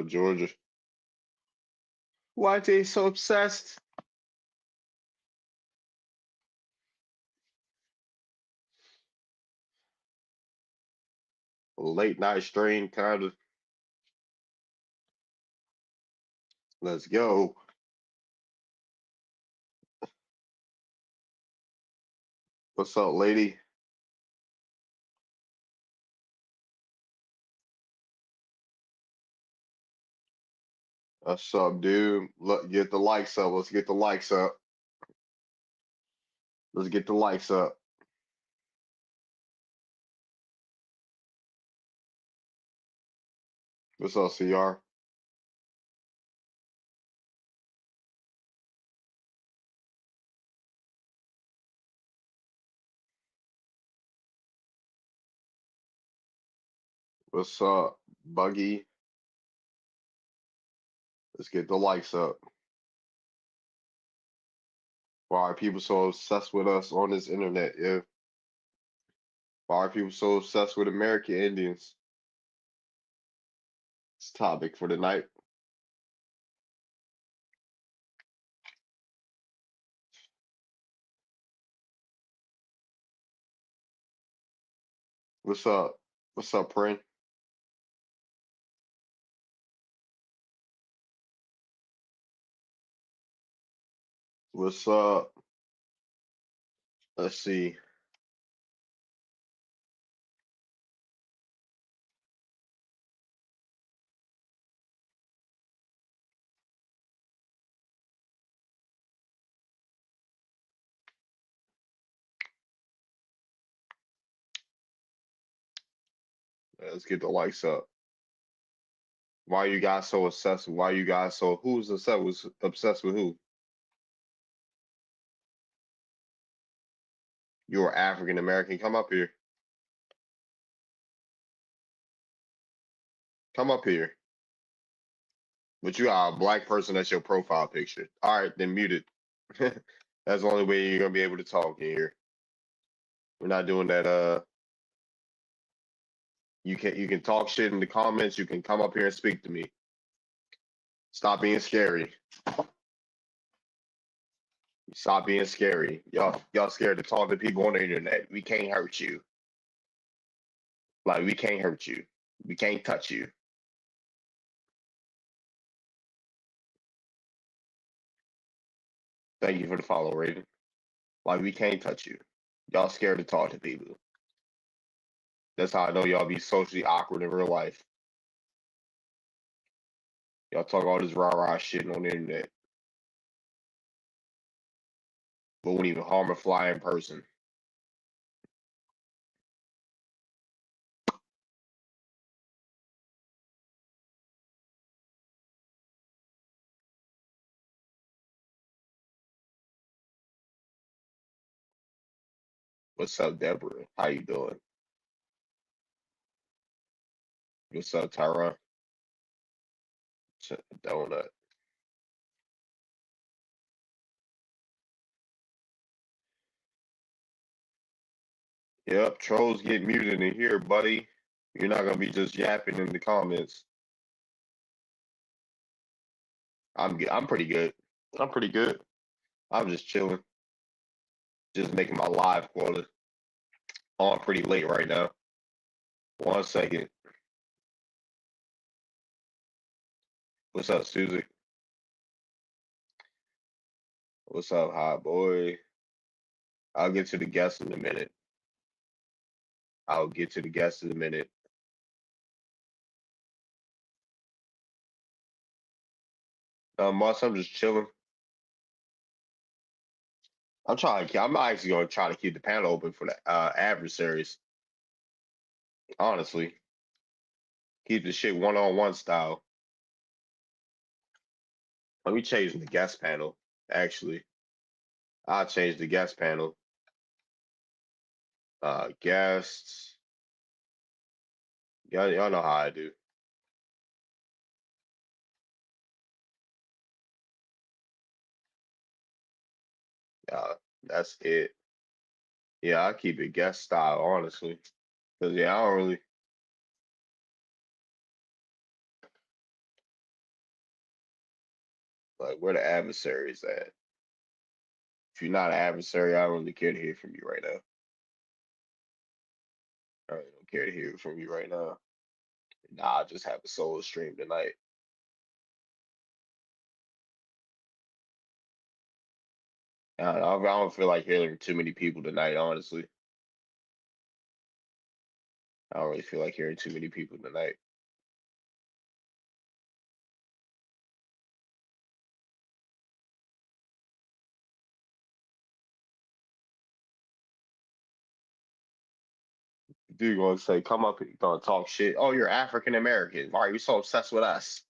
up, Georgia? Why they so obsessed? Late night stream, kind of. Let's go. What's up, lady? What's up, dude? Look, get the likes up. Let's get the likes up. Let's get the likes up. What's up, CR? What's up, Buggy? Let's get the likes up. Why are people so obsessed with us on this internet? Yeah. Why are people so obsessed with American Indians? It's topic for the night. What's up? What's up, Prin? What's up? Let's see. Let's get the likes up. Why you guys so obsessed? Why you guys so who's obsessed with who? You're African American. Come up here. Come up here. But you got a black person that's your profile picture. All right, then mute it. That's the only way you're gonna be able to talk in here. We're not doing that. You can talk shit in the comments. You can come up here and speak to me. Stop being scary. Stop being scary. Y'all scared to talk to people on the internet. We can't hurt you. Like we can't hurt you. We can't touch you. Thank you for the follow, Raven. Like we can't touch you. Y'all scared to talk to people. That's how I know y'all be socially awkward in real life. Y'all talk all this rah-rah shit on the internet, but won't even harm a fly in person. What's up, Deborah? How you doing? What's up, Tyra? Donut. Yep, trolls get muted in here, buddy. You're not gonna be just yapping in the comments. I'm pretty good. I'm pretty good. I'm just chilling, just making my live quota. On pretty late right now. 1 second. What's up, Susie? What's up, hot boy? I'll get to the guests in a minute. I'll get to the guests in a minute. Much, I'm just chilling. I'm actually gonna try to keep the panel open for the adversaries. Honestly, keep the shit one-on-one style. Let me change the guest panel. Actually, I'll change the guest panel. Guests. Y'all know how I do. That's it. Yeah, I keep it guest style, honestly. Cause yeah, I don't really. Like, where the adversaries at? If you're not an adversary, I don't really care to hear from you right now. I really don't care to hear from you right now. Nah, I just have a solo stream tonight. I don't feel like hearing too many people tonight, honestly. I don't really feel like hearing too many people tonight. Dude gonna say, come up and gonna talk shit. Oh, you're African American. Why are you so obsessed with us?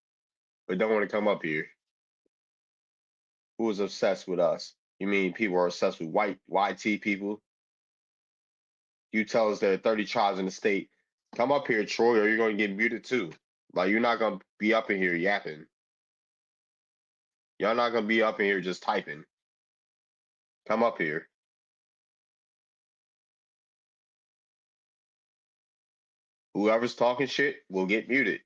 But don't want to come up here. Who is obsessed with us? You mean people are obsessed with white YT people? You tell us there are 30 tribes in the state. Come up here, Troy, or you're gonna get muted too. Like you're not gonna be up in here yapping. Y'all not gonna be up in here just typing. Come up here. Whoever's talking shit will get muted.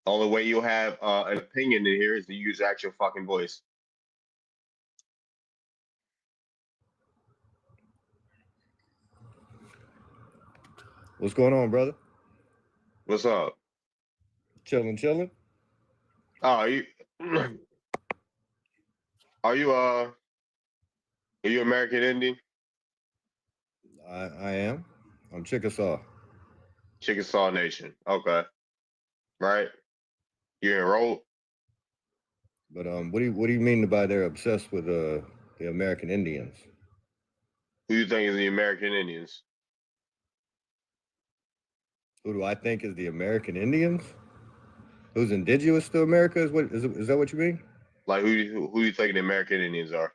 Only way you'll have an opinion in here is to use actual fucking voice. What's going on, brother? What's up? Chilling. Oh, are you American Indian? I am. I'm Chickasaw. Chickasaw Nation. Okay. Right. You're enrolled. But what do you mean by they're obsessed with the American Indians? Who do you think is the American Indians? Who do I think is the American Indians? Who's indigenous to America? Is that what you mean? Like who do you think the American Indians are?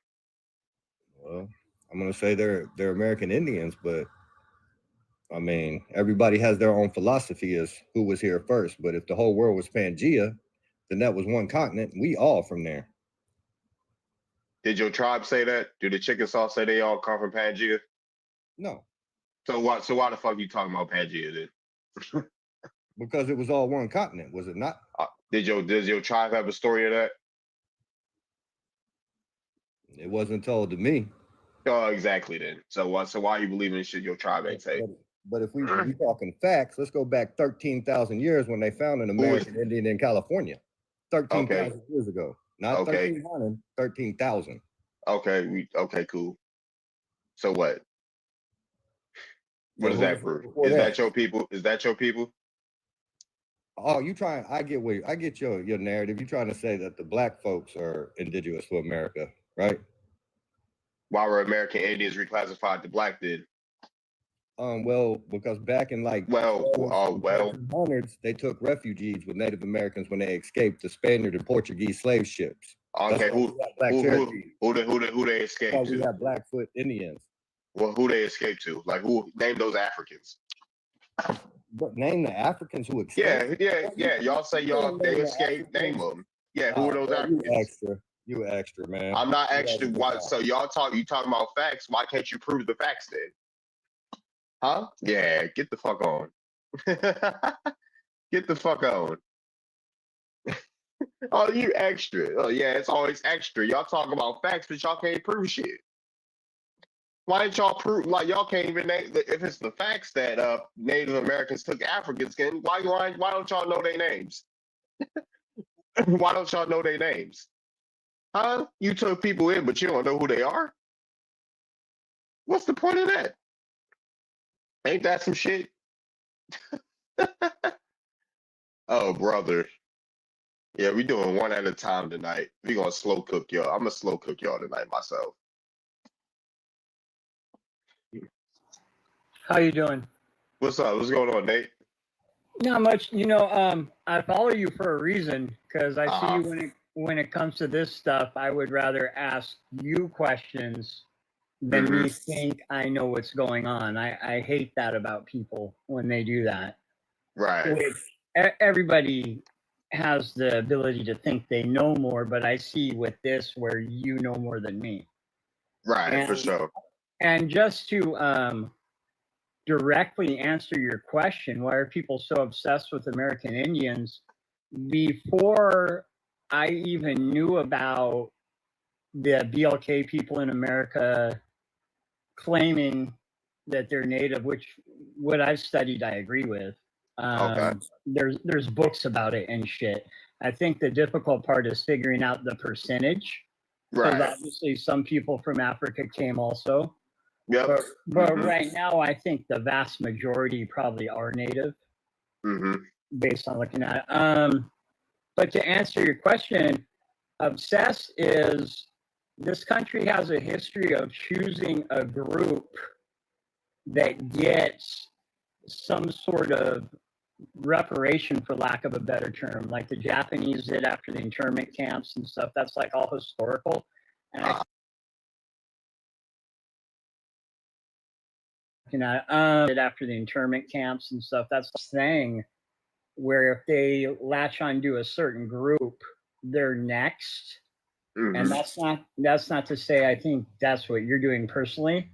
Well, I'm gonna say they're American Indians, but I mean everybody has their own philosophy as who was here first. But if the whole world was Pangea, then that was one continent. We all from there. Did your tribe say that? Do the Chickasaw say they all come from Pangea? No. So what? So why the fuck you talking about Pangea then? Because it was all one continent, was it not? Does your tribe have a story of that? It wasn't told to me. Oh, exactly then. So what? So why are you believing in shit your tribe ain't say? But if we talking facts, let's go back 13,000 years when they found an American Indian in California. 13,000 years ago. Not 1,300, 13,000. Okay, cool. So what? What does that prove? Is that your people? Is that your people? Oh, I get your narrative. You're trying to say that the black folks are indigenous to America, right? Why were American Indians reclassified to black then? Well, because back in like 1800s, they took refugees with Native Americans when they escaped the Spaniard and Portuguese slave ships. Okay, who they escaped to? We have Blackfoot Indians. Well, who they escaped to? Like who? Name those Africans. But name the Africans who escaped. Yeah. Y'all say they escaped. Name them. Yeah, who are those Africans? You extra, man. I'm not extra. Why? So you talking about facts? Why can't you prove the facts then? Huh? Yeah, get the fuck on. Get the fuck on. Oh, you extra. Oh, yeah, it's always extra. Y'all talk about facts, but y'all can't prove shit. Why didn't y'all prove, like, y'all can't even name, if it's the facts that Native Americans took Africans, why don't y'all know their names? Why don't y'all know their names? Huh? You took people in, but you don't know who they are? What's the point of that? Ain't that some shit? Oh, brother. Yeah, we doing one at a time tonight. We gonna slow cook y'all. I'm gonna slow cook y'all tonight myself. How you doing? What's up? What's going on, Nate? Not much. I follow you for a reason because I see you when it comes to this stuff. I would rather ask you questions than me think I know what's going on. I hate that about people when they do that. Right. Everybody has the ability to think they know more, but I see with this where you know more than me. Right, for sure. And just to directly answer your question, why are people so obsessed with American Indians? Before I even knew about the BLK people in America claiming that they're native, which what I've studied, I agree with. Okay. There's books about it and shit. I think the difficult part is figuring out the percentage. Because Right. obviously some people from Africa came also. Yep. But Mhm. right now, I think the vast majority probably are native based on looking at it. But to answer your question, obsessed is this country has a history of choosing a group that gets some sort of reparation, for lack of a better term, like the Japanese did after the internment camps and stuff. That's like all historical. And I did after the internment camps and stuff. That's the thing where if they latch onto a certain group, they're next. And that's not to say I think that's what you're doing personally,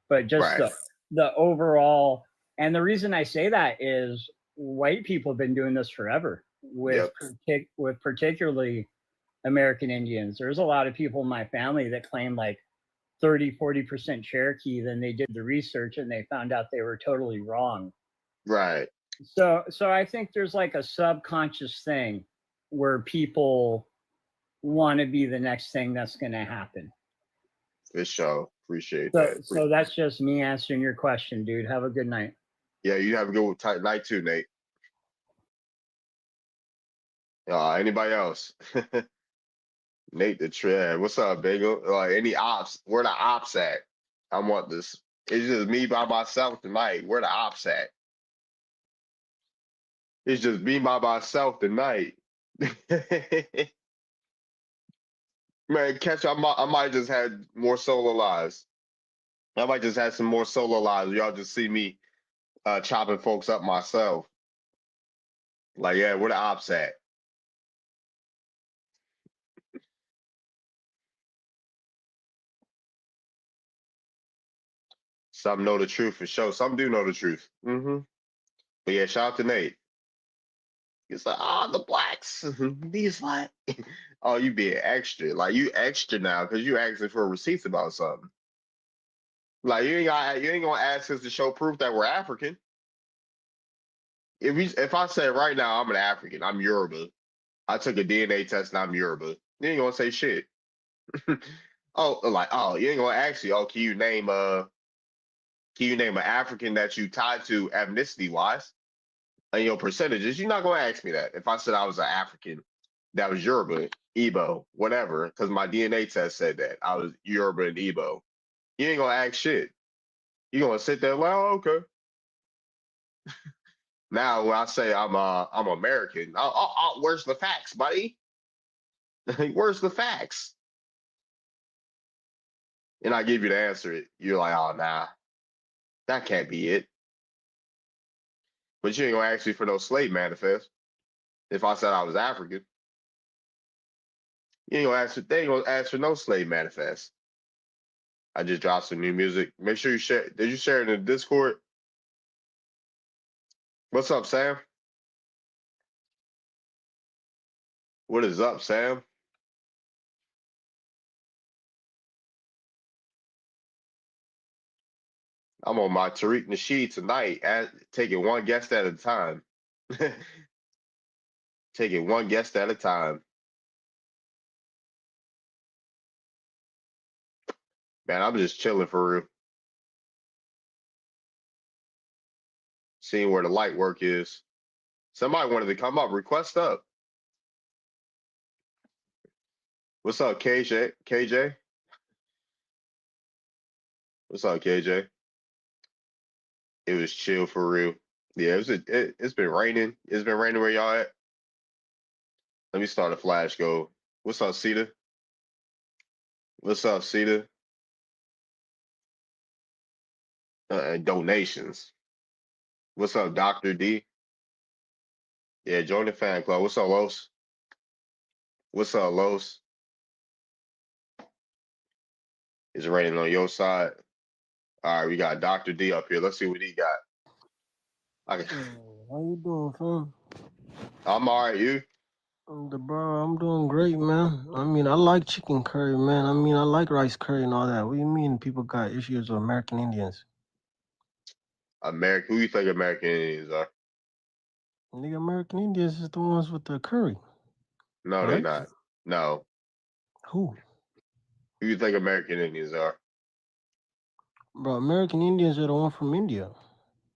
but just Right. the overall. And the reason I say that is white people have been doing this forever with with particularly American Indians. There's a lot of people in my family that claim like 30-40% Cherokee. Then they did the research and they found out they were totally wrong. Right. So I think there's like a subconscious thing where people want to be the next thing that's going to happen. For sure. Appreciate that. So that's just me answering your question, dude. Have a good night. Yeah, you have a good night too, Nate. Anybody else? Nate the Tread. What's up, Bagel? Any ops? Where the ops at? I want this. It's just me by myself tonight. Where the ops at? It's just me by myself tonight. Man, catch, I might just had more solo lives. I might just have some more solo lives. Y'all just see me chopping folks up myself. Like, yeah, where the ops at? Some know the truth for sure. Some do know the truth. But yeah, shout out to Nate. He's like, the blacks. He's like, oh, you being extra. Like, you extra now because you asking for receipts about something. Like, you ain't gonna ask us to show proof that we're African. If I say right now I'm an African, I'm Yoruba. I took a DNA test and I'm Yoruba. You ain't gonna say shit. You ain't gonna ask you, can you name an African that you tied to ethnicity wise? And your percentages, you're not gonna ask me that. If I said I was an African that was Yoruba, Igbo, whatever, because my DNA test said that I was Yoruba and Igbo. You ain't gonna ask shit. You're gonna sit there like, oh, okay. Now when I say I'm American, where's the facts, buddy? Where's the facts? And I give you the answer. You're like, oh nah, that can't be it. But you ain't gonna ask me for no slave manifest. If I said I was African, they ain't gonna ask for no slave manifest. I just dropped some new music. Make sure you share. Did you share it in the Discord? What's up, Sam? What is up, Sam? I'm on my Tariq Nasheed tonight, taking one guest at a time. Taking one guest at a time. Man, I'm just chilling for real. Seeing where the light work is. Somebody wanted to come up. Request up. What's up, KJ? KJ? What's up, KJ? It was chill for real. Yeah, it's been raining. It's been raining where y'all at. Let me start a flash go. What's up, Cedar? What's up, Cedar? Donations. What's up, Dr. D? Yeah, join the fan club. What's up, Los? What's up, Los? It's raining on your side. All right, we got Dr. D up here. Let's see what he got. How you doing, fam? I'm all right. You? Bro, I'm doing great, man. I mean, I like chicken curry, man. I mean, I like rice curry and all that. What do you mean people got issues with American Indians? American, who you think American Indians are? Nigga, American Indians is the ones with the curry, No, they right? not. No. Who? Who you think American Indians are? Bro, American Indians are the one from India.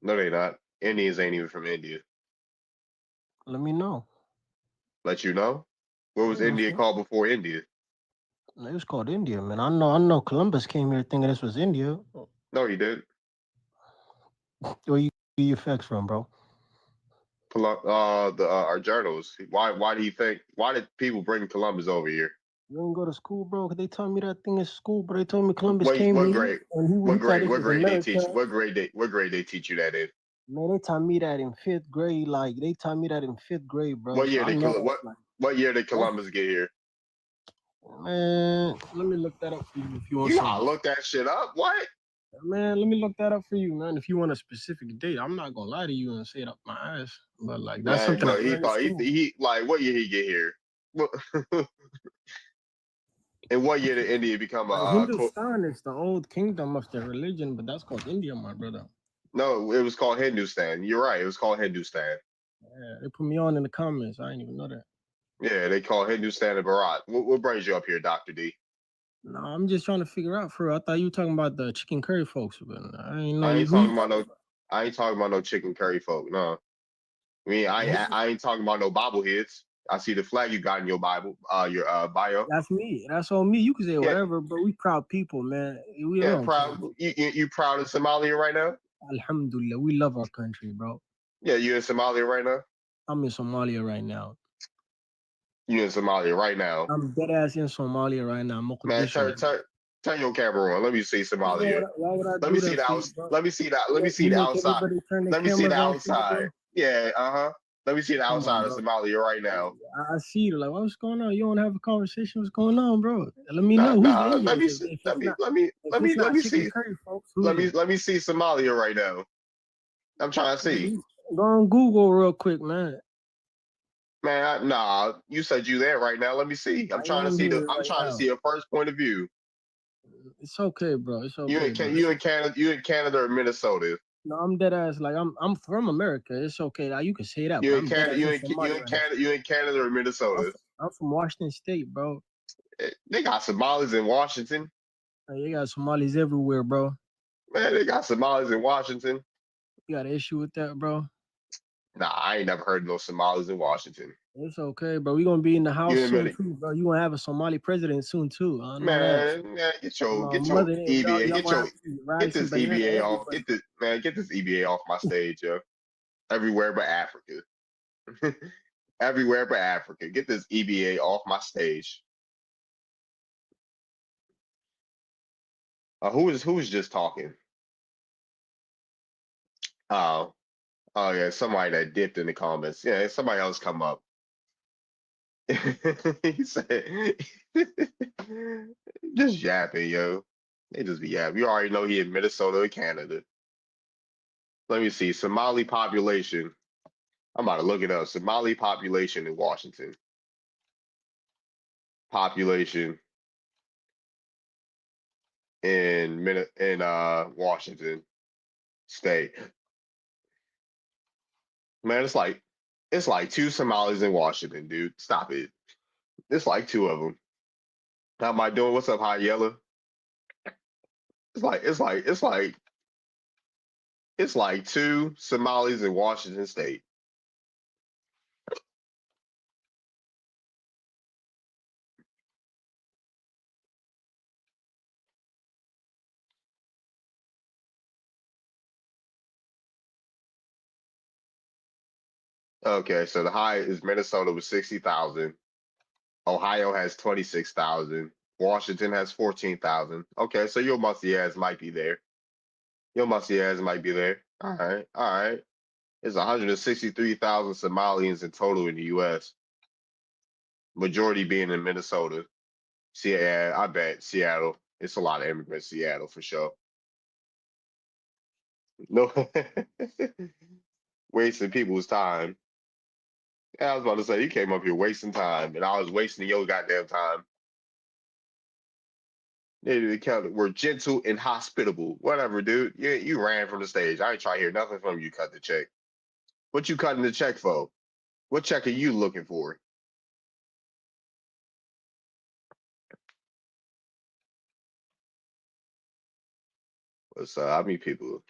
No, they not. Indians ain't even from India. Let me know. Let you know. What was Yeah, what's India up? called before India? It was called India, man. I know Columbus came here thinking this was India. No, he did. Where you get your facts from, bro? Our journals. Why do you think? Why did people bring Columbus over here? You didn't go to school, bro? 'Cause they told me that thing in school, but they told me Columbus What came what here grade? and he thought this What was grade they America. teach? What grade they teach you that in? Man, they taught me that in fifth grade. Like they taught me that in fifth grade, bro. What So year I did know Col- that's like, what year did that's, Columbus get here? man. Let me look that up for you if you want You some. gotta look that shit up. What? Man, let me look that up for you, man. If you want a specific date, I'm not gonna lie to you and say it up my ass. But like that's Man, something I but he learned in thought school. he like what year he get here? What- And what year did India become Hindustan is the old kingdom of the religion, but that's called India, my brother. No, it was called Hindustan. You're right. It was called Hindustan. Yeah, they put me on in the comments. I didn't even know that. Yeah, they call Hindustan and Bharat. What brings you up here, Dr. D? No, I'm just trying to figure out for real. I thought you were talking about the chicken curry folks, but I ain't know I you ain't who you talking about talking no I ain't talking about no chicken curry folk. No. I mean about. I ain't talking about no bobbleheads. I see the flag you got in your Bible, your bio. That's me. That's on me. You can say Yeah, whatever, but we proud people, man. We yeah, don't care. proud. You proud of Somalia right now? Alhamdulillah, we love our country, bro. Yeah, you in Somalia right now? I'm in Somalia right now. You in Somalia right now. I'm dead ass in Somalia right now, Man, Mogadishu. turn your camera on. Let me see Somalia. Why would I Let me do see that the for you, outs. bro? Let me see that. Let me see You the make outside. everybody turn the Let me see the cameras off for you, outside. bro. Yeah, Let me see the Come on, outside of bro. Somalia right now. I see you. Like, what's going on? You want to have a conversation? What's going on, bro? Let me Nah, know who's the nah. Let Indians. me see. If it's Let not me chicken see. curry, folks, who is it? Let me see Somalia right now. I'm trying to see. Go on Google real quick, man. Man, nah. You said you there right now. Let me see. I'm I trying to am see here I'm right trying to now. see a first point of view. It's okay, bro. It's okay, bro. You in Canada? You in Canada or Minnesota? No, I'm dead ass. Like I'm from America. It's okay. Like, you can say that, but I'm dead ass in Somalia right now. You in Canada or Minnesota? I'm from Washington State, bro. They got Somalis in Washington. Like, they got Somalis everywhere, bro. Man, they got Somalis in Washington. You got an issue with that, bro? Nah, I ain't never heard of no Somalis in Washington. It's okay, bro. We gonna be in the house You soon admit it. too, bro. You gonna have a Somali president soon too. I know that. Man, get your Mother, EBA, y'all gonna have to get ride some this banana EBA off. everybody. Get this EBA off my stage, yo. Everywhere but Africa. Everywhere but Africa. Get this EBA off my stage. Who is just talking? Oh, oh yeah, somebody that dipped in the comments. Yeah, somebody else come up. He said, just yapping, yo. They just be yapping. You already know he in Minnesota or Canada. Let me see. Somali population. I'm about to look it up. Somali population in Washington. Population in Washington State. Man, it's like two Somalis in Washington, dude. Stop it. It's like two of them. How am I doing? What's up, High Yellow? It's like two Somalis in Washington State. Okay, so the high is Minnesota with 60,000. Ohio has 26,000. Washington has 14,000. Okay, so your musty ass might be there. Your musty ass might be there. All right, all right. It's 163,000 Somalians in total in the U.S. Majority being in Minnesota. See, yeah, I bet Seattle. It's a lot of immigrants in Seattle for sure. No, wasting people's time. I was about to say you came up here wasting time, and I was wasting your goddamn time. They were gentle and hospitable. Whatever, dude. You ran from the stage. I ain't trying to hear nothing from you. Cut the check. What you cutting the check for? What check are you looking for? What's how many people?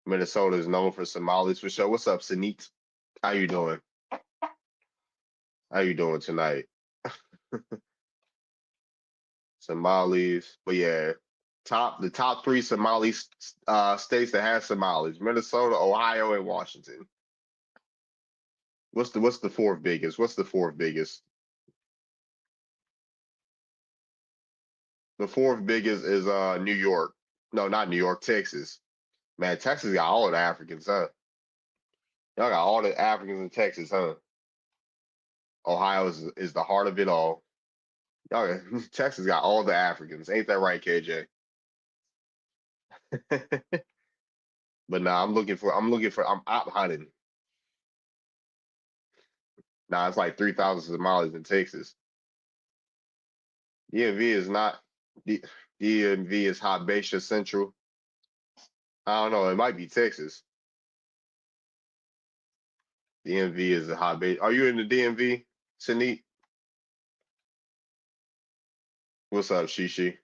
Minnesota is known for Somalis for sure. What's up, Sanit? How you doing? How you doing tonight? Somalis, but yeah, the top three Somali states that have Somalis: Minnesota, Ohio, and Washington. What's the fourth biggest? What's the fourth biggest? The fourth biggest is New York. No, not New York, Texas. Man, Texas got all the Africans, huh? Y'all got all the Africans in Texas, huh? Ohio is the heart of it all. Y'all, Texas got all the Africans. Ain't that right, KJ? But nah, I'm out hunting. Nah, it's like 3,000 Somalis in Texas. DMV is not DMV is Habesha Central. I don't know. It might be Texas. DMV is a Habesha. Are you in the DMV, Sanit? What's up, Shishi?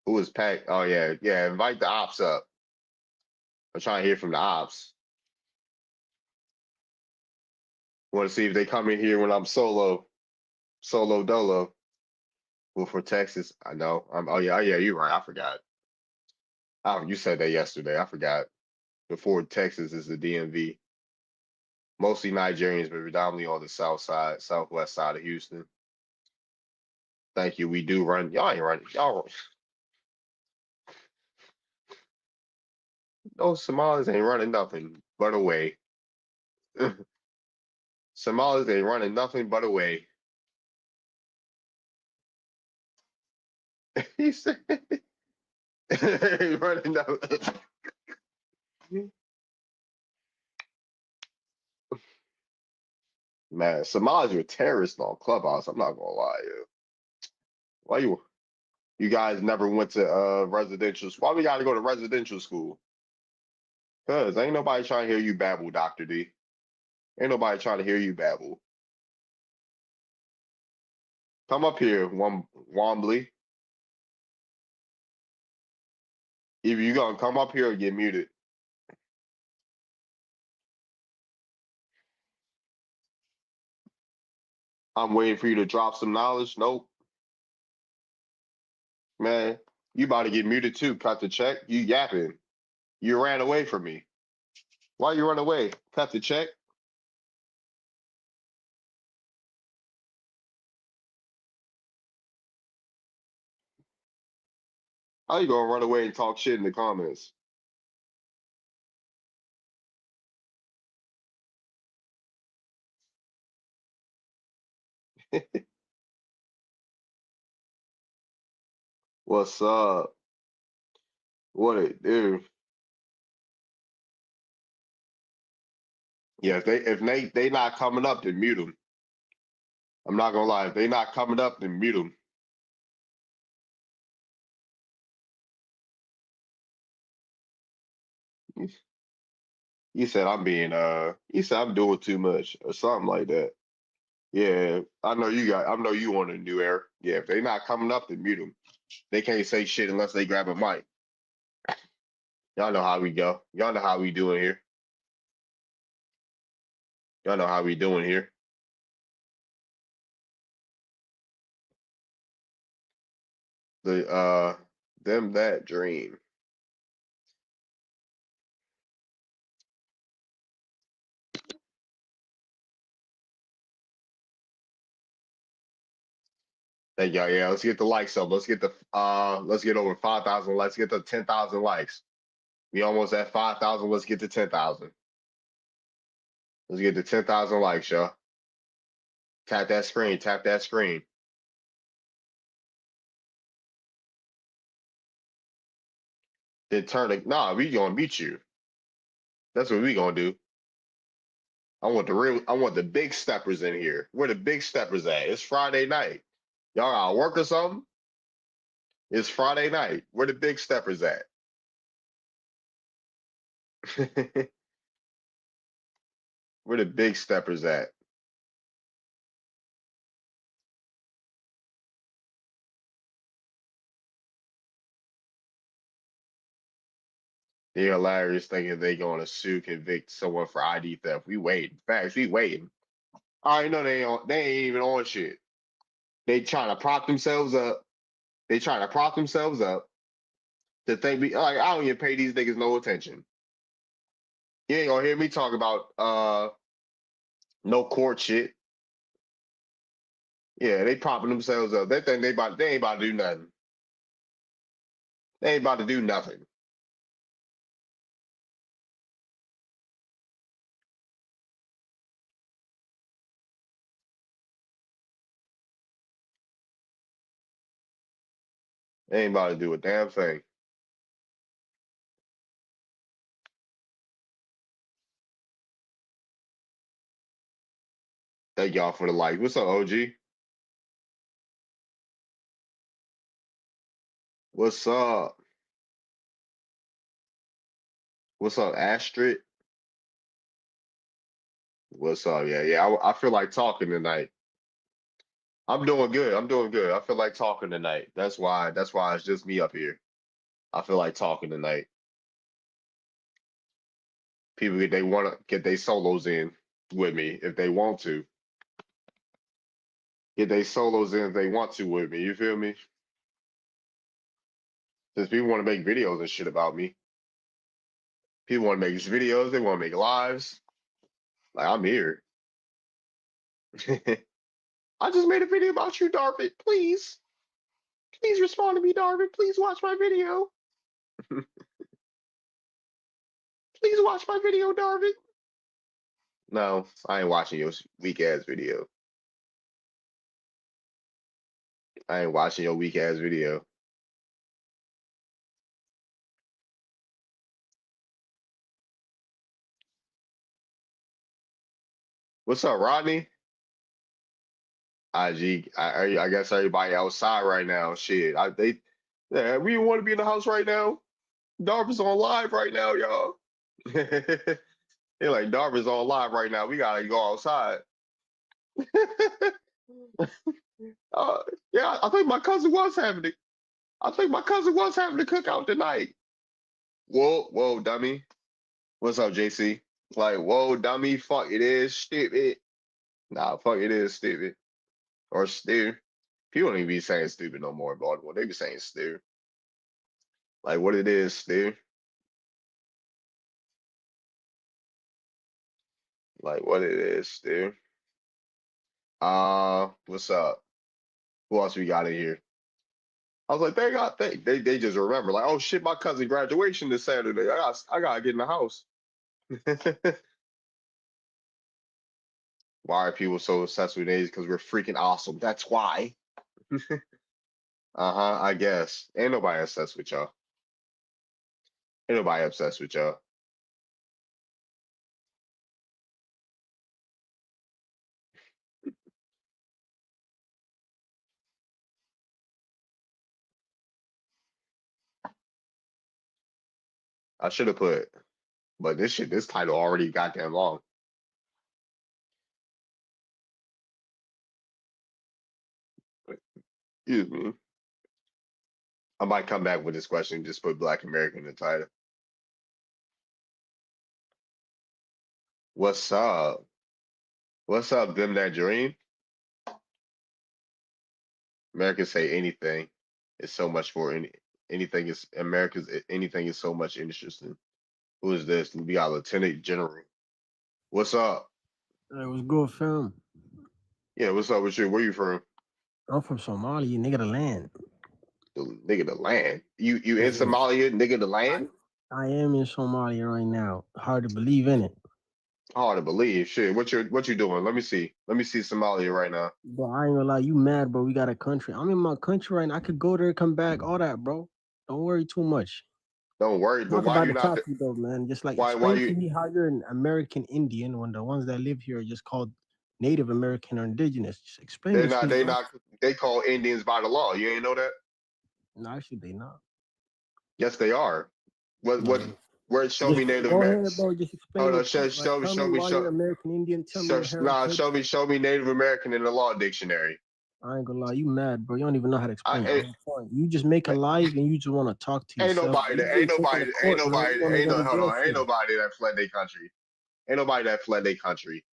Who is Pack? Oh yeah, yeah. Invite the ops up. I'm trying to hear from the ops. Want to see if they come in here when I'm solo dolo. Well, for Texas, I know. Oh yeah, you're right. I forgot. Oh, you said that yesterday. I forgot. Before Texas is the DMV. Mostly Nigerians, but predominantly on the southwest side of Houston. Thank you. We do run. Y'all ain't running. Y'all. Those Somalis ain't running nothing but away. Somalis ain't running nothing but away. He said, running nothing. Man, Somalis are terrorists on Clubhouse. I'm not gonna lie. Why you guys never went to residential? Why we gotta go to residential school? Cause ain't nobody trying to hear you babble, Dr. D. Ain't nobody trying to hear you babble. Come up here, Wombly. Either you gonna come up here or get muted. I'm waiting for you to drop some knowledge. Nope. Man, you about to get muted too. Cut the check. You yapping. You ran away from me. Why you run away? Cut the check. How you gonna run away and talk shit in the comments? What's up? What it do? Yeah, if they not coming up, then mute them. I'm not gonna lie. If they not coming up, then mute them. You said I'm being you said I'm doing too much or something like that. Yeah, I know you want a new era. Yeah, if they not coming up, then mute them. They can't say shit unless they grab a mic. Y'all know how we go. Y'all know how we doing here. Y'all know how we doing here. The them that dream. Thank y'all. Yeah, let's get the likes up. Let's get over 5,000. Let's get to 10,000 likes. We almost at 5,000. Let's get to 10,000. Let's get to 10,000 likes, y'all. Tap that screen. Tap that screen. Then turn it. Nah, we gonna meet you. That's what we gonna do. I want the big steppers in here. Where the big steppers at? It's Friday night. Y'all gotta work or something? It's Friday night. Where the big steppers at? Where the big steppers at? They're hilarious thinking they gonna sue, convict someone for ID theft. We waiting. Facts, we waiting. I already know they ain't even on shit. They trying to prop themselves up. They trying to prop themselves up to think we like I don't even pay these niggas no attention. You ain't gonna hear me talk about no court shit. Yeah, they propping themselves up. They think they ain't about to do nothing. They ain't about to do nothing. They ain't about to do a damn thing. Thank y'all for the like. What's up, OG? What's up? What's up, Astrid? What's up? Yeah. I feel like talking tonight. I'm doing good. I'm doing good. I feel like talking tonight. That's why it's just me up here. I feel like talking tonight. People they want to get their solos in with me if they want to. Get their solos in if they want to with me. You feel me? Since people want to make videos and shit about me. People want to make videos. They want to make lives. Like I'm here. I just made a video about you, Darvin. Please respond to me, Darvin. Please watch my video. Please watch my video, Darvin. No, I ain't watching your weak ass video. I ain't watching your weak ass video. What's up, Rodney? I guess everybody outside right now. Shit, we want to be in the house right now. Darvin's on live right now, y'all. They're like Darvin's on live right now. We gotta go outside. Yeah, I think my cousin was having it. I think my cousin was having a cookout tonight. Whoa, dummy. What's up, JC? Like, whoa, dummy. Fuck, it is stupid. Nah, fuck, it is stupid. Or stupid. People don't even be saying stupid no more in Baltimore. They be saying stupid. Like, what it is, stupid. Like, what it is, stupid. What's up? Who else we got in here? I was like, they just remember, like, oh shit, my cousin graduation this Saturday. I gotta get in the house. Why are people so obsessed with these? Because we're freaking awesome. That's why. I guess. Ain't nobody obsessed with y'all. Ain't nobody obsessed with y'all. I should have put, but this title already goddamn long. Excuse me. I might come back with this question, just put Black American in the title. What's up? What's up, them that dream? Americans say anything. It's so much for anything is America's anything is so much interesting. Who is this? We got Lieutenant General. What's up? It was good, fam. Yeah, what's up with you? Where you from? I'm from Somalia, nigga, the land. Nigga, the land. You in Somalia, nigga, the land? I am in Somalia right now. Hard to believe in it. Hard to believe. Shit, what you doing? Let me see. Let me see Somalia right now. Bro, I ain't gonna lie, you mad, bro. We got a country. I'm in my country right now. I could go there, come back, all that, bro. Don't worry too much. Don't worry, but Talk why about you the not? topic though, man. Just like Why explain to you? me how you're an American Indian when the ones that live here are just called Native American or Indigenous. Just explain They're this to not. me, They bro. not. They call Indians by the law. You ain't know that? No, actually, they not. Yes, they are. What? What? No. Where? Show me Just Native go American. ahead, bro. Just explain Hold on. your point. Like, tell Show me me. why you're American Indian. Tell me your Nah. heritage. Show me Native American in the law dictionary. I ain't gonna lie, you mad, bro. You don't even know how to explain your I own point. You just make a live and you just want to talk to ain't yourself. nobody You that. get taken to court, man. You want to go to Hold jail on. Ain't soon. nobody that fled their country. Ain't nobody that fled their country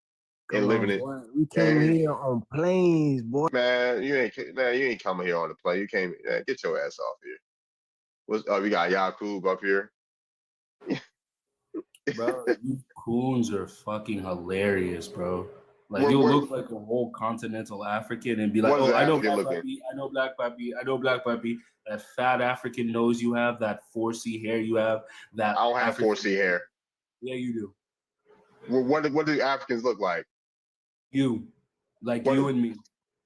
and Come living on, in. boy. We came And here on planes, boy. man, you ain't coming here on the plane. You came. Get your ass off here. We got Yakub up here. Bro, you coons are fucking hilarious, bro. Like What- you'll what- look like a whole continental African and be like, What is "Oh, I know African black looking? puppy, I know black puppy, I know black puppy." That fat African nose you have, that 4C hair you have, that I don't have African- 4C hair. Yeah, you do. What do Africans look like? You, like What- you and me,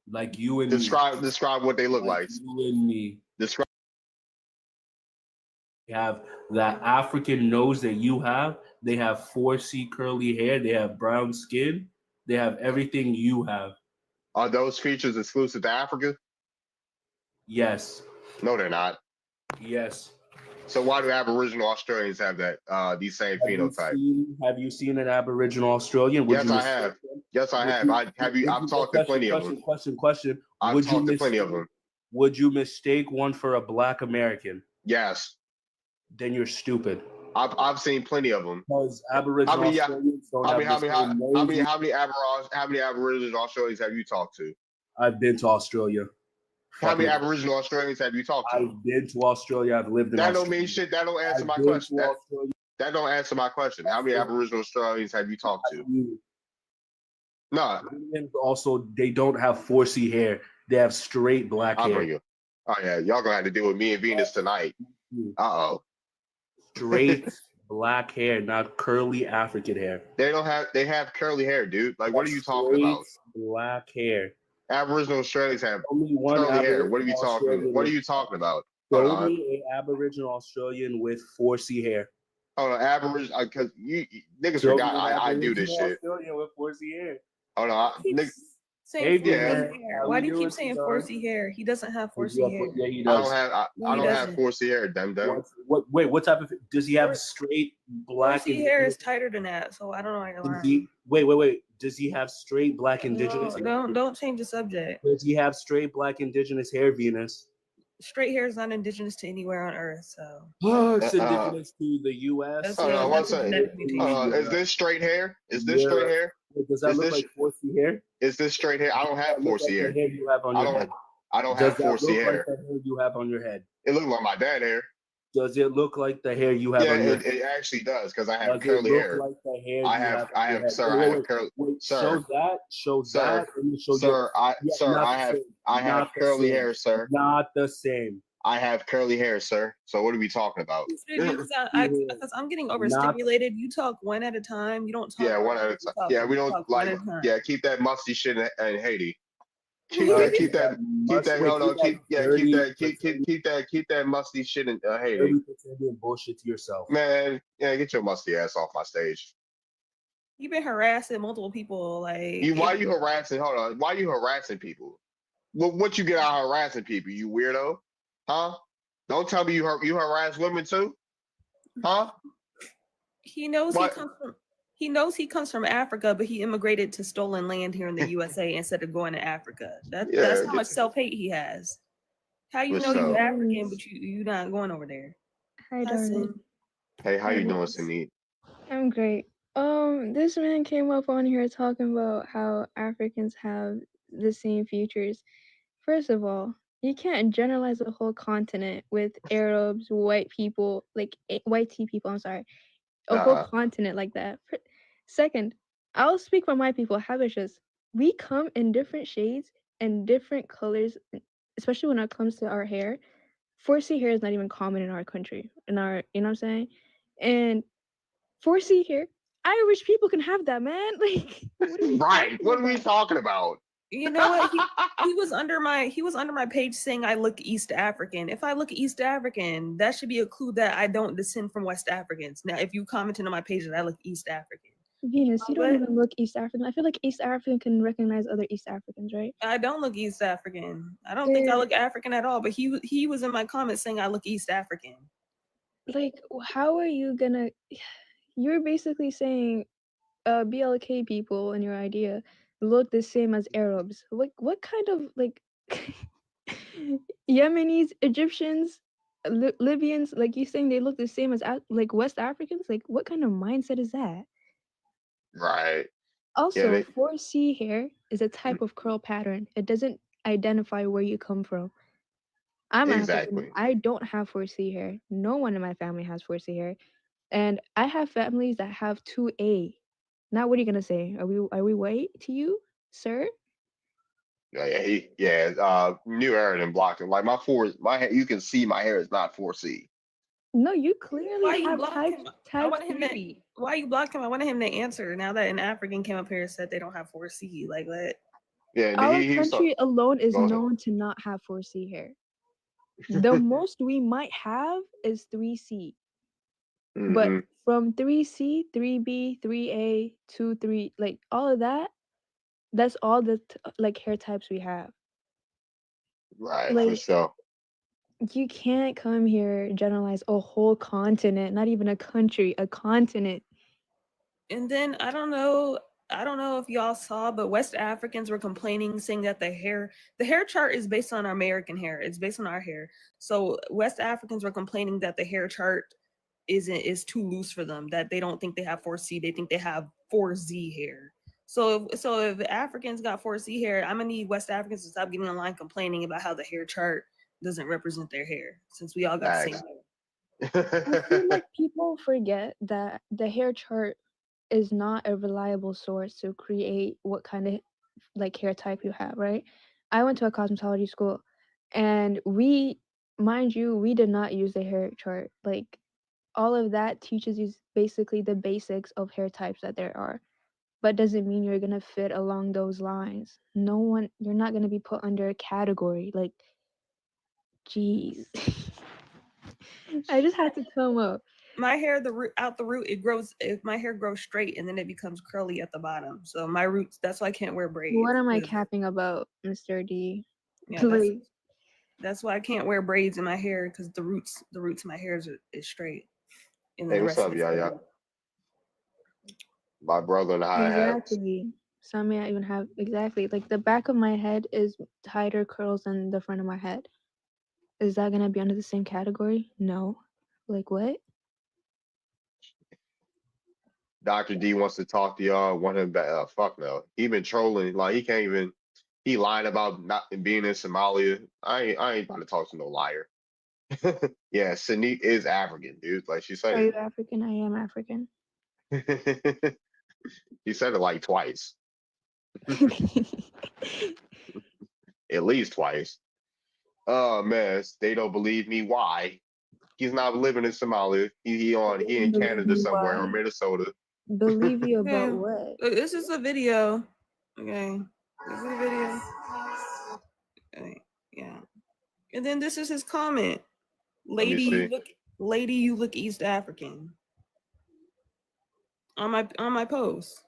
like you and Describe what they me, look like. you and me. Describe. They have that African nose that you have. They have 4C curly hair. They have brown skin. They have everything you have. Are those features exclusive to Africa? Yes. No, they're not. Yes. So why do Aboriginal Australians have that these same phenotype? Have you seen an Aboriginal Australian? Would Yes, you I mistake have. them? Yes, I have. I've talked to plenty of them. Question. I've Would you talked to plenty of mistake- them. Would you mistake one for a Black American? Yes, Then you're stupid. I've seen plenty of them. Because Aboriginal How many- Australians don't How have many the same nose. how many Aboriginal Australians have you talked to? I've been to Australia. How many Fucking- Aboriginal Australians have you talked to? I've been to Australia. I've lived in That Australia. don't mean shit. That don't answer I've my been question. to That, Australia. that don't answer my question. How many Aboriginal Australians have you talked to? No, Indians also, they don't have 4C hair. They have straight black I'll hair. bring you. Oh yeah, y'all gonna have to deal with me and Venus tonight. Uh-oh. Straight black hair, not curly African hair. They have curly hair, dude. Like what are you talking Straight about? Black hair. Aboriginal Australians have Only one curly hair. What are you Aboriginal talking Australian What are with- you talking about? Hold Show on. me an Aboriginal Australian with 4C hair. Hold on, Aboriginal because you niggas Show forgot me an I do this Aboriginal shit. Australian with 4C hair. Hold on, Keeps saying Hey, 4C yeah. hair. How Why you do you doing, keep saying Cesar? 4C hair? He doesn't have 4C hair. Yeah, he I does. don't have No, I he don't have doesn't. 4C hair, dem. What type of does he have? Straight black 4C hair is tighter than that, so I don't know why you're lying. Wait. Does he have straight black indigenous hair? Don't change the subject. Does he have straight black indigenous hair, Venus? Straight hair is not indigenous to anywhere on Earth, so It's indigenous to the U.S. That's Hold on, one that's a second. genetic mutation. Is this straight hair? Is this straight hair? Does that is look this- like 4C hair? Is this straight hair? I don't have Does that look 4C like hair. the hair you have on I your don't head? I don't Does have that 4C look hair. like the hair you have on your head? It looks like my dad hair. Does it look like the hair you have Yeah, on your it, head? it actually does because I have Does curly it look hair. like the hair I you have, have I on your have, head? sir, Wait, I have wait, curly. wait, Sir. show Sir. that, and you show Sir, Yeah, sir, not I the have, same. I have Not the curly same. hair, sir. Not the same. I have curly hair, sir. So what are we talking about? Because I'm getting overstimulated. You talk one at a time. You don't talk. Yeah, one at a You time. talk- Yeah, we you don't talk like. one at a time. Yeah, keep that musty shit in Haiti. Keep Wait, that. Keep that. Keep that. Hold on. Keep that musty shit in Haiti. Dirty pretending bullshit to yourself. Man, yeah, get your musty ass off my stage. You've been harassing multiple people. Like Why you harassing? Hold on. Why you harassing people? What you get out of harassing people? You weirdo, huh? Don't tell me you harass women too, huh? he knows What? he knows he comes from Africa, but he immigrated to stolen land here in the USA instead of going to Africa. That's Yeah, how much self-hate he has. How you What's know you're up? African, but you not going over there? Hi, That's darling. Hey, how you doing, Yes. Sunit? I'm great. This man came up on here talking about how Africans have the same features. First of all, you can't generalize the whole continent with Arabs, white people, like white tea people. I'm sorry, a whole continent like that. Second, I'll speak for my people, Habeshas. We come in different shades and different colors, especially when it comes to our hair. 4C hair is not even common in our country, you know what I'm saying? And 4C hair, Irish people can have that, man. Like, what are we Right. talking What are we about? talking about? You know what? He was under my page saying I look East African. If I look East African, that should be a clue that I don't descend from West Africans. Now, if you commented on my page that I look East African, Venus, you don't What? even look East African. I feel like East African can recognize other East Africans, right? I don't look East African. I don't think I They're- look African at all. But he was in my comments saying I look East African. Like, how are you gonna? You're basically saying, BLK people in your idea look the same as Arabs. Like, what kind of like Yemenis, Egyptians, Libyans? Like, you saying they look the same as like West Africans? Like, what kind of mindset is that? Right. Also, they- 4C hair is a type of curl pattern. It doesn't identify where you come from. I'm Exactly. African. I don't have 4C hair. No one in my family has 4C hair. And I have families that have 2A. Now, what are you gonna say? Are we white to you, sir? New Aaron and blocked him. Like my hair, you can see my hair is not 4C. No, you Why clearly you have block type him? I type wanted him to. 3. Why you block him? I wanted him to answer. Now that an African came up here and said they don't have 4C, like what? Yeah, and Our he was country alone is go ahead. known to not have 4C hair. The most we might have is 3C. But Mhm. from 3C, 3B, 3A, 2, 3, like all of that, that's all the like hair types we have. Right, for Like, sure. you can't come here generalize a whole continent, not even a country, a continent. And then I don't know if y'all saw, but West Africans were complaining, saying that the hair chart is based on our American hair. It's based on our hair. So West Africans were complaining that the hair chart is too loose for them, that they don't think they have 4C, they think they have 4Z hair. So if Africans got 4C hair, I'm gonna need West Africans to stop getting online complaining about how the hair chart doesn't represent their hair, since we all got the same hair. I feel like people forget that the hair chart is not a reliable source to create what kind of like hair type you have, right? I went to a cosmetology school and mind you, we did not use the hair chart. Like, all of that teaches you basically the basics of hair types that there are, but doesn't mean you're gonna fit along those lines. You're not gonna be put under a category. Like, jeez. I just had to come up. My hair, out the root, it grows. If my hair grows straight and then it becomes curly at the bottom. So my roots. That's why I can't wear braids. What am I 'cause- capping about, Mr. D? Yeah, Like, that's why I can't wear braids in my hair, because the roots of my hair is straight. And then Hey, the what's rest up, of it's Yaya? curly. My brother and I have exactly. Some may even have exactly like the back of my head is tighter curls than the front of my head. Is that gonna be under the same category? No. Like, what? Dr. D wants to talk to y'all. Want him back? Fuck no. He been trolling. Like he can't even. He lied about not being in Somalia. I ain't about to talk to no liar. Yeah, Sanique is African, dude. Like she Are said you African? I am African. it. He said it like twice, at least twice. Oh man, they don't believe me. Why? He's not living in Somalia. He in Believe Canada me, somewhere or why? Minnesota. Believe you about Okay. what? This is a video. Okay. This is a video. Okay. Yeah. And then this is his comment. Let me Lady, you look East African. On my post.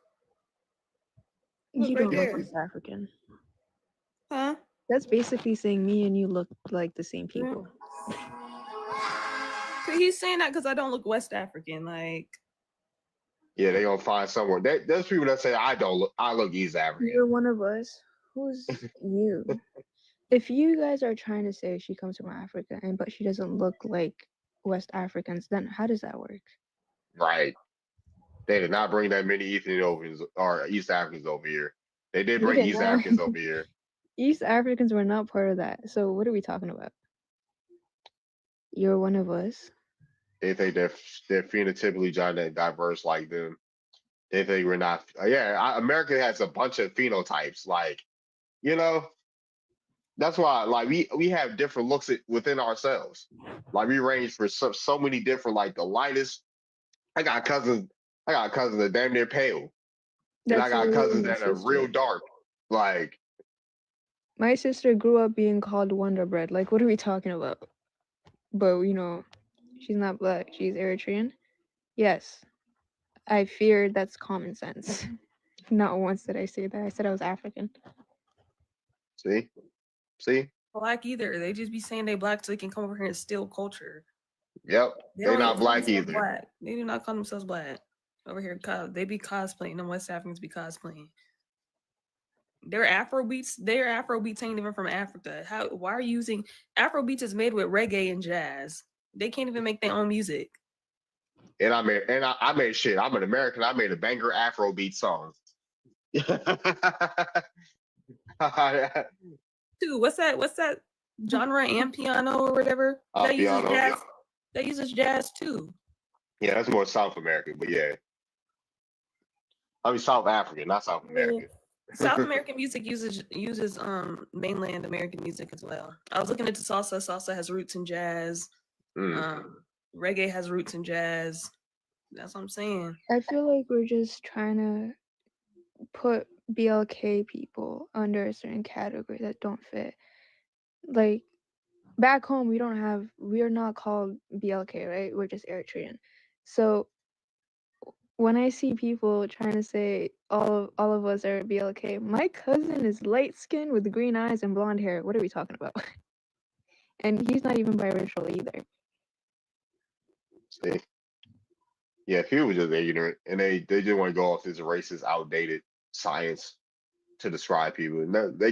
Look You right don't look there. East African. Huh? That's basically saying me and you look like the same people. So he's saying that because I don't look West African. Like, Yeah, they gonna find somewhere. There's people that say I don't look. I look East African. You're one of us. Who's you? If you guys are trying to say she comes from Africa but she doesn't look like West Africans, then how does that work? Right. They did not bring that many Ethiopians or East Africans over here. They did They bring did East not. Africans over here. East Africans were not part of that. So what are we talking about? You're one of us. They think they're phenotypically diverse like them. They think we're not. America has a bunch of phenotypes. Like, you know, that's why like we have different looks within ourselves. Like we range for so many different. Like the lightest. I got cousins that damn near pale, and I got you cousins and my that are real sister. dark. Like My sister grew up being called Wonder Bread. Like, what are we talking about? But she's not black. She's Eritrean. Yes, I fear that's common sense. Not once did I say that. I said I was African. See, Black either. They just be saying they black so they can come over here and steal culture. yep, They they're don't not even call black themselves either. black. They do not call themselves black. Over here, they be cosplaying. The West Africans be cosplaying. Their Afrobeats ain't even from Africa. Why are you using Afrobeats is made with reggae and jazz. They can't even make their own music. And I made shit. I'm an American. I made a banger Afrobeat song. Dude, what's that genre? Amapiano or whatever? That uses Piano. jazz. That uses jazz too. Yeah, that's more South American, but yeah. I mean South African, not South American. South American music uses mainland American music as well. I was looking into salsa. Salsa has roots in jazz. Reggae has roots in jazz. That's what I'm saying. I feel like we're just trying to put BLK people under a certain category that don't fit. Like, back home, we are not called BLK, right? We're just Eritrean. So when I see people trying to say all of us are BLK, my cousin is light skinned with green eyes and blonde hair. What are we talking about? And he's not even biracial either. See? Yeah, people were just ignorant, and they just want to go off this racist, outdated science to describe people. And they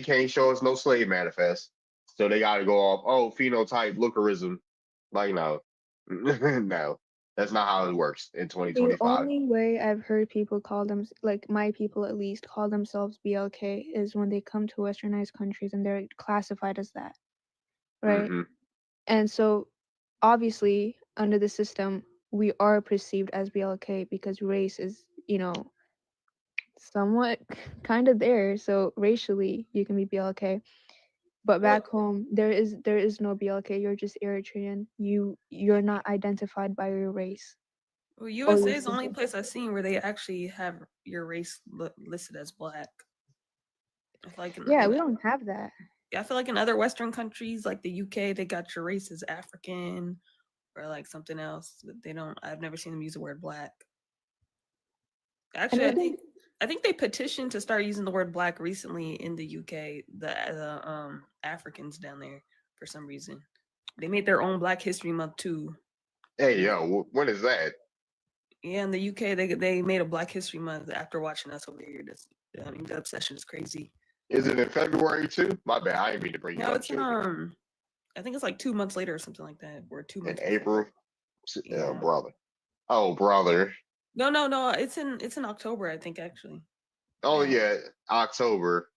can't show us no slave manifest, so they got to go off phenotype lookerism. Like no, no, that's not how it works in 2025. The only way I've heard people call them, like my people at least, call themselves BLK is when they come to westernized countries and they're classified as that, right? And so obviously under the system we are perceived as BLK because race is somewhat kind of there, so racially you can be BLK, but back home there is no BLK. You're just Eritrean. You're not identified by your race. Well, USA is the only place I've seen where they actually have your race listed as black. We don't have that. I feel like in other Western countries like the UK, they got your race as African or like something else. But they don't. I've never seen them use the word black. Actually, I think they petitioned to start using the word black recently in the UK. The Africans down there, for some reason, they made their own Black History Month too. Hey yo, when is that? Yeah, in the UK, they made a Black History Month after watching us over here. The obsession is crazy. Is it in February too? My bad, I didn't mean to bring it up. It's I think it's like 2 months later or something like that, or 2 months. In April. Yeah. Brother. Oh, brother. No. It's in October, I think, actually. Oh yeah, October.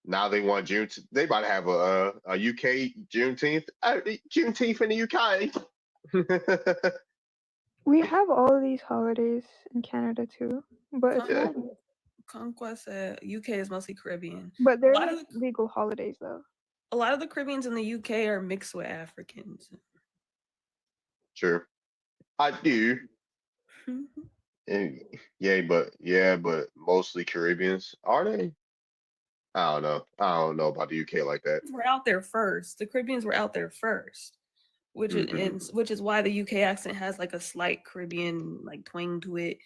Now they want June. They about to have a UK Juneteenth. Juneteenth in the UK. We have all of these holidays in Canada too, but it's not. Conquest UK is mostly Caribbean. But they're not legal holidays though. A lot of the Caribbeans in the UK are mixed with Africans. Sure, I do. And but mostly Caribbeans, are they? I don't know about the UK like that. We're out there first. The Caribbeans were out there first, which is why the UK accent has like a slight Caribbean like twang to it.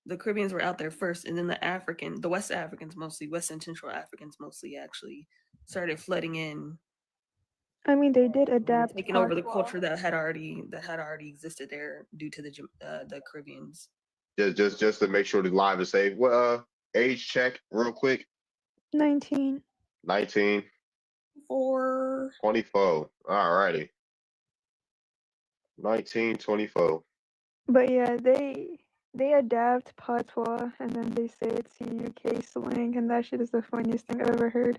The Caribbeans were out there first, and then the West Africans mostly, West and Central Africans mostly actually started flooding in. I mean, they did adapt, taking over the culture that had already existed there due to the Caribbeans. Just to make sure the live is safe. Well, age check real quick. 19. 19. 24. All righty. 1924. But yeah, they adapt patois and then they say it's UK slang, and that shit is the funniest thing I've ever heard.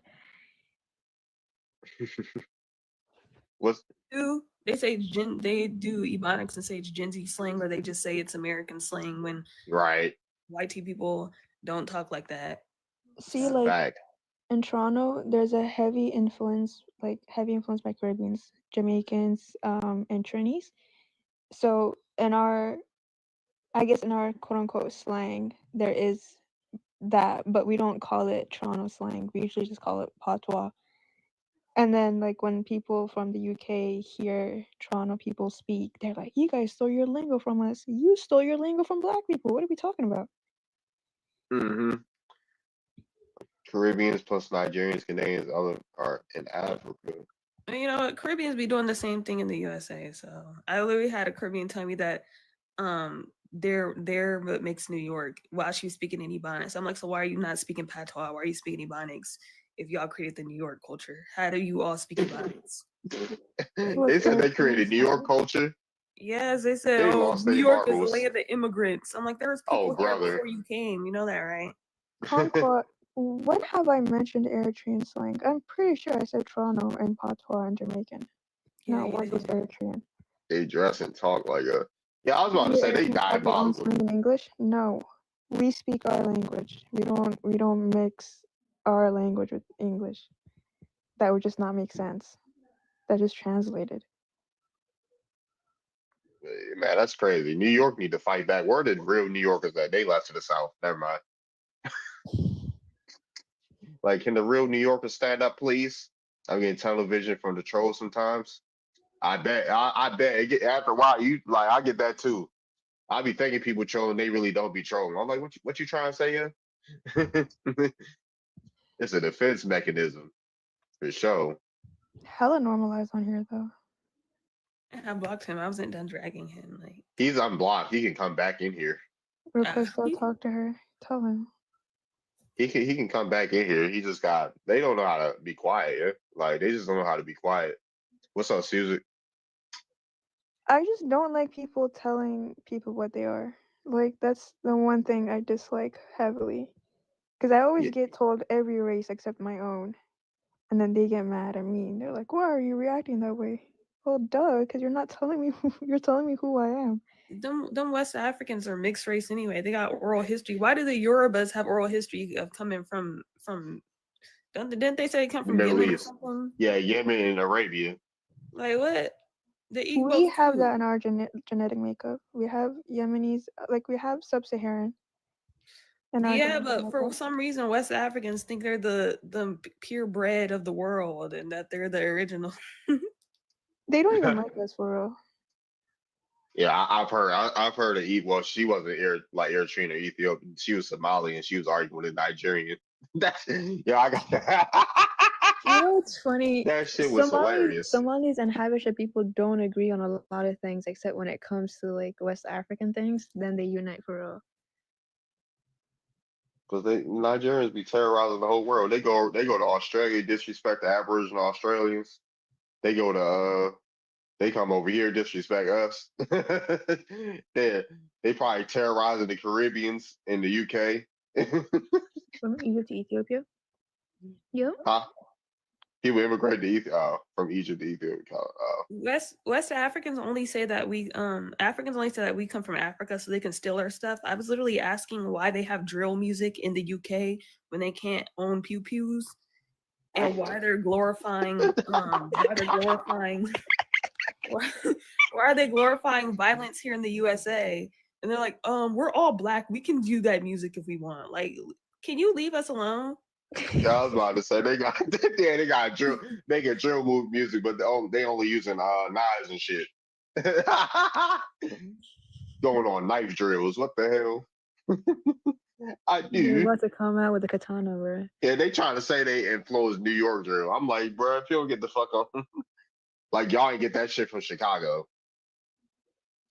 They say they do Ebonics and say it's Gen Z slang, or they just say it's American slang when white people don't talk like that. See, like in Toronto, there's a heavy influence by Caribbeans, Jamaicans, and Trinis. So in our quote unquote slang, there is that, but we don't call it Toronto slang. We usually just call it patois. And then, like, when people from the UK hear Toronto people speak, they're like, "You guys stole your lingo from us. You stole your lingo from black people. What are we talking about?" Mm-hmm. Caribbeans plus Nigerians, Canadians, other are in Africa. And you know what? Caribbeans be doing the same thing in the USA. So I literally had a Caribbean tell me that they're what makes New York while she was speaking in Ebonics. I'm like, so why are you not speaking patois? Why are you speaking Ebonics if y'all created the New York culture? How do you all speak Ebonics? They said they created New York culture. Yes, they said, They oh, lost New their York is the marbles. land of the immigrants. I'm like, there was Oh, people here brother. before you came. You know that, right? Concord, when have I mentioned Eritrean slang? I'm pretty sure I said Toronto and patois and Jamaican. Yeah, Not you once was did. Eritrean. They dress and talk like a. Yeah, I was about to Do say they Eritreans have their own diabolical. slang in English? No, we speak our language. We don't mix our language with English. That would just not make sense. That is translated. Man, that's crazy. New York need to fight back. Where did real New Yorkers at? They left to the South. Never mind. Like, can the real New Yorkers stand up, please? I'm getting television from the trolls sometimes. I bet. I bet. After a while, you like. I get that too. I be thinking people trolling. They really don't be trolling. I'm like, what you trying to say here? It's a defense mechanism for sure. Hella normalized on here though. And I blocked him. I wasn't done dragging him. Like, He's unblocked. He can come back in here. Request I'll talk to her. Tell him. He can come back in here. He just got. They don't know how to be quiet. Yeah? Like they just don't know how to be quiet. What's up, Susan? I just don't like people telling people what they are. Like, that's the one thing I dislike heavily. Because I always Yeah. get told every race except my own. And then they get mad at me. And they're like, why are you reacting that way? Well, duh, because you're not telling me you're telling me who I am. them West Africans are mixed race anyway. They got oral history. Why do the Yorubas have oral history of coming from? Didn't they say they come from Middle Yemen or East. something? Yeah, Yemen and Arabia. Like what? They eat We both have too. that in our genetic makeup. We have Yemenis, like we have sub-Saharan. Yeah, but for some reason, West Africans think they're the purebred of the world and that they're the original. They don't even like us for real. Yeah, I've heard. I've heard of eat. Well, she wasn't Eritrean or Ethiopian. She was Somali, and she was arguing with a Nigerian. That's yeah. I got that. You know what's funny? That shit was hilarious. Somalis and Habesha people don't agree on a lot of things, except when it comes to like West African things. Then they unite for real. Because Nigerians be terrorizing the whole world. They go to Australia, disrespect the Aboriginal Australians. They go to they come over here, disrespect us. they probably terrorizing the Caribbeans in the UK. From Egypt to Ethiopia. Yeah. Huh? People immigrate to from Egypt to Ethiopia. West Africans only say that Africans only say that we come from Africa so they can steal our stuff. I was literally asking why they have drill music in the UK when they can't own pew pews, and why they're glorifying why are they glorifying violence here in the USA? And they're like, we're all black. We can do that music if we want. Like, can you leave us alone? Yeah, I was about to say they got they got drill they get drill move music, but they only using knives and shit. Going on knife drills. What the hell? I You're do. about to come out with a katana, bro. Yeah, they trying to say they influenced New York drill. I'm like, bro, if you don't get the fuck up, like y'all ain't get that shit from Chicago.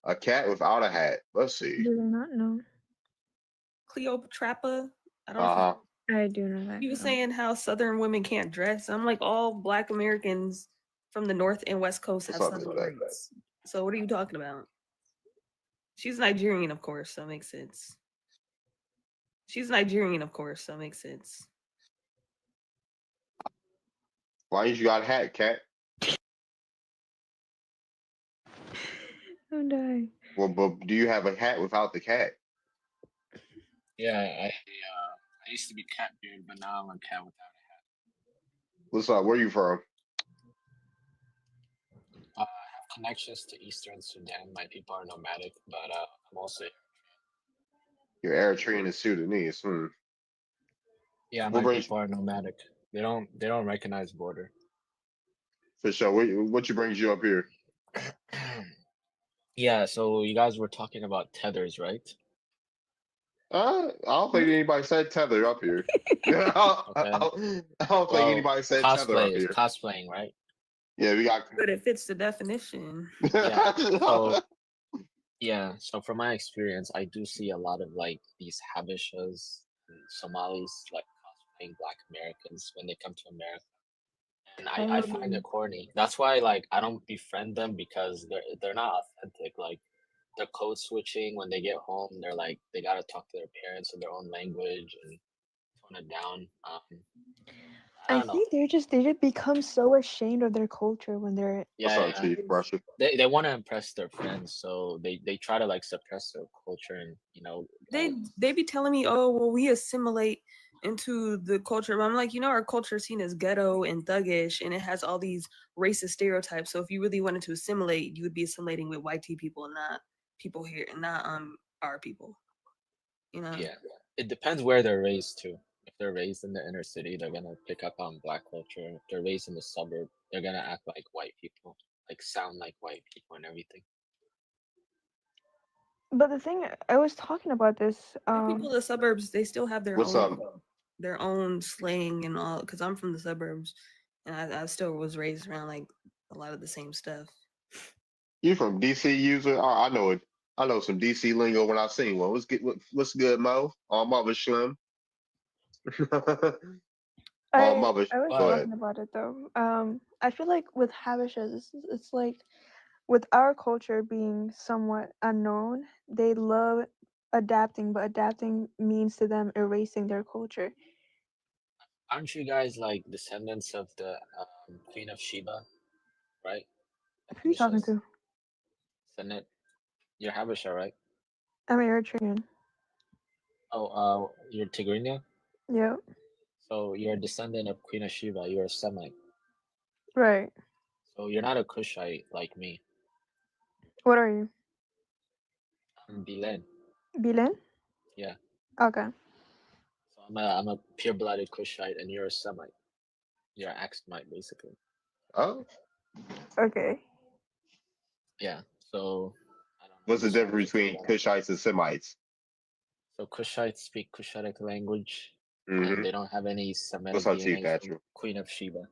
A cat without a hat. Let's see. Do they not know? Cleopatra. I don't know. I do know that. He was saying how Southern women can't dress. I'm like, all Black Americans from the North and West Coast have Southern roots. So what are you talking about? She's Nigerian, of course, so it makes sense. She's Nigerian, of course, so it makes sense. Why you got a hat, cat? I'm dying. Well, but do you have a hat without the cat? Yeah, I used to be cat beard, but now I'm a cat without a hat. What's up? Where you from? I have connections to Eastern Sudan. My people are nomadic, but I'm also You're Eritrean and Sudanese. Yeah, What my brings people are nomadic. They don't recognize border. for sure? What you brings you up here? Yeah, so you guys were talking about tethers, right? I don't think anybody said tether up here. Okay. I don't think Well, anybody said tether up cosplay is here. cosplaying, right? Yeah, we got. But it fits the definition. Yeah. So yeah, so from my experience, I do see a lot of like these Habeshas and Somalis like cosplaying Black Americans when they come to America. And I find it corny. That's why like I don't befriend them because they're not authentic. Like they're code switching when they get home. They're like they gotta talk to their parents in their own language and tone it down. I I don't know. think they just become so ashamed of their culture when they're What's Yeah, up, Chief? Russia. they want to impress their friends, so they try to like suppress their culture and They be telling me, oh well, we assimilate into the culture. But I'm like, our culture is seen as ghetto and thuggish, and it has all these racist stereotypes. So if you really wanted to assimilate, you would be assimilating with white people and not people here, and not our people. Yeah, it depends where they're raised too. If they're raised in the inner city, they're gonna pick up on Black culture. If they're raised in the suburb, they're gonna act like white people, like sound like white people and everything. But the thing I was talking about this, People in the suburbs, they still have their What's own up? their own slang and all. Because I'm from the suburbs, and I still was raised around like a lot of the same stuff. You from DC user? I know it. I know some DC lingo when I seen one. What's good, Mo? All mother slim. All I mother. I was Go ahead. talking about it though. I feel like with Habeshas, it's like with our culture being somewhat unknown, they love adapting, but adapting means to them erasing their culture. Aren't you guys like descendants of the Queen of Sheba, right? Who are you talking Habeshas? to? Isn't it? You're Habesha, right? I'm Eritrean. Oh, you're Tigrinya? Yep. So you're a descendant of Queen of Sheba. You're a Semite. Right. So you're not a Kushite like me. What are you? I'm Bilen. Bilen? Yeah. Okay. So I'm a pure-blooded Kushite, and you're a Semite. You're an Axumite, basically. Oh, Okay. Yeah. So I don't know. what's the Just wanted difference to throw between that out. Kushites and Semites? So Kushites speak Kushitic language, Hmm and they don't have any Semitic What's up, Chief DNA from Natural? Queen of Sheba.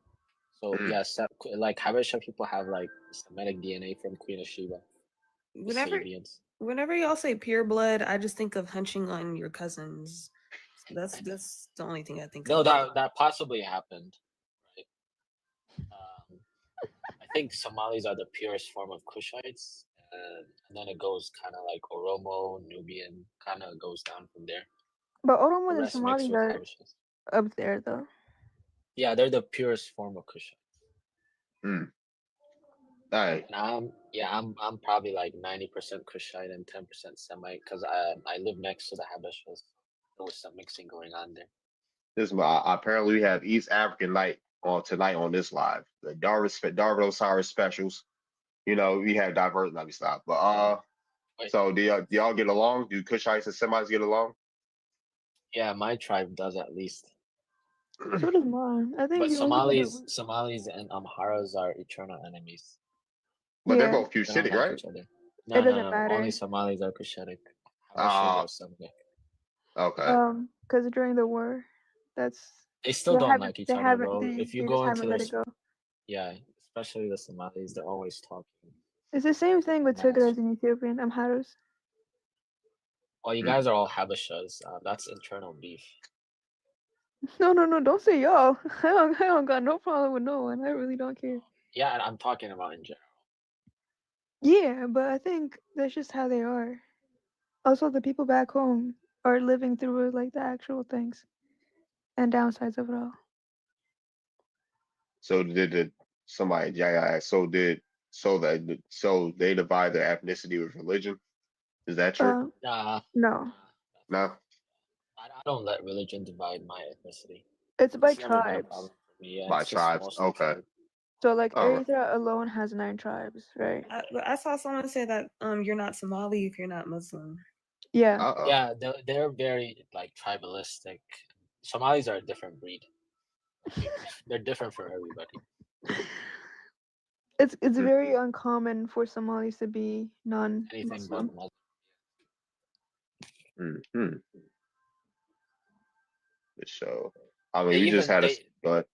So Mm. yeah, like Habesha people have like Semitic DNA from Queen of Sheba. The Sabians. Whenever y'all say pure blood, I just think of hunching on your cousins. That's the only thing I think No, of. that possibly happened, right? I think Somalis are the purest form of Kushites, and then it goes kind of like Oromo, Nubian, kind of goes down from there. But The Oromos and rest mixed Somalis with are Habeshas. up there though. Yeah, they're the purest form of Kushite. Mm. All right. And I'm probably like 90% Kushite and 10% Semite because I live next to the Habeshas. There was some mixing going on there. This is apparently we have East African night on tonight on this live. The Darvin Osiris specials. We have diverse. Let me stop. But Wait. so do y'all get along? Do Kushites and Semites get along? Yeah, my tribe does at least. So does mine. I think But the only thing Somalis and Amharas are eternal enemies. But they're Yeah. both They don't Cushitic, like right? each other. It No, doesn't matter. Only Somalis are Kushitic. Habeshas Ah, are Semitic. okay. Because during the war, that's They still they don't haven't like each they other, haven't bro. they, If you they go just into haven't let this, it go. yeah, especially the Somalis, they're always talking. It's the same thing with Mass. Tigray and Ethiopian Amharos. Well, you guys are all Habeshas. That's internal beef. No, don't say y'all. I don't got no problem with no one. I really don't care. Yeah, and I'm talking about in general. Yeah, but I think that's just how they are. Also, the people back home are living through like the actual things and downsides of it all. So did somebody? Yeah. So they divide their ethnicity with religion? Is that true? Nah, No, No. I don't let religion divide my ethnicity. it's by It's never been a tribes. problem for me. Yeah, By it's just tribes. mostly Okay. tribe. So like All right. Eritrea alone has 9 tribes, right? I saw someone say that you're not Somali if you're not Muslim. Yeah. Uh-oh. Yeah, they're very like tribalistic. Somalis are a different breed. They're different for everybody. It's very uncommon for Somalis to be Anything but non-Muslim. Mm-hmm. So, I mean, They we just even had a, they but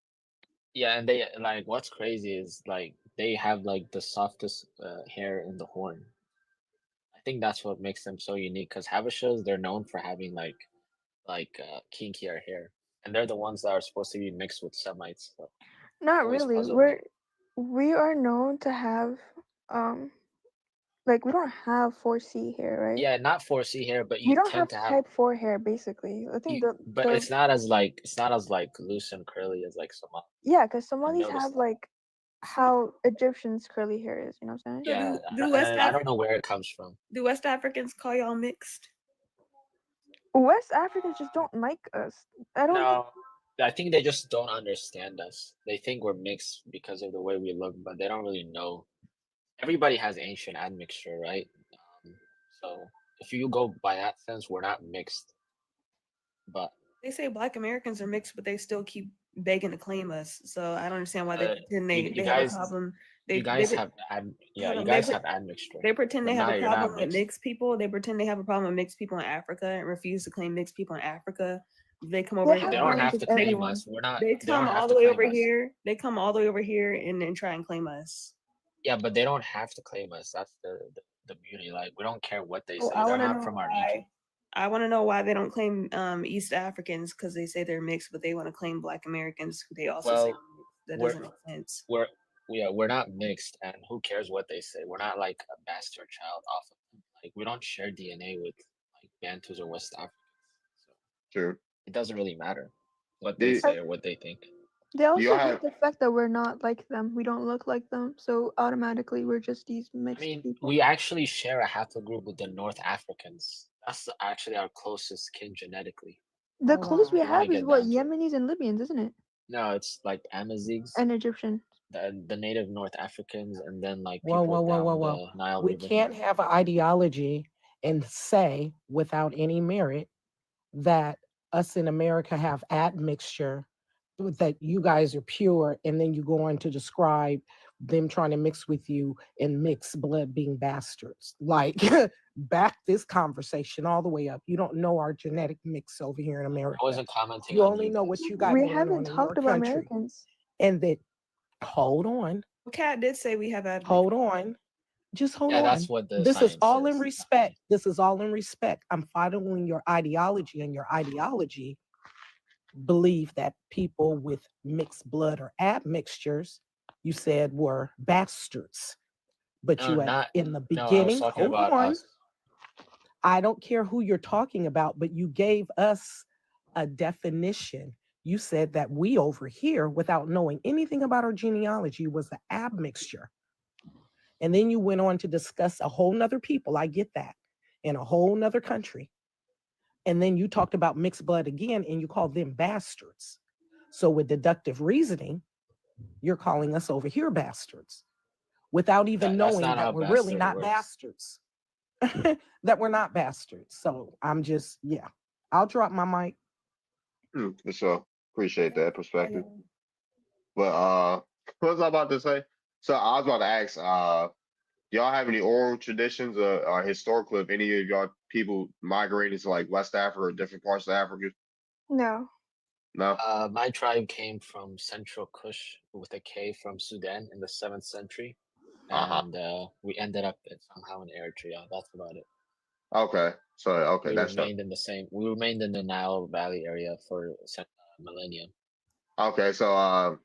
yeah, and they like what's crazy is like they have like the softest hair in the horn. I think that's what makes them so unique because Habeshas they're known for having kinkier hair, and they're the ones that are supposed to be mixed with Semites. So Not always really. puzzled me. We are known to have like we don't have 4C hair, right? Yeah, not 4C hair, but We you don't tend have to have type 4 hair basically. I think but the it's not as like loose and curly as like Somali. yeah, because I've Somalis noticed have that. like how Egyptians curly hair is, you know what I'm saying? So Yeah, do West and I don't know where it comes from. do West Africans call y'all mixed? West Africans just don't like us. I don't think No, I think they just don't understand us. They think we're mixed because of the way we look, but they don't really know. Everybody has ancient admixture, right? So if you go by that sense, we're not mixed. But They say Black Americans are mixed, but they still keep begging to claim us. So I don't understand why they pretend you they have a guys, problem. you guys have hold you on, guys have admixture. They pretend they But have now a you're not problem with mixed. mixed people. They pretend they have a problem with mixed people in Africa and refuse to claim mixed people in Africa. They come over they here. have They don't problems have with to claim everyone. us. We're not. They They don't come all have the to way claim over us. here. They come all the way over here and then try and claim us. Yeah, but they don't have to claim us. That's the beauty. Like we don't care what they Oh, say. I They're want to not know from our why. region. I want to know why they don't claim East Africans because they say they're mixed, but they want to claim Black Americans who they also say Well, are mixed. That we're doesn't make sense. we're not mixed, and who cares what they say? We're not like a bastard child off of them. Like we don't share DNA with like Bantus or West Africans, so true. it doesn't really matter what they Do, say or what they think. They do y'all also hate have? the fact that we're not like them. We don't look like them, so automatically we're just these I mixed mean, people. we actually share a haplogroup with the North Africans. That's actually our closest kin genetically. The Oh, closest we wow. You want have to is get what down to it? Yemenis and Libyans, isn't it? No, it's like Amazighs, And Egyptian. the native North Africans, and then like Whoa, people whoa, whoa, whoa, down whoa. the Nile We River. can't have an ideology and say without any merit that us in America have admixture, that you guys are pure, and then you go on to describe them trying to mix with you and mix blood being bastards. Like, back this conversation all the way up. You don't know our genetic mix over here in I America. wasn't commenting You on only you know guys. what you got We going haven't on in your talked about country. Americans. And that, hold on, Cat did say we have admixture. hold on. Just hold Yeah, on. that's what the This is science all in says. respect. This is all in respect. I'm following your ideology, and your ideology believe that people with mixed blood or admixtures, you said, were bastards. But No, you had not in the no. I was beginning, talking hold about on. us. I don't care who you're talking about, but you gave us a definition. You said that we over here, without knowing anything about our genealogy, was the admixture. And then you went on to discuss a whole nother people. I get that. In a whole nother country. And then you talked about mixed blood again, and you called them bastards. So with deductive reasoning, you're calling us over here bastards without even That's knowing not how that we're really bastard not works. bastards. That we're not bastards. So I'm just, yeah, I'll drop my mic. For sure. Appreciate that perspective. But what was I about to say? So I was about to ask, y'all have any oral traditions or historical of any of y'all people migrating to like West Africa or different parts of Africa? No. No? My tribe came from Central Kush with a K from Sudan in the 7th century, Uh-huh. and we ended up somehow in Eritrea. That's about it. Okay. So okay, We that's remained in the same. We remained in the Nile Valley area for millennia. okay. So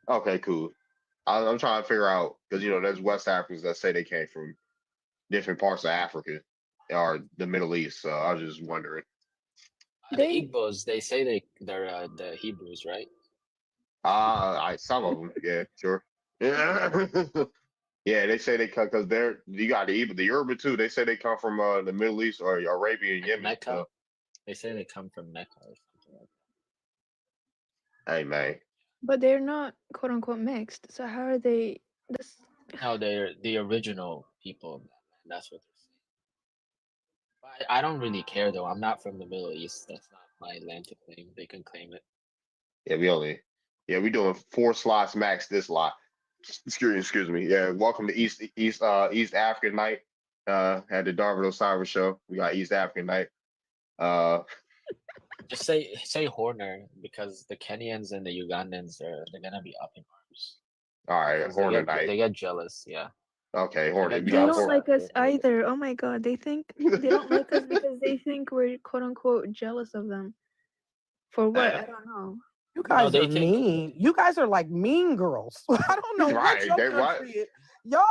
okay, cool. I'm trying to figure out because there's West Africans that say they came from different parts of Africa or the Middle East. So I was just wondering. The Igbos, they say they're the Hebrews, right? Some of them, yeah, sure. Yeah. Yeah, they say they come because you got the Yoruba too. They say they come from the Middle East or Arabia and Yemen. Mecca. So, They say they come from Mecca or something like hey man, But they're not quote unquote mixed. So how are they this that. No, they're the original people. That's what they're saying. I don't really care though. I'm not from the Middle East. That's not my land to claim. They can claim it. Yeah, we doing 4 slots max this lot. Excuse me. Yeah, welcome to East African night. Had the Darvin Osiris show. We got East African night. Just say Horner because the Kenyans and the Ugandans they're gonna be up in arms. All right, 'Cause Horner night. They get jealous. Yeah. Okay, Horner. We They got don't Horner. like us either. Oh my god, they don't like us because they think we're quote unquote jealous of them. For what? I don't know. You guys they are think- mean. You guys are like mean girls. I don't know Right, what your they what? country is. Y'all,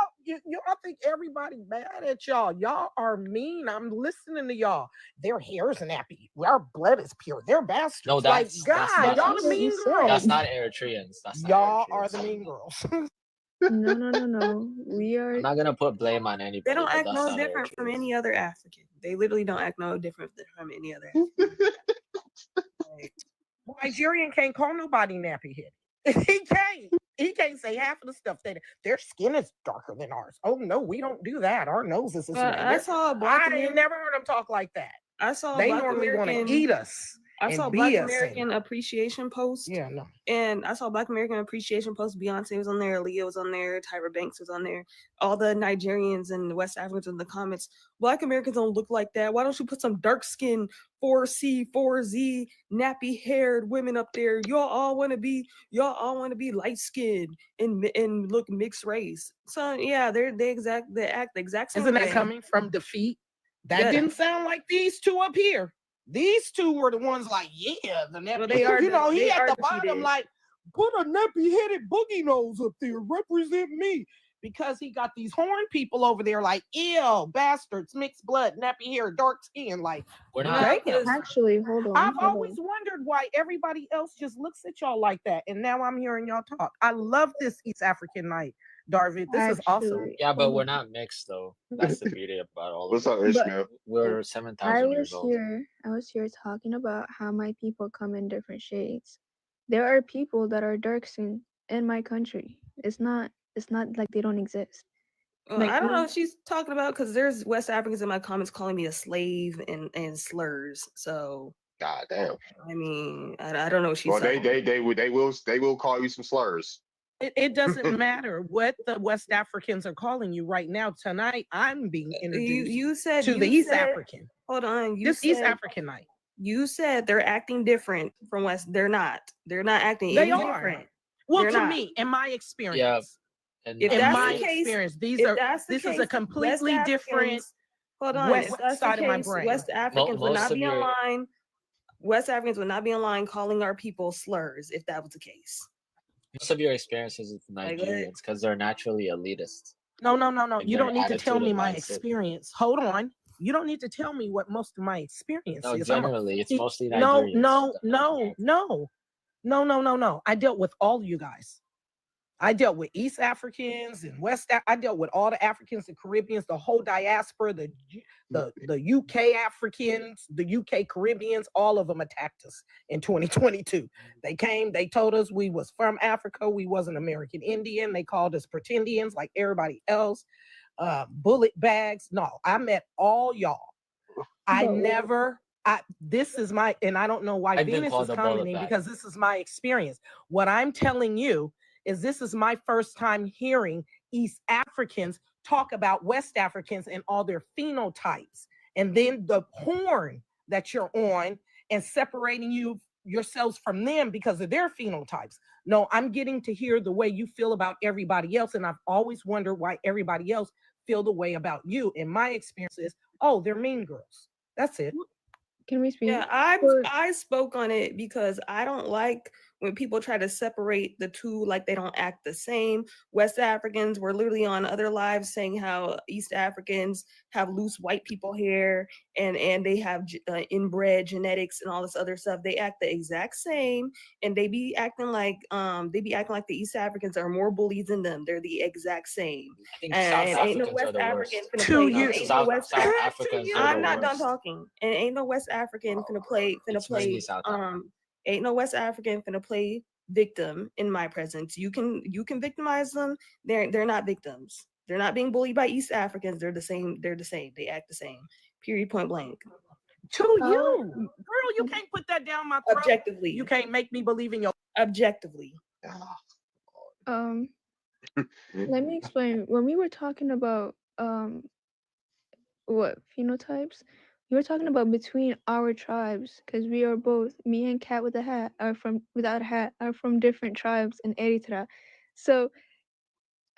I think everybody mad at y'all. Y'all are mean. I'm listening to y'all. Their hair is nappy. Our blood is pure. They're bastards. No, that's God, not y'all us. the mean girls. That's not Eritreans. That's not Y'all Eritreans. are the mean girls. No. We are. I'm not gonna put blame on anybody. They don't but act that's no not different from Eritreans. any other African. They literally don't act no different from any other African. Like, Nigerian can't call nobody nappy headed. He can't. He can't say half of the stuff that their skin is darker than ours. Oh no, we don't do that. Our noses is I saw a black I ain't American. never heard them talk like that. I saw a They black normally want American. to eat us. I and saw a be Black us and- American appreciation post. Yeah, no. And I saw Black American appreciation post. Beyonce was on there, Aaliyah was on there, Tyra Banks was on there. All the Nigerians and West Africans in the comments. Black Americans don't look like that. Why don't you put some dark skinned 4C, 4Z, nappy haired women up there? Y'all all want to be light skinned and look mixed race. So yeah, they act the exact same Isn't that way. coming from defeat? That Yeah. didn't sound like these two up here. These two were the ones like, yeah, the nappy. Well, they are you know, he they at are the bottom defeated. like, put a nappy headed boogie nose up there, represent me. Because he got these horn people over there like, ew, bastards, mixed blood, nappy hair, dark skin. Like, We're Yeah, not. damn. Actually, hold on. I've hold always on. wondered why everybody else just looks at y'all like that. And now I'm hearing y'all talk. I love this East African night, Darvid. This is awesome. Actually, Yeah, but hold we're on. not mixed though. That's the beauty about all of What's it. up, Ishmael? We're I 7,000 years was old. here talking about how my people come in different shades. There are people that are dark skinned in my country. It's not like they don't exist. Like, I don't know when- what she's talking about because there's West Africans in my comments calling me a slave and slurs. So God damn. I mean, I don't know what she's Well, saying. they will call you some slurs. It doesn't matter what the West Africans are calling you right now. Tonight, I'm being introduced You said to you the East said- African. Hold on. You This said, East African night. You said they're acting different from West. They're not. They're not acting They any are. different. Well, They're to not. me, in my experience, And If in that's my the case- experience, these If are that's the this is case, a completely West different. Africans- Hold on. west If that's side the of my case, brain. West Africans would most not of be your- online. West Africans would not be online calling our people slurs if that was the case. most of your experiences with Like what? Nigerians because they're naturally elitist. No. Like You their don't need to tell attitude me and my mindset. experience. Hold on. You don't need to tell me what most of my experience No, is. I'm a generally, it's fe- mostly No, Nigerians. no, that no, American. no. I dealt with all you guys. I dealt with East Africans and I dealt with all the Africans, the Caribbeans, the whole diaspora, the UK Africans, the UK Caribbeans, all of them attacked us in 2022. They came, they told us we was from Africa, we wasn't American Indian. They called us pretendians like everybody else. Bullet bags. No, I met all y'all. This is my, and I don't know why I've been Venus called is a bullet commenting bag. because this is my experience. What I'm telling you is this is my first time hearing East Africans talk about West Africans and all their phenotypes, and then the horn that you're on and separating yourselves from them because of their phenotypes. No, I'm getting to hear the way you feel about everybody else, and I've always wondered why everybody else feel the way about you. And my experience is, oh, they're mean girls. That's it. Can we speak? Yeah, Or- I spoke on it because I don't like when people try to separate the two like they don't act the same. West Africans were literally on other lives saying how East Africans have loose white people hair and they have inbred genetics and all this other stuff. They act the exact same, and they be acting like the East Africans are more bullies than them. They're the exact same. I think And South ain't no Africans are West the worst. African finna 2 play. years. Ain't no South, West South Africans are I'm the not done worst. talking. And ain't no West African finna play It's mainly South Africa. ain't no West African finna play victim in my presence. You can victimize them. They're not victims. They're not being bullied by East Africans. They're the same. They act the same. Period. Point blank. To you, girl, you can't put that down my throat. Objectively. You can't make me believe in your. Objectively. Let me explain. When we were talking about what phenotypes, we were talking about between our tribes because we are both, me and Cat with a hat are from without a hat are from different tribes in Eritrea. So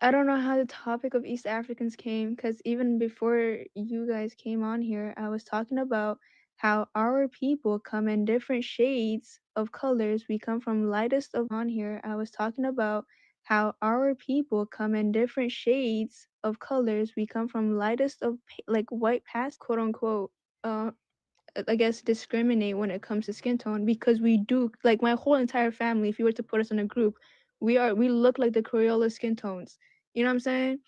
I don't know how the topic of East Africans came because even before you guys came on here, I was talking about how our people come in different shades of colors. We come from lightest of on here. I was talking about how our people come in different shades of colors. We come from lightest of like white past quote unquote I guess discriminate when it comes to skin tone because we do like my whole entire family, if you were to put us in a group, we look like the Crayola skin tones. You know what I'm saying?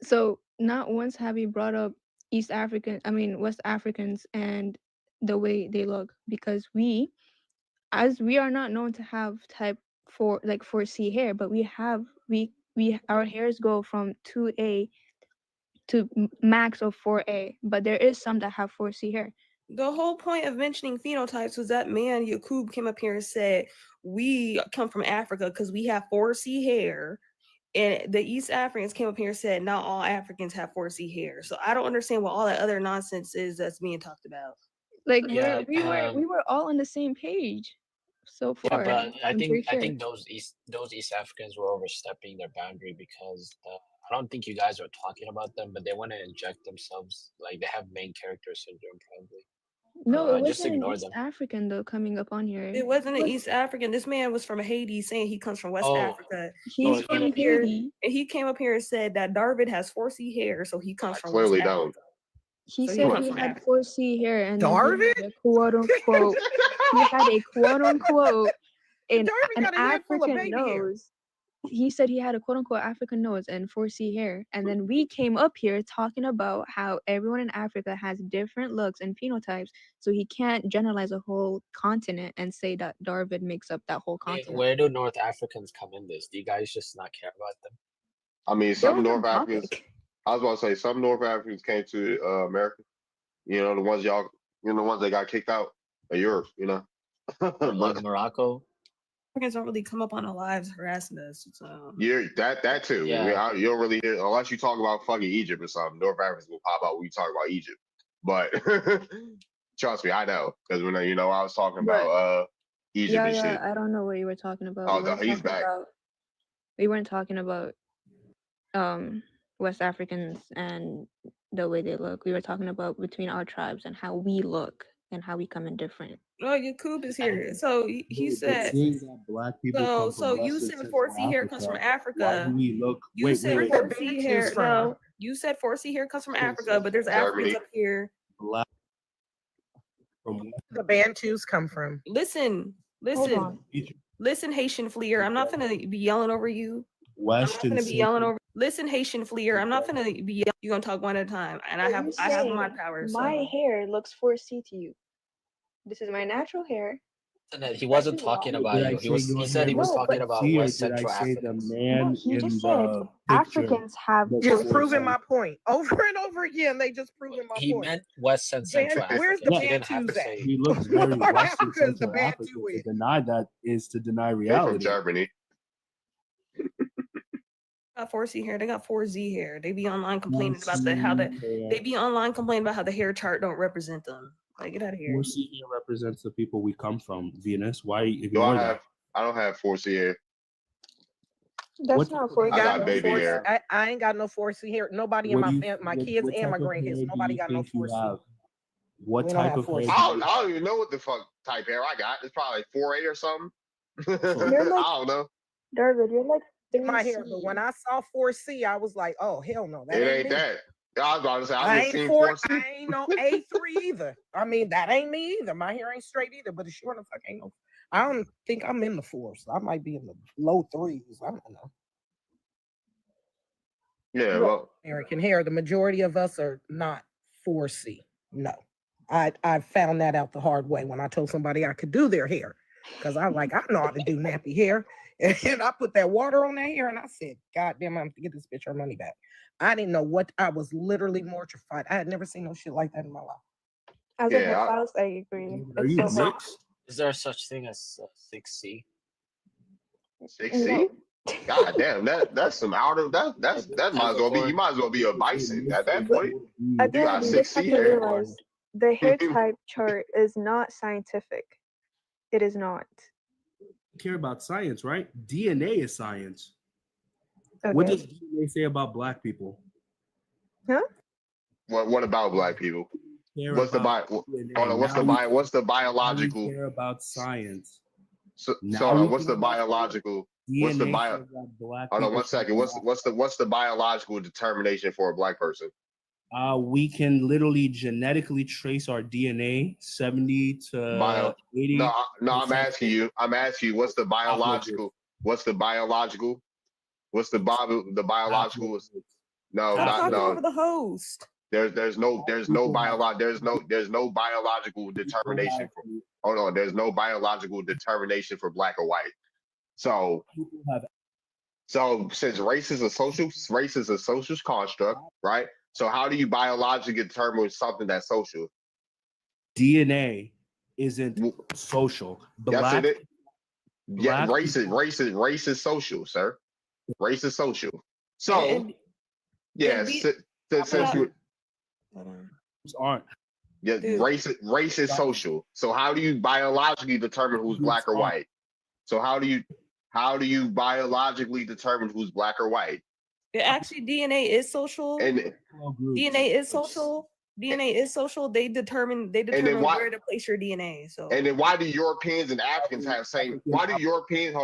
So not once have you brought up West Africans and the way they look because we are not known to have type 4C hair, but we our hairs go from 2A to max of 4A, but there is some that have 4C hair. The whole point of mentioning phenotypes was that man Yakub came up here and said we come from Africa because we have 4C hair. And the East Africans came up here and said not all Africans have 4C hair. So I don't understand what all that other nonsense is that's being talked about. Like Yeah, we were all on the same page so far. Yeah, but I I'm pretty think sure. those East Africans were overstepping their boundary because I don't think you guys are talking about them, but they want to inject themselves like they have main character syndrome probably. No, it Just wasn't an ignore East them. African though coming up on here. It wasn't an East African. This man was from Haiti saying he comes from West Africa. He's He came from up here Haiti. and he came up here and said that Darvid has 4C hair, so he comes from clearly West don't. Africa. He So said comes he from had Africa. 4C hair and then Darvid? he had a quote unquote he had a quote unquote an got a head full of African baby hair. nose. He said he had a quote unquote African nose and 4C hair. And then we came up here talking about how everyone in Africa has different looks and phenotypes. So he can't generalize a whole continent and say that Darvid makes up that whole continent. Where do North Africans come in this? Do you guys just not care about them? I mean, They're some on North topic. Africans. I was about to say some North Africans came to America. You know, the ones that got kicked out of Europe. You know, Or like Morocco? Africans don't really come up on our lives harassing us. So Yeah, that too. Yeah. You don't really hear unless you talk about fucking Egypt or something. North Africans will pop out when you talk about Egypt. But trust me, I know because when I was talking about Egypt and shit. I don't know what you were talking about. Oh, no, he's back. We weren't talking about West Africans and the way they look. We were talking about between our tribes and how we look and how we come in different. Oh, Yakub is here. So he said. Seeing that black people come So from you West said and 4C hair comes from Africa. Why do we look? You Wait, said wait, 4C hair. No, you said 4C hair comes from Africa, but there's Africans up here. black from The Bantus come from. Listen, Egypt. listen, Haitian Fleer. I'm not gonna be yelling over you. West I'm not and gonna be yelling over. Listen, Haitian Fleer. I'm not gonna be. You're gonna talk one at a time, and I have my power. My hair looks 4C to you. This is my natural hair. And he wasn't talking about you. He said he was talking about West Central Africa. He just said Africans have. Just proving my point over and over again. They just proving my He point. meant West and Central Africa. Where's the He didn't have to Bantus at? say. He looks very North West and Africa is the Central Africa. Bantu To is. deny that is to deny They're from reality. Germany. Got 4C hair. They got 4Z hair. They be online complaining about they be online complaining about how the hair chart don't represent them. Like, get out of here. 4C here represents the people we come from. Venus, why Do ignore that? I don't have 4C hair. That's What- not I 4C. I got no baby 4C hair. I ain't got no 4C here. Nobody in What do my you- my what- kids what and my type of grandkids. hair do Nobody you got no think you 4C. have? What We don't type have of hair? 4C. do I you don't even know what the fuck type hair I got. It's probably like 4A or something. You're like- I don't know. Darvid, you're like My hair, but when I saw 4C, I was like, oh hell no, that It ain't ain't me. that. I was about to say I I just ain't seen 4C. 4C. I ain't no A3 either. I mean, that ain't me either. My hair ain't straight either, but it sure the fuck ain't no. I don't think I'm in the 4s. I might be in the low 3s. I don't know. Yeah, well, American hair. The majority of us are not 4C. No. I found that out the hard way when I told somebody I could do their hair. Because I know how to do nappy hair. And I put that water on that hair and I said, God damn, I'm gonna get this bitch her money back. I didn't know what I was literally mortified. I had never seen no shit like that in my life. As of the Yeah, South, I agree. Are It's you so hard. mixed? Is there such thing as 6C? 6C. God damn, that's some out of that. That might as well be. You might as well be a bison at that point. You Again, got you just have 6C to hair. realize the hair type chart is not scientific. It is not. Care about science, right? DNA is science. What Okay. does DNA say about black people? Huh? What about black people? Care What's the about bio? DNA. Hold on. What's the Now we- bio? What's the now we biological? care about science. So Now hold on. we What's care the about biological? What's the DNA bio? says that black Hold on people 1 second. What's the biological determination for a black person? we can literally genetically trace our DNA 70 to Bio. 80. No, I'm asking you. What's the biological? What's the biological? What's the biological? No, Stop not talking over no. the host. There's no biological determination for. Hold on. There's no biological determination for black or white. So People have since race is a social construct, right? So how do you biologically determine something that's social? DNA isn't social. Yes, Black, it is. Yeah, black race is social, sir. Race is social. So And- yeah, and be- since you aren't. yeah, Dude. race is social. So how do you biologically determine who's black or white? So how do you biologically determine who's black or white? Actually, DNA is social. And DNA is social. DNA is social. They determine why- where to place your DNA. So And then why do Europeans and Africans have same? Why do European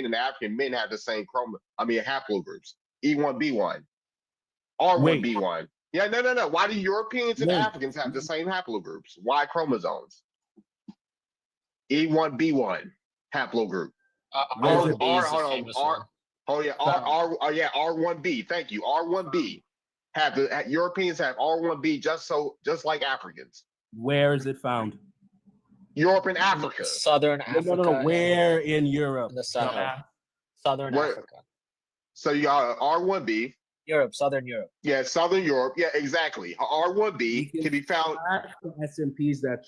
and African men have the same haplogroups? E1B1, R1B1. Yeah, no. Why do Europeans and Wait. Africans have the same haplogroups? Y chromosomes. E1B1 haplogroup. R1B. Thank you. R1B. Europeans have R1B just like Africans. Where is it found? Europe and Africa. Southern Africa. No. Where in Europe? In the Sahel. Southern Where- Africa. So you got R1B. Europe, Southern Europe. Yeah, Southern Europe. Yeah, exactly. R1B can be found. SMPs that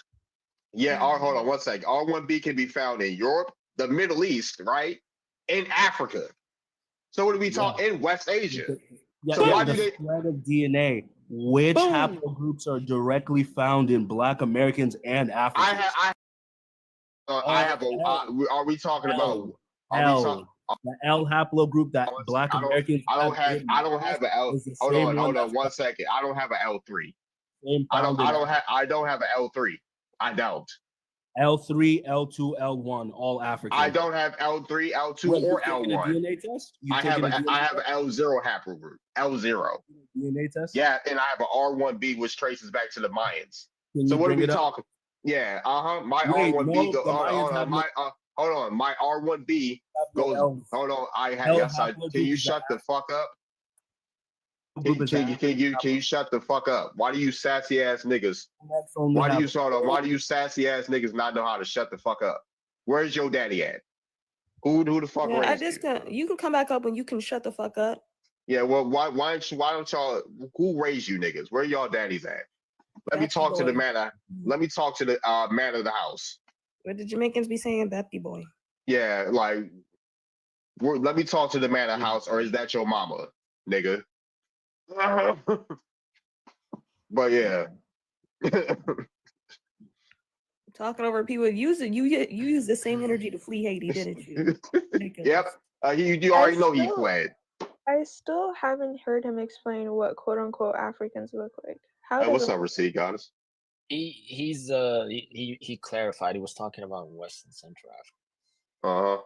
Yeah, hold on 1 second. R1B can be found in Europe, the Middle East, right? In Africa. So what are we talking? In West Asia. So why do the they? spread of DNA? Which Boom. haplogroups are directly found in Black Americans and Africans? I have a. Are we talking about? Are we L. talking? The L haplogroup that Black Americans. I don't have an L. is the Hold same on one 1 that's second. I don't have an L3. same I found don't have an L3. I don't. L3, L2, L1, all African. I don't have L3, L2, Wait, or you taking a L1. DNA test? You I have taking a an DNA L0 haplogroup. L0. DNA test? Yeah, and I have an R1B which traces back to the Mayans. Can So you what are bring we it up? talking? Yeah, My Wait, R1B no, goes. the Mayans have no- Hold on. My R1B goes. L. Hold on. L Can haplogroup you is shut the fuck up? Group is Can you shut the fuck up? Why do you sassy ass niggas? Why do you sassy ass niggas not know how to shut the fuck up? Where's your daddy at? Who the fuck yeah, raised you? you can come back up and you can shut the fuck up. Yeah, well, why don't y'all? Who raised you niggas? Where y'all daddies at? Let me Bappy talk to the boy. man. Let me talk to the man of the house. What the Jamaicans be saying, Bappy boy? Yeah, like, let me talk to the man of the house, or is that your mama, nigga? But yeah. Talking over people. You use the same energy to flee Haiti, didn't you? Yep. You already know he fled. I still haven't heard him explain what quote unquote Africans look like. How Hey, does what's it- up, Rasheed Goddess? He clarified. He was talking about West and Central Africa. Uh-huh.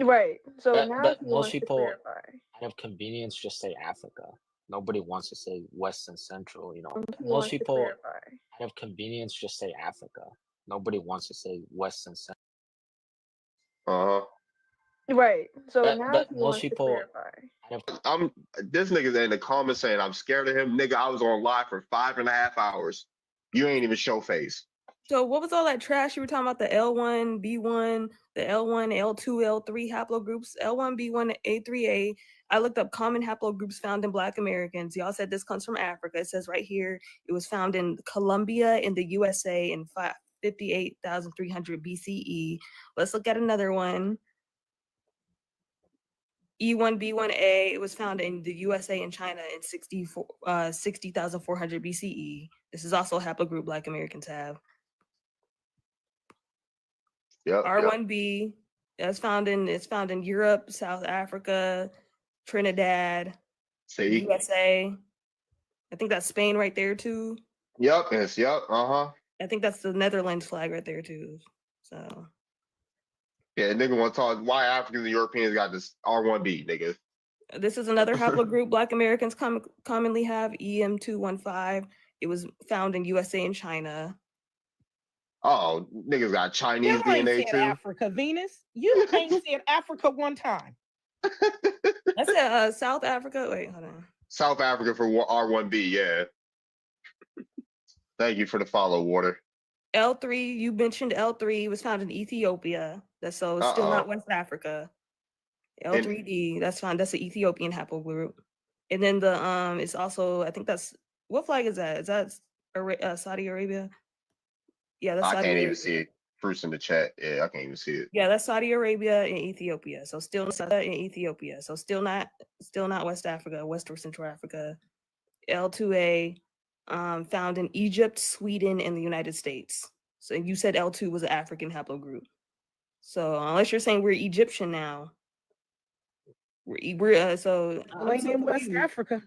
Right. So But- now but he most wants people- to clarify. Out of convenience, just say Africa. Nobody wants to say West and Central. You know, He most wants to people clarify. out of convenience just say Africa. Nobody wants to say West and Central. Uh-huh. Right. So But- now but he most wants people- to clarify. This nigga's in the comments saying I'm scared of him. Nigga, I was on live for 5.5 hours. You ain't even show face. So what was all that trash you were talking about? The L1, B1, the L1, L2, L3 haplogroups, L1, B1, A3A. I looked up common haplogroups found in Black Americans. Y'all said this comes from Africa. It says right here, it was found in Colombia in the USA in 58,300 BCE. Let's look at another one. E1B1A, it was found in the USA and China in 60,400 BCE. This is also a haplogroup Black Americans have. Yep. R1B, it's found in Europe, South Africa, Trinidad, See? USA. I think that's Spain right there too. Yep. Yes. Yep. Uh-huh. I think that's the Netherlands flag right there too. So Yeah, nigga want to talk why Africans and Europeans got this R1B, nigga. this is another haplogroup Black Americans commonly have, EM215. It was found in USA and China. Oh, niggas got Chinese You ain't DNA said too. Africa, Venus. You ain't said Africa one time. I said South Africa. Wait, hold on. South Africa for R1B, yeah. Thank you for the follow, Water. L3, you mentioned L3 was found in Ethiopia. That's so it's still not West Africa. L3D, that's fine. That's the Ethiopian haplogroup. And then the it's also, I think that's, what flag is that? Is that Saudi Arabia? Yeah, that's I Saudi can't Arabia. even see it. Bruce in the chat. Yeah, I can't even see it. Yeah, that's Saudi Arabia and Ethiopia. So still in Ethiopia. So still not West Africa, West or Central Africa. L2A, found in Egypt, Sweden, and the United States. So you said L2 was an African haplogroup. So unless you're saying we're Egyptian now, we're so You ain't in West Africa.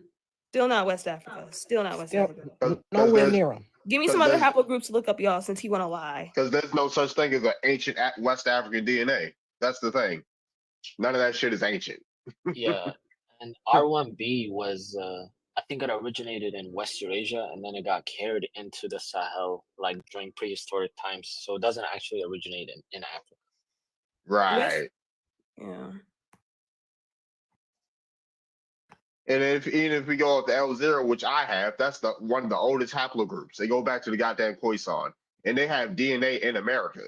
still not West Africa. Still not West Africa. Nowhere near them. Give me some other haplogroups to look up, y'all, since he want to lie. Because there's no such thing as an ancient West African DNA. That's the thing. None of that shit is ancient. Yeah, and R1B was, I think it originated in West Eurasia and then it got carried into the Sahel like during prehistoric times. So it doesn't actually originate in Africa. Right. Yeah. And even if we go up to L0, which I have, that's one of the oldest haplogroups. They go back to the goddamn Khoisan. And they have DNA in America.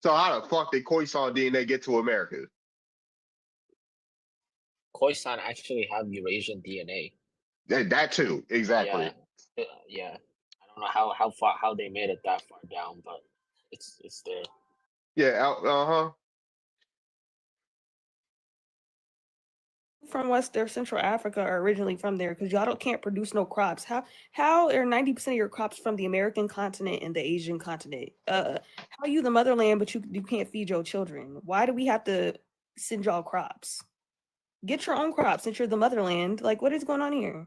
So how the fuck did Khoisan DNA get to America? Khoisan actually have Eurasian DNA. That too, exactly. Yeah. I don't know how they made it that far down, but it's there. Yeah, From West or Central Africa are originally from there because y'all can't produce no crops. How are 90% of your crops from the American continent and the Asian continent? How are you the motherland, but you can't feed your children? Why do we have to send y'all crops? Get your own crops since you're the motherland. Like, what is going on here?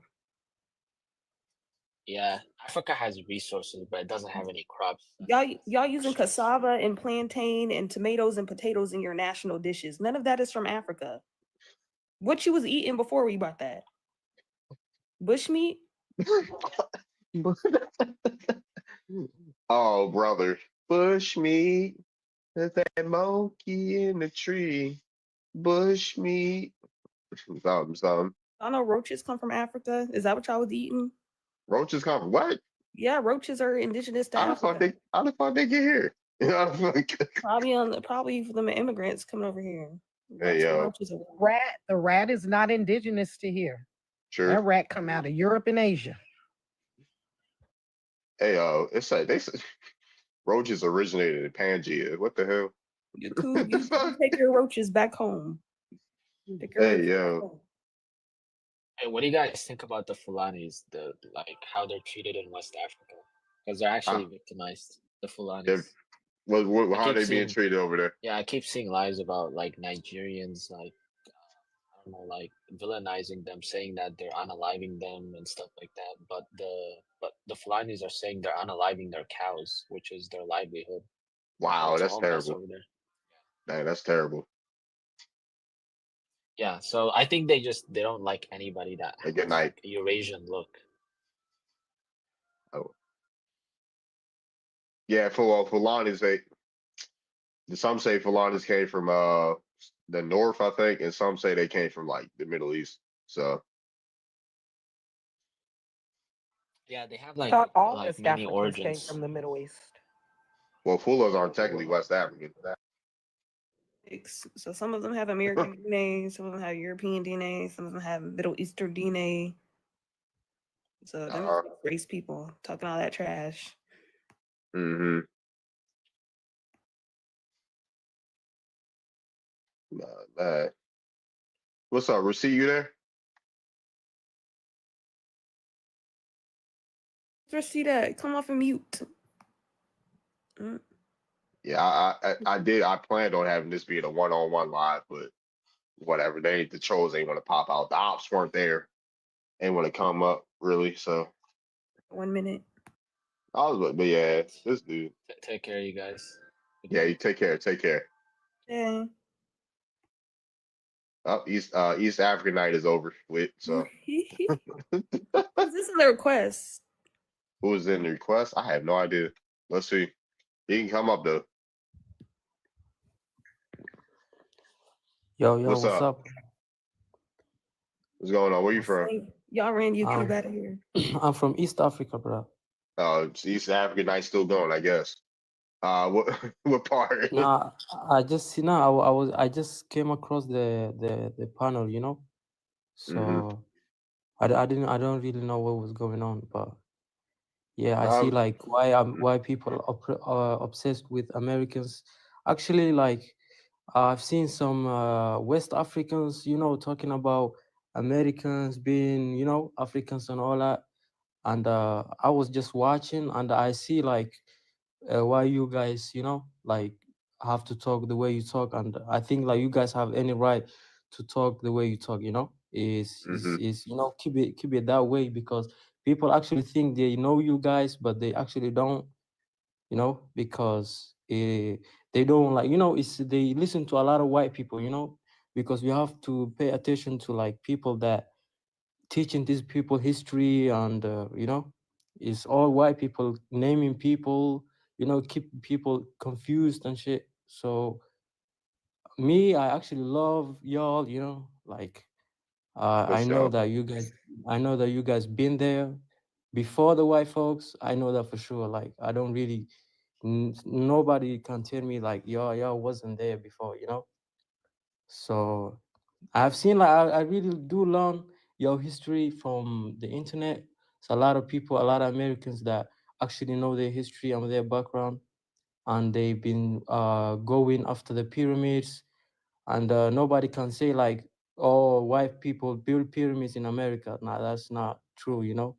Yeah, Africa has resources, but it doesn't have any crops. Y'all using cassava and plantain and tomatoes and potatoes in your national dishes. None of that is from Africa. What you was eating before we brought that? Bushmeat? Oh, brother. Bushmeat. There's that monkey in the tree. Bushmeat. Something. I know roaches come from Africa. Is that what y'all was eating? Roaches come from what? Yeah, roaches are indigenous to Africa. How the fuck they get here? Probably for the immigrants coming over here. Hey, yo. The rat is not indigenous to here. Sure. That rat come out of Europe and Asia. Hey, yo, they say roaches originated in Pangea. What the hell? You take your roaches back home. Hey, yo. Hey, what do you guys think about the Fulanis? How they're treated in West Africa? Because they're actually victimized. The Fulanis. How are they being treated over there? Yeah, I keep seeing lies about like Nigerians, like I don't know, like villainizing them, saying that they're unaliving them and stuff like that. But the Fulanis are saying they're unaliving their cows, which is their livelihood. Wow, that's terrible. Over there. Man, that's terrible. Yeah, so I think they don't like anybody that has like a Eurasian look. Oh. Yeah, Fulanis, some say Fulanis came from the north, I think, and some say they came from like the Middle East. So yeah, they have like I thought all like West many Africans origins. came from the Middle East. Well, Fulas aren't technically West African. So some of them have American DNA, some of them have European DNA, some of them have Middle Eastern DNA. So them Uh, race people talking all that trash. mm-hmm. Nah. What's up, Rasee? You there? Let's see that. Come off and mute. Yeah, I did. I planned on having this be a one-on-one live, but whatever. The trolls ain't want to pop out. The ops weren't there. Ain't want to come up really. So 1 minute. but yeah, this dude. Take care, you guys. Yeah, you take care. Take care. Yeah. East African night is over with. So Is this in the request? who was in the request? I have no idea. Let's see. He can come up though. Yo, What's up? What's going on? Where you from? Y'all ran YouTube out of here. I'm from East Africa, bro. East African night still going, I guess. What part? Nah, I just came across the panel, you know. So I don't really know what was going on, but yeah, I see like why people are obsessed with Americans. Actually, like I've seen some West Africans, you know, talking about Americans being, you know, Africans and all that. And I was just watching, and I see like why you guys, you know, like have to talk the way you talk, and I think like you guys have any right to talk the way you talk, you know. Is you know, keep it that way, because people actually think they know you guys, but they actually don't, you know, because they don't, like, you know, it's they listen to a lot of white people, you know, because we have to pay attention to like people that teaching these people history, and you know, it's all white people naming people, you know, keep people confused and shit. So me, I actually love y'all, you know, like I know that you guys been there before the white folks. I know that for sure. Like I don't really nobody can tell me like y'all wasn't there before, you know. So I've seen like I really do learn your history from the internet. It's a lot of people, a lot of Americans that actually know their history and their background, and they've been going after the pyramids, and nobody can say like, oh, white people build pyramids in America. Nah, that's not true, you know.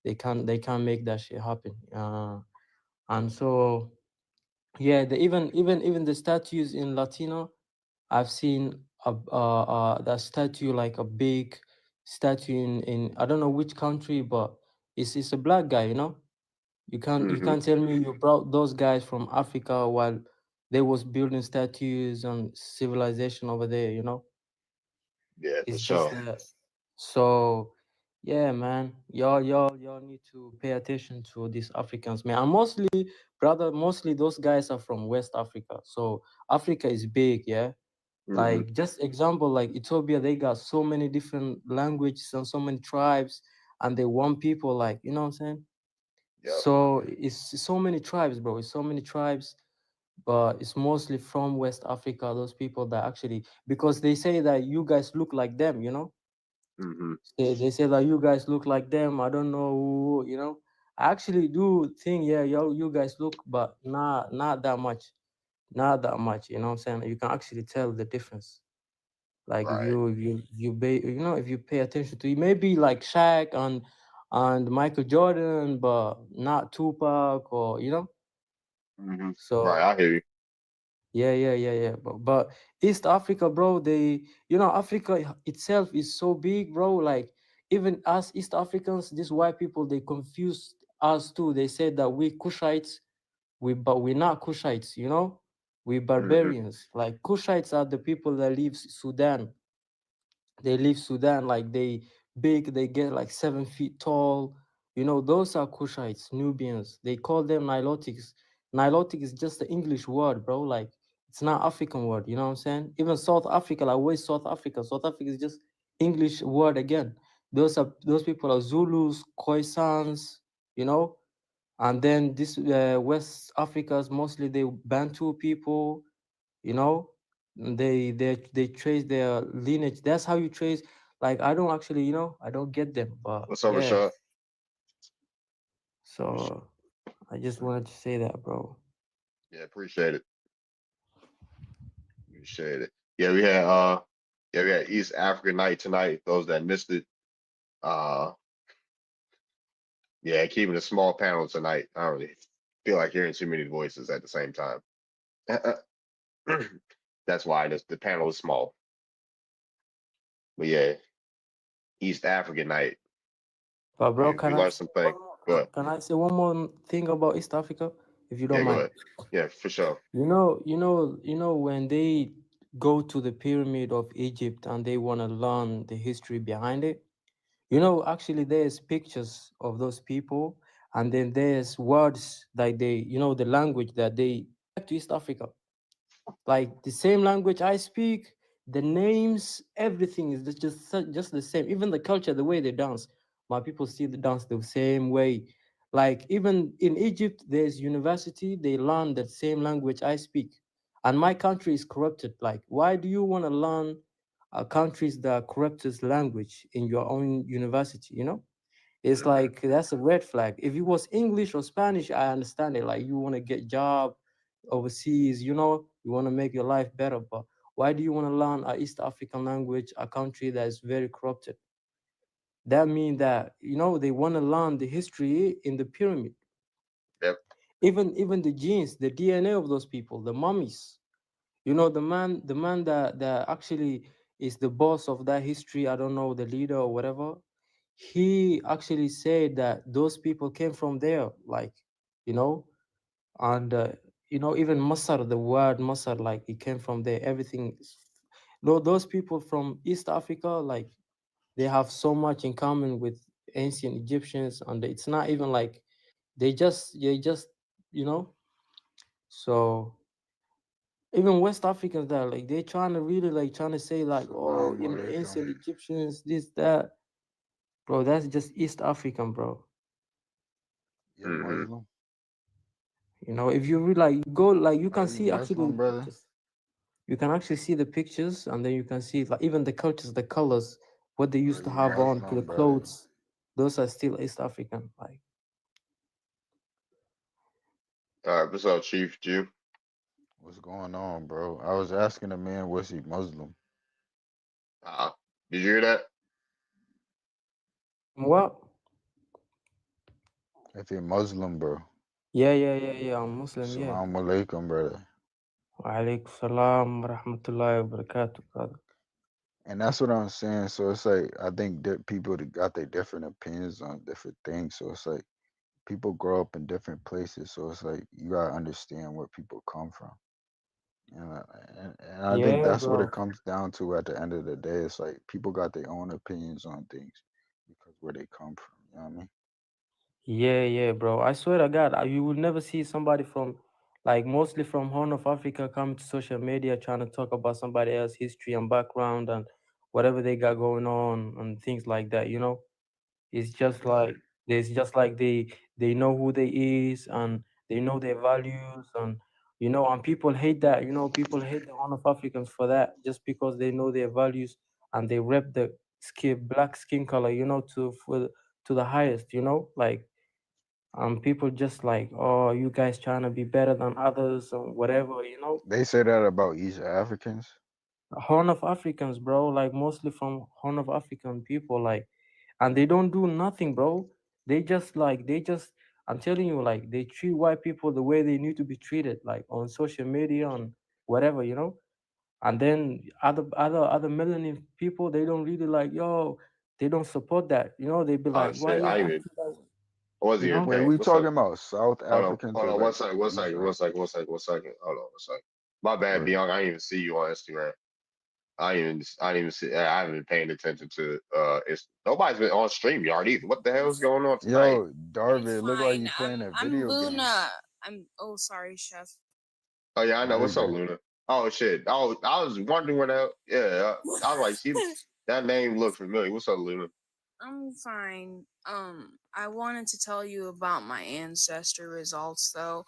They can't make that shit happen. And so yeah, even the statues in Latino, I've seen that statue, like a big statue in I don't know which country, but it's a black guy, you know. You can't tell me you brought those guys from Africa while they was building statues and civilization over there, you know. Yeah, It's for just sure. that. So yeah, man, y'all need to pay attention to these Africans, man. And mostly those guys are from West Africa. So Africa is big, yeah. Like just example, like Ethiopia, they got so many different languages and so many tribes, and they want people, like, you know what I'm saying? Yep. So it's so many tribes, bro. It's so many tribes, but it's mostly from West Africa. Those people that actually, because they say that you guys look like them, you know. They say that you guys look like them. I don't know, you know. I actually do think, yeah, you guys look, but not that much. Not that much, you know what I'm saying? You can actually tell the difference. Like if you pay attention to, it may be like Shaq and Michael Jordan, but not Tupac, or you know. So right, I hear you. yeah. But East Africa, bro, Africa itself is so big, bro. Like even us East Africans, these white people, they confuse us too. They said that we Kushites, but we're not Kushites, you know. We barbarians. Like Kushites are the people that live Sudan. They leave Sudan, like they big, they get like 7 feet tall. You know, those are Kushites, Nubians. They call them Nilotics. Nilotic is just the English word, bro. Like it's not African word, you know what I'm saying? Even South Africa, like where's South Africa? South Africa is just English word again. Those people are Zulus, Khoisans, you know, And then this West Africa's mostly they Bantu people, you know, they trace their lineage. That's how you trace. Like I don't actually, you know, I don't get them, but What's up, yeah. Rashad? So I just wanted to say that, bro. Yeah, appreciate it. Appreciate it. Yeah, we had East African night tonight. Those that missed it. Yeah, keeping a small panel tonight. I don't really feel like hearing too many voices at the same time. That's why the panel is small. But yeah, East African night. But bro, We learned some things. But can I say one more thing about East Africa, if you don't yeah, go mind? ahead. Yeah, for sure. You know, when they go to the pyramid of Egypt and they want to learn the history behind it, you know, actually there's pictures of those people, and then there's words that they, you know, the language that they back to East Africa. Like the same language I speak, the names, everything is just the same. Even the culture, the way they dance, my people still dance the same way. Like even in Egypt, there's university, they learn the same language I speak. And my country is corrupted. Like, why do you want to learn a country's that corrupted language in your own university, you know? It's like that's a red flag. If it was English or Spanish, I understand it. Like you want to get job overseas, you know, you want to make your life better. But why do you want to learn a East African language, a country that is very corrupted? That means that, you know, they want to learn the history in the pyramid. Yep. Even the genes, the DNA of those people, the mummies. You know, the man that actually is the boss of that history, I don't know, the leader or whatever, he actually said that those people came from there, like, you know, and you know, even Masar, the word Masar, like it came from there. Everything, those people from East Africa, like they have so much in common with ancient Egyptians, and it's not even like they just, you know. So even West Africans that like they trying to really like trying to say like, oh, in the ancient Egyptians, this, that, bro, that's just East African, bro. You're Muslim? You know, if you really like go, like you Are can you see actually Muslim, the brother? pictures. You can actually see the pictures, and then you can see like even the cultures, the colors, what they used to you have on, the Muslim, brother? clothes. Those are still East African. Like, All right, what's up, Chief Jew? What's going on, bro? I was asking a man, was he Muslim? Did you hear that? what? If you're Muslim, bro. Yeah. I'm Muslim. Yeah. Assalamu alaikum, brother. Wa alaikum salam wa rahmatullahi wa barakatuh, brother. And that's what I'm saying. So it's like I think that people that got their different opinions on different things. So it's like people grow up in different places. So it's like you gotta understand where people come from. You know, and I think Yeah, that's what bro. it comes down to at the end of the day. It's like people got their own opinions on things because where they come from. You know what I mean? Yeah, bro. I swear to God, you will never see somebody from, like, mostly from Horn of Africa come to social media trying to talk about somebody else's history and background and whatever they got going on and things like that. You know, it's just like they know who they is and they know their values, and you know, and people hate that. You know, people hate the Horn of Africans for that just because they know their values and they rep the black skin color. You know, to the highest. You know, like. People just like, oh, you guys trying to be better than others or whatever, you know. They say that about East Africans. Horn of Africans, bro, like mostly from Horn of African people, like, and they don't do nothing, bro. I'm telling you, like, they treat white people the way they need to be treated, like on social media and whatever, you know. And then other melanin people, they don't really like, yo, they don't support that, you know. They be Oh like, why shit, y'all I acting even that way? wasn't You even know? Wait, paying. we What's up? talking about South Hold on, Africans hold or on, like one second. East Africans? Hold on, one second. My bad, Or Bianca. I didn't even see you on Instagram. I didn't even see. I haven't been paying attention to. It's nobody's been on StreamYard either. What the hell is going on tonight? yo, Darvid, look like you playing a I'm video game. Luna. Oh, sorry, chef. Oh yeah, I know. No, you What's up, good. Luna? Oh shit. Oh, I was wondering what the hell. Yeah, I was like, that name looked familiar. What's up, Luna? I'm fine. I wanted to tell you about my ancestry results, though.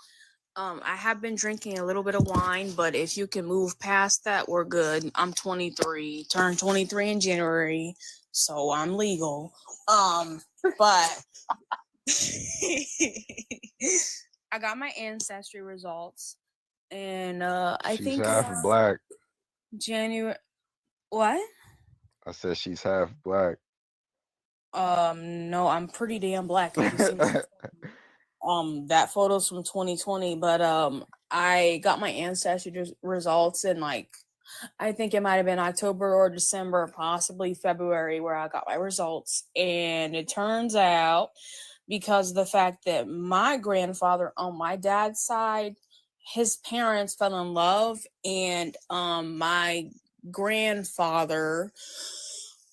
I have been drinking a little bit of wine, but if you can move past that, we're good. I'm 23, turned 23 in January, so I'm legal. But I got my ancestry results, and I She's think half black. January. What? I said she's half black. No, I'm pretty damn black. If you see my that photo's from 2020, but I got my ancestry results in like I think it might have been October or December, possibly February, where I got my results. And it turns out, because of the fact that my grandfather on my dad's side, his parents fell in love, and my grandfather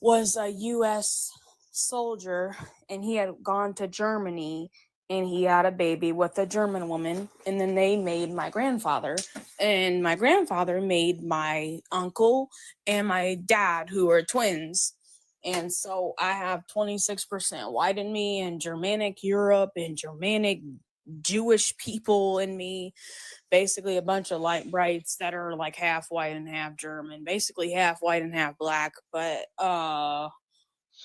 was a U.S. soldier, and he had gone to Germany, and he had a baby with a German woman, and then they made my grandfather, and my grandfather made my uncle and my dad, who are twins. And so I have 26% white in me, and Germanic Europe, and Germanic Jewish people in me. Basically a bunch of light brights that are like half white and half German, basically half white and half black. But So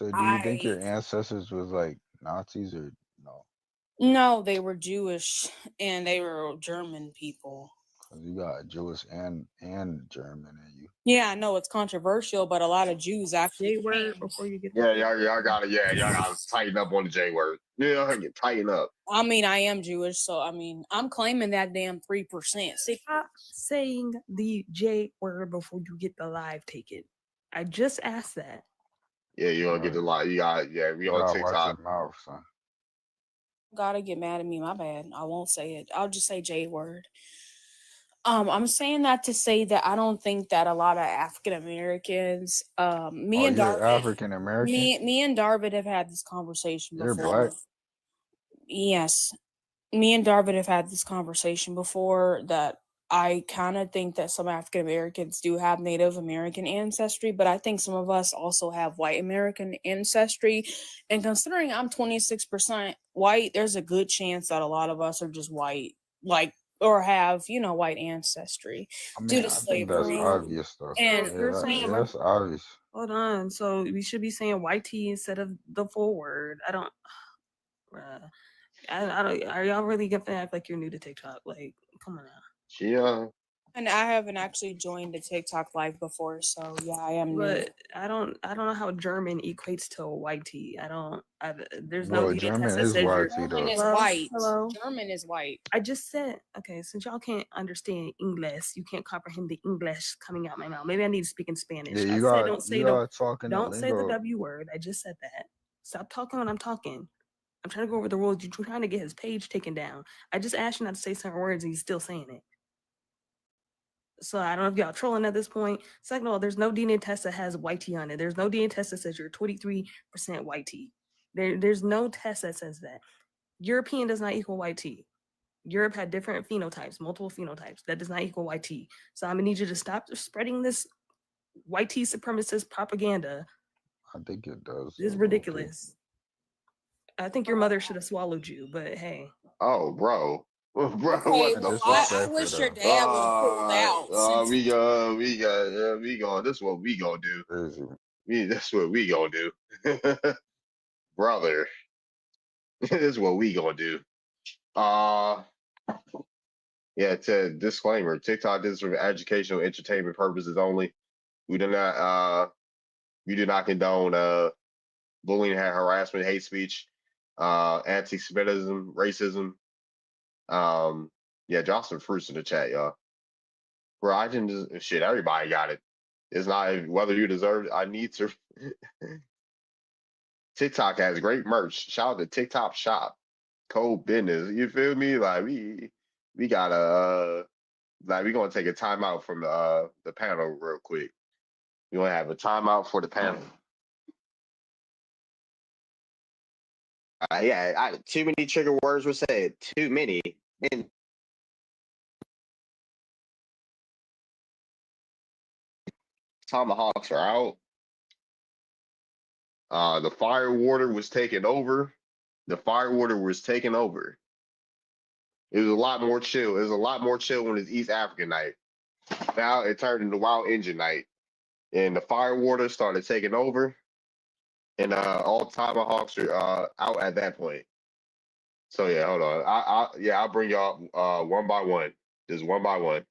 do you think your ancestors was like Nazis or no? no, they were Jewish and they were German people. Cause you got Jewish and German in you. Yeah, I know it's controversial, but a lot of Jews actually were before you get. Yeah, y'all gotta tighten up on the J word. Yeah, you tighten up. I mean, I am Jewish, so I mean, I'm claiming that damn 3%. See, Stop saying the J word before you get the live taken. I just asked that. Yeah, you don't get the lie. You got we on Watch TikTok. your mouth, son. Gotta get mad at me, my bad. I won't say it. I'll just say J word. I'm saying that to say that I don't think that a lot of African Americans, me and You're Darvid, African American? me and Darvid have had this conversation You're before. black? Yes, me and Darvid have had this conversation before, that I kind of think that some African Americans do have Native American ancestry, but I think some of us also have white American ancestry. And considering I'm 26% white, there's a good chance that a lot of us are just white, like, or have, you know, white ancestry due to I think that's slavery. obvious though. And That's obvious. Hold on. So we should be saying YT instead of the full word. I don't. I don't. Are y'all really gonna act like you're new to TikTok? Like, come on now. Yeah. And I haven't actually joined a TikTok live before, so yeah, I am new. But I don't know how German equates to YT. There's Well, no German test that is says you're. YT though. German is Hello? white. Hello? German is white. I just said, okay, since y'all can't understand English, you can't comprehend the English coming out my mouth. Maybe I need to speak in Spanish. Yeah, I you said got don't say you the got talking the don't say the lingo. W word. I just said that. Stop talking when I'm talking. I'm trying to go over the rules. You're trying to get his page taken down. I just asked you not to say certain words and he's still saying it. So I don't know if y'all trolling at this point. Second of all, there's no DNA test that has white tea on it. There's no DNA test that says you're 23% white tea. There's no test that says that. European does not equal white tea. Europe had different phenotypes, multiple phenotypes. That does not equal white tea. So I'm gonna need you to stop spreading this white tea supremacist propaganda. I think it does. This is ridiculous. I think your mother should have swallowed you, but hey. Oh, bro. Bro, Okay, what the well, fuck? I wish your dad was pulled out. We go. This is what we gonna do. That's what we gonna do, brother. This is what we gonna do. Yeah. Disclaimer: TikTok is for educational, entertainment purposes only. We do not condone bullying, harassment, hate speech, anti-Semitism, racism. Yeah, drop some fruits in the chat, y'all. Bro, I didn't just shit. Everybody got it. It's not whether you deserve it. I need to. TikTok has great merch. Shout out to TikTok Shop. Code business. You feel me? Like we gotta like we're gonna take a timeout from the panel real quick. We're gonna have a timeout for the panel. Too many trigger words were said. Too many. And tomahawks are out. The fire water was taken over. The fire water was taking over. It was a lot more chill. It was a lot more chill when it's East African night. Now it turned into Wild Indian night, and the fire water started taking over, and all tomahawks are out at that point. So yeah, hold on. I'll bring y'all one by one, just one by one,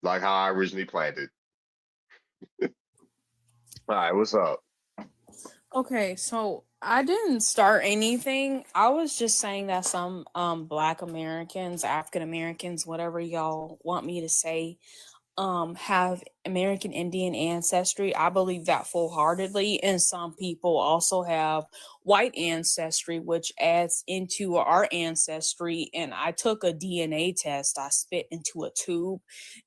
like how I originally planned it. All right, what's up? Okay, so I didn't start anything. I was just saying that some Black Americans, African Americans, whatever y'all want me to say, have American Indian ancestry. I believe that full-heartedly, and some people also have white ancestry, which adds into our ancestry. And I took a DNA test. I spit into a tube,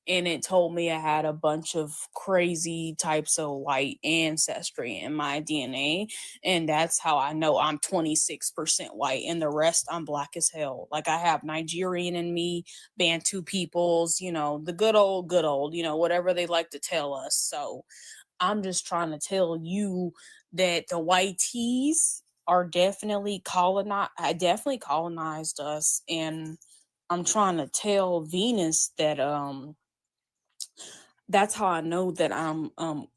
and it told me I had a bunch of crazy types of white ancestry in my DNA, and that's how I know I'm 26% white, and the rest I'm Black as hell. Like, I have Nigerian in me, Bantu peoples, the good old, whatever they like to tell us. So I'm just trying to tell you that the white tees are definitely colonized us, and I'm trying to tell Venus that that's how I know that I'm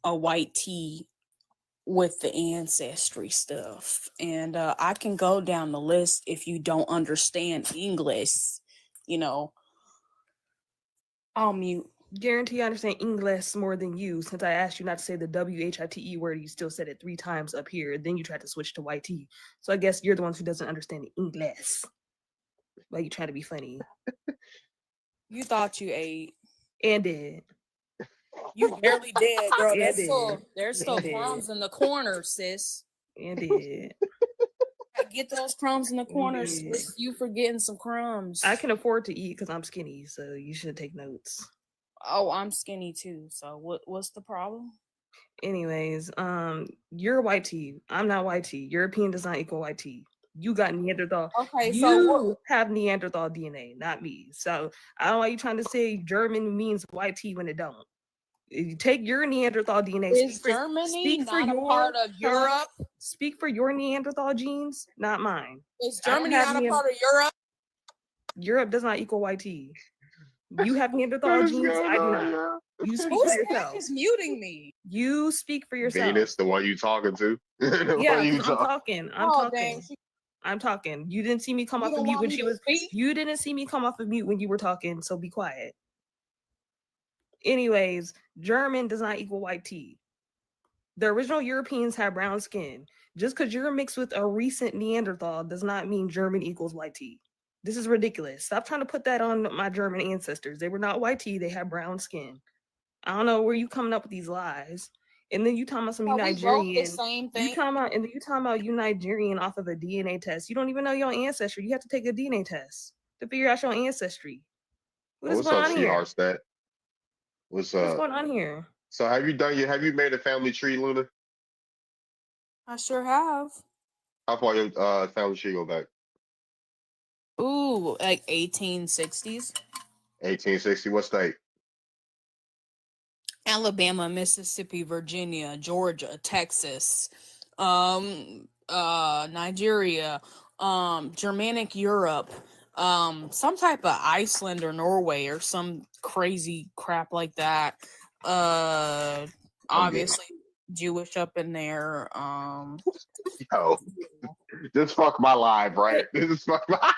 a white tea with the ancestry stuff. And I can go down the list if you don't understand English, I'll mute. Guarantee I understand English more than you, since I asked you not to say the WHITE word. You still said it 3 times up here. Then you tried to switch to YT. So I guess you're the ones who doesn't understand the English. Like, you try to be funny. You thought you ate. And did. You barely did, girl. And There's still crumbs in the corner, sis. And did. Get those crumbs in the corners. It's you for getting some crumbs. I can afford to eat because I'm skinny, so you should take notes. Oh, I'm skinny too. So what's the problem? Anyways, you're white tea. I'm not white tea. European does not equal white tea. You got Neanderthal. Okay, you have Neanderthal DNA, not me. So I don't know why you trying to say German means white tea when it don't. You take your Neanderthal DNA. Is Germany not a part of Europe? Speak for your Neanderthal genes, not mine. Is Germany not a part of Europe? Europe does not equal white tea. You have Neanderthal genes. I do not. You speak for yourself. Who's muting me? You speak for yourself. Venus, the one you talking to? Yeah, I'm talking. Dang. I'm talking. You didn't see me come off of mute when she was. You didn't see me come off of mute when you were talking. So be quiet. Anyways, German does not equal white tea. The original Europeans had brown skin. Just because you're mixed with a recent Neanderthal does not mean German equals white tea. This is ridiculous. Stop trying to put that on my German ancestors. They were not white tea. They had brown skin. I don't know where you coming up with these lies. And then you talking about some Nigerian. The same thing. You talking about you Nigerian off of a DNA test. You don't even know your ancestry. You have to take a DNA test to figure out your ancestry. What's going on here? What's going on here? So have you made a family tree, Luna? I sure have. How far your family tree go back? Ooh, like 1860s. 1860. What state? Alabama, Mississippi, Virginia, Georgia, Texas, Nigeria, Germanic Europe, some type of Iceland or Norway or some crazy crap like that. Obviously Jewish up in there. Yo, just fuck my live, right? Just fuck my.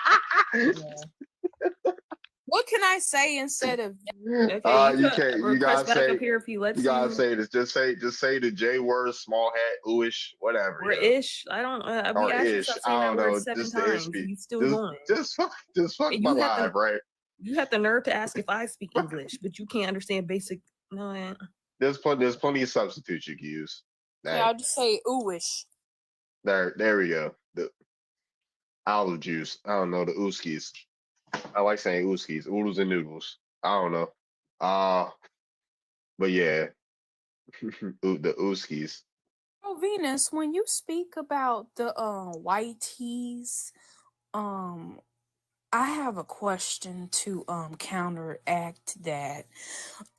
What can I say instead of? Okay, you can't. You gotta say. Up here if he lets you gotta say this. Just say the J word, small hat, ooish, whatever. Or ish. I don't. Or ish. I don't know. Just the ish. He's still going. Just fuck my live, right? You have the nerve to ask if I speak English, but you can't understand basic. No. There's plenty of substitutes you can use. Yeah, I'll just say ooish. There we go. The olive juice. I don't know, the ooskies. I like saying ooskies, oodles and noodles. I don't know. But yeah, the ooskies. Oh, Venus, when you speak about the white teas, I have a question to counteract that.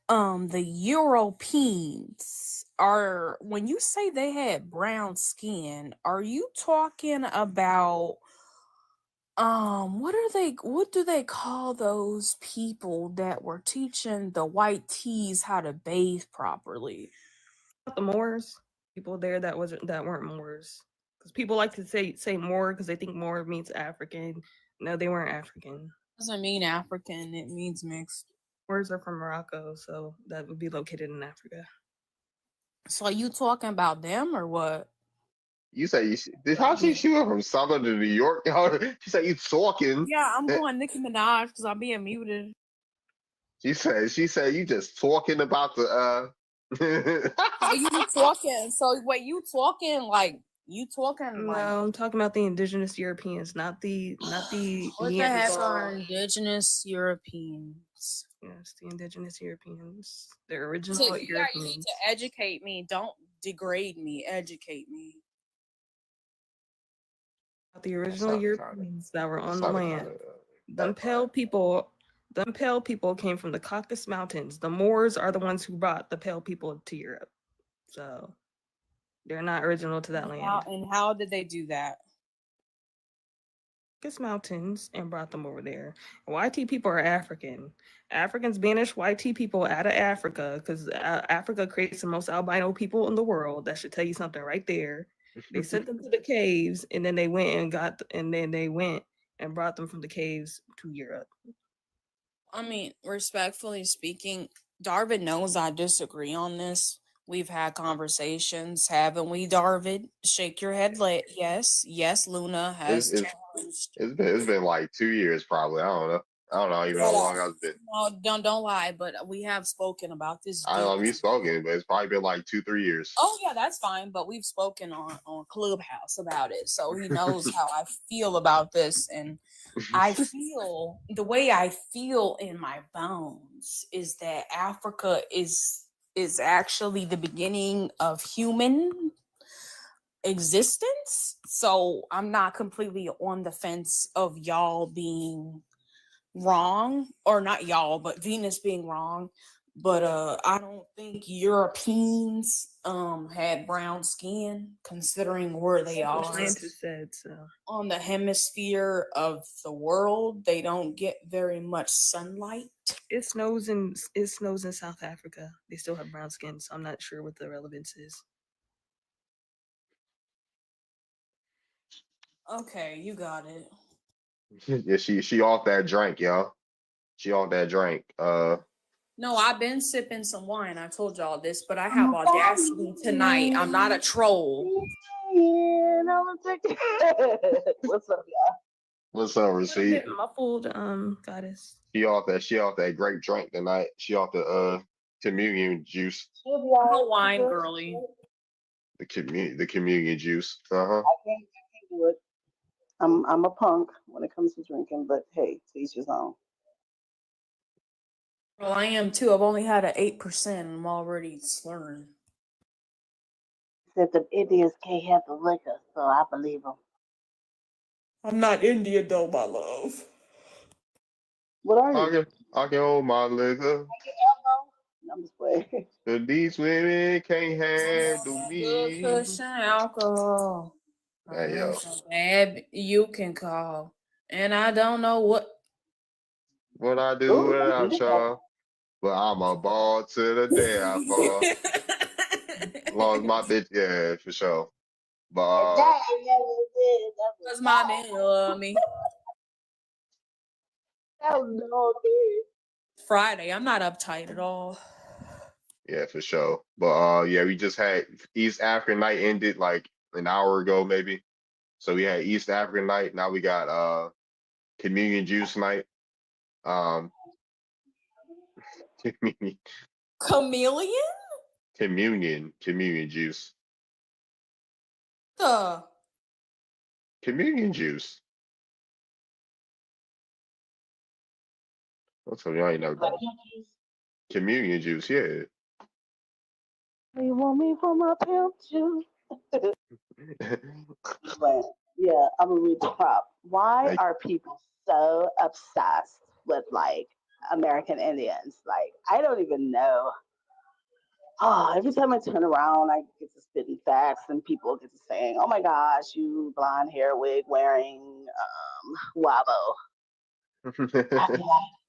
The Europeans are when you say they had brown skin, are you talking about what do they call those people that were teaching the white tees how to bathe properly? The Moors, people there that weren't Moors, because people like to say Moor because they think Moor means African. No, they weren't African. Doesn't mean African, it means mixed. Moors are from Morocco, so that would be located in Africa. So are you talking about them or what? You say how she went from Southern to New York? She said you talking. Yeah, I'm going Nicki Minaj because I'm being muted. She said you just talking about the So you talking? So wait, you talking like? No, I'm talking about the indigenous Europeans, not the What the heck are indigenous Europeans? Yes, the indigenous Europeans. They're original So, yeah, Europeans. you need to educate me. Don't degrade me. Educate me. The original Europeans that were on the land. Them pale people came from the Caucasus Mountains. The Moors are the ones who brought the pale people to Europe. So they're not original to that land. How did they do that? Caucasus Mountains and brought them over there. YT people are African. Africans banished YT people out of Africa because Africa creates the most albino people in the world. That should tell you something right there. They sent them to the caves, and then they went and brought them from the caves to Europe. I mean, respectfully speaking, Darvin knows I disagree on this. We've had conversations, haven't we, Darvin? Shake your head. Yes, Luna has challenged. It's been like 2 years probably. I don't know even how long I've been. No, don't lie. But we have spoken about this. I know you've spoken, but it's probably been like 2-3 years. Oh yeah, that's fine. But we've spoken on Clubhouse about it, so he knows how I feel about this. And I feel the way I feel in my bones is that Africa is actually the beginning of human existence. So I'm not completely on the fence of y'all being wrong, or not y'all, but Venus being wrong. But I don't think Europeans had brown skin, considering where they are. Scientists said so. On the hemisphere of the world, they don't get very much sunlight. It snows in South Africa. They still have brown skin, so I'm not sure what the relevance is. Okay, you got it. Yeah, she off that drink, yo. She off that drink. No, I've been sipping some wine. I told y'all this, but I have audacity tonight. I'm not a troll. Yeah, what's up, y'all? What's up, Receipt? Muffled, goddess. She off that grape drink tonight. She off the communion juice. I'm a wine girly. The communion juice. I can't do it. I'm a punk when it comes to drinking, but hey, to each his own. Well, I am too. I've only had an 8%. I'm already slurring. Said the Indians can't have the liquor, so I believe them. I'm not Indian though, my love. What are you? I can hold my liquor. I'm just playing. But these women can't handle me. Cushion alcohol. Hey, yo. Bad you can call. And I don't know what I do without y'all. But I'm a ball to the day I fall. As long as my bitch, yeah, for sure. But because my man love me. Friday. I'm not uptight at all. yeah, for sure. But yeah, we just had East African night ended like an hour ago, maybe. So we had East African night. Now we got communion juice night. Chameleon? Communion juice. Communion juice. What's up, y'all ain't never done communion juice, yeah. You want me for my pimp juice? But yeah, I'm gonna read the prop. Why are people so obsessed with like American Indians? Like, I don't even know every time I turn around, I get to spitting facts, and people get to saying, "Oh my gosh, you blonde hair wig wearing wabo."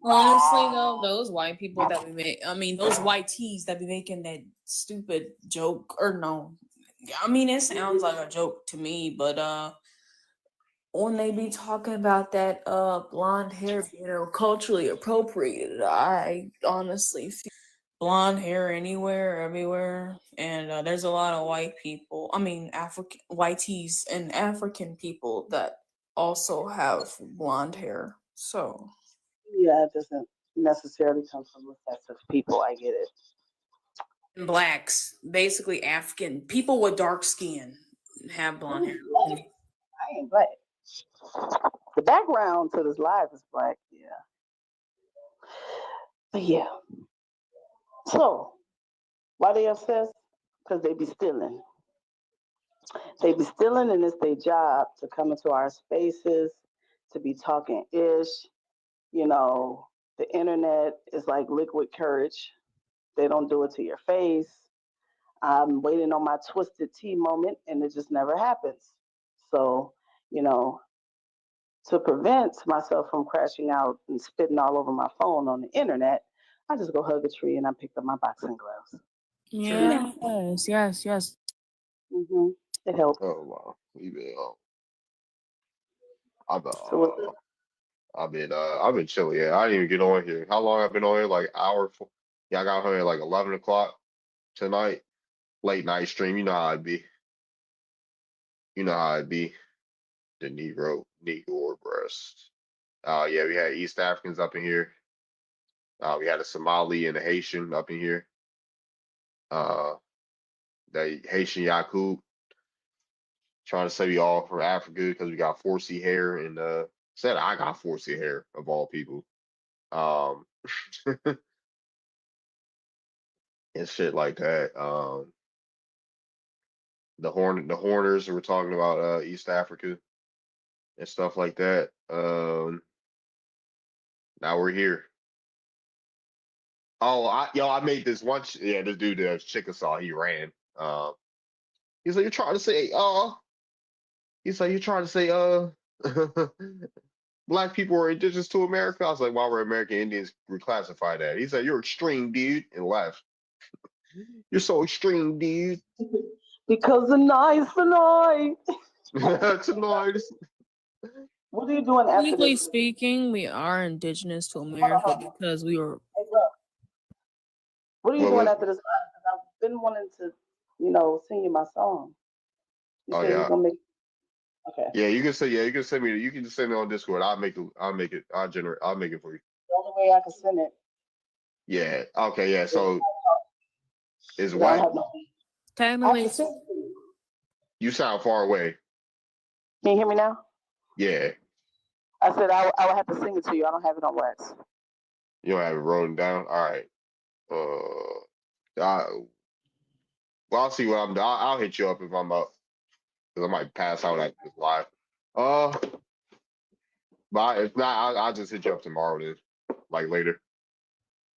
Honestly, though, those white people that we make, I mean, those white tees that be making that stupid joke, or no, I mean, it sounds like a joke to me, but when they be talking about that blonde hair being culturally appropriated, I honestly feel blonde hair anywhere, everywhere, and there's a lot of white people. I mean, African white tees and African people that also have blonde hair. So. Yeah, it doesn't necessarily come from recessive people. I get it. Blacks, basically African people with dark skin, have blonde hair. I ain't black. The background to this live is black. Yeah. But yeah. So why they obsessed? Because they be stealing. They be stealing, and it's their job to come into our spaces, to be talking ish. You know, the internet is like liquid courage. They don't do it to your face. I'm waiting on my twisted tea moment, and it just never happens. So, you know, to prevent myself from crashing out and spitting all over my phone on the internet, I just go hug a tree and I picked up my boxing gloves. Yes. Mm-hmm. It helps. Oh wow, we've been. I've So what's up? I've been chilling. Yeah, I didn't even get on here. How long I've been on here? Like an hour. Yeah, I got on here like 11 o'clock tonight. Late night stream. You know how it be. You know how it be. The Negro breast. Yeah, we had East Africans up in here. We had a Somali and a Haitian up in here. The Haitian Yakub trying to say we all from Africa because we got 4C hair and said I got 4C hair of all people. And shit like that. The Horners were talking about East Africa and stuff like that. Now we're here. Oh, I made this one. This dude, Chickasaw, he ran. He's like, you're trying to say, he's like, you're trying to say, black people are indigenous to America. I was like, why were American Indians reclassified that? He said, you're extreme, dude, and left. You're so extreme, dude. Because tonight. Tonight. What are you doing after Technically this? speaking, we are indigenous to America because we were. Hey, bro. What are you doing after this? I've been wanting to, sing you my song. You Oh said you're yeah. gonna make. Okay. Yeah, you can say you can send me. You can just send me on Discord. I'll make it for you. The only way I can send it. Yeah. Okay. Yeah. So is I what? have no. Technically, You sound far away. Can you hear me now? Yeah. I said I would have to sing it to you. I don't have it on wax. You don't have it rolling down. All right. Well, I'll see what I'm doing. I'll hit you up if I'm up, because I might pass out at this live. But if not, I'll just hit you up tomorrow then, like later.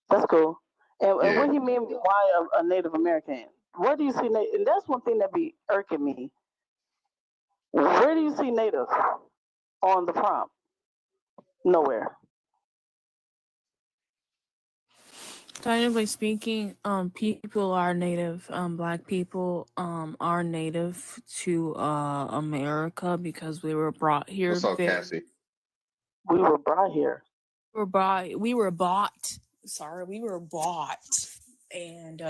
That's cool. And Yeah. what do you mean why a Native American? Where do you see Native? And that's one thing that be irking me. Where do you see Native on the prompt? Nowhere. technically speaking, people are native. Black people are native to America because we were brought here. What's up, Cassie? We were brought here. We were bought. Sorry, we were bought, and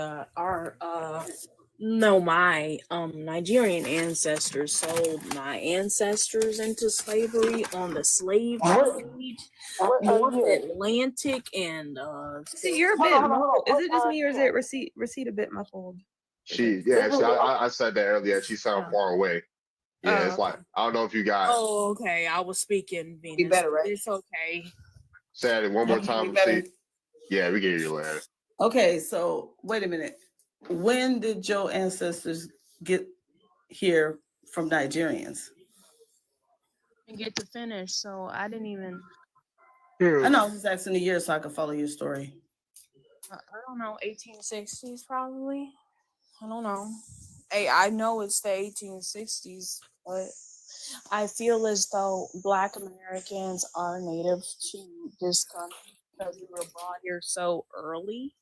my Nigerian ancestors sold my ancestors into slavery on the slave trade, North Atlantic, and See, you're a bit muffled. Is it just me or is it receipt a bit muffled? I said that earlier. She sounded far away. Yeah, it's like I don't know if you got. Oh, okay. I was speaking Venus. Be better, right? It's okay. Say it one more time. See. Yeah, we can hear you later. Okay, so wait a minute. When did your ancestors get here from Nigerians? And get to finish, so I didn't even. I know, I was just asking the year so I could follow your story. I don't know, 1860s probably. I don't know. Hey, I know it's the 1860s, but I feel as though Black Americans are native to this country because we were brought here so early.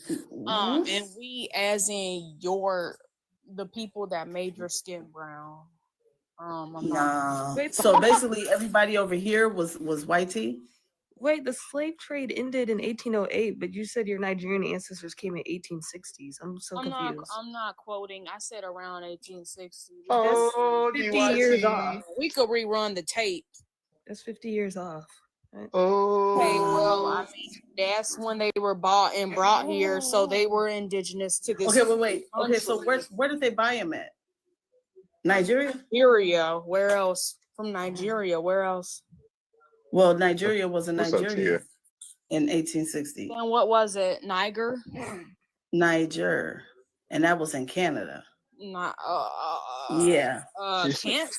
And we, as in the people that made your skin brown. I'm not. Nah. Wait, So basically, everybody over here was white tea. Wait, the slave trade ended in 1808, but you said your Nigerian ancestors came in 1860s. I'm so confused. I'm not quoting. I said around 1860. Oh, That's 50 years off. DYT. We could rerun the tape. That's 50 years off. Right? Okay, well, I Oh. mean, that's when they were bought and brought here, so they were indigenous to this. Okay, wait. Okay, so country. where did they buy him at? Nigeria? Nigeria. Where else? From Nigeria. Where else? Well, Nigeria was in What's up, Nigeria Tia? in 1860. And what was it? Niger? Niger, and that was in Canada. Not. Yeah. Can't.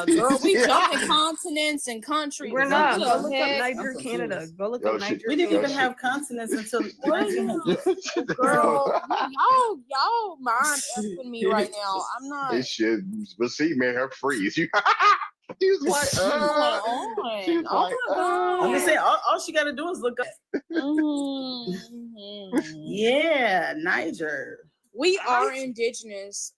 Girl, we jumping continents and countries. We're not. What Go the look heck? up Niger, Canada. Go look Yo, up shit. Niger. We didn't Yo, even shit. have continents until Girl, 1900. y'all mind effing me right now. I'm not. This shit, but see, man, her freeze. He was like, What's going on? she was Oh like, my god. I'm just saying, all she got to do is look up. Yeah, Niger. We are indigenous,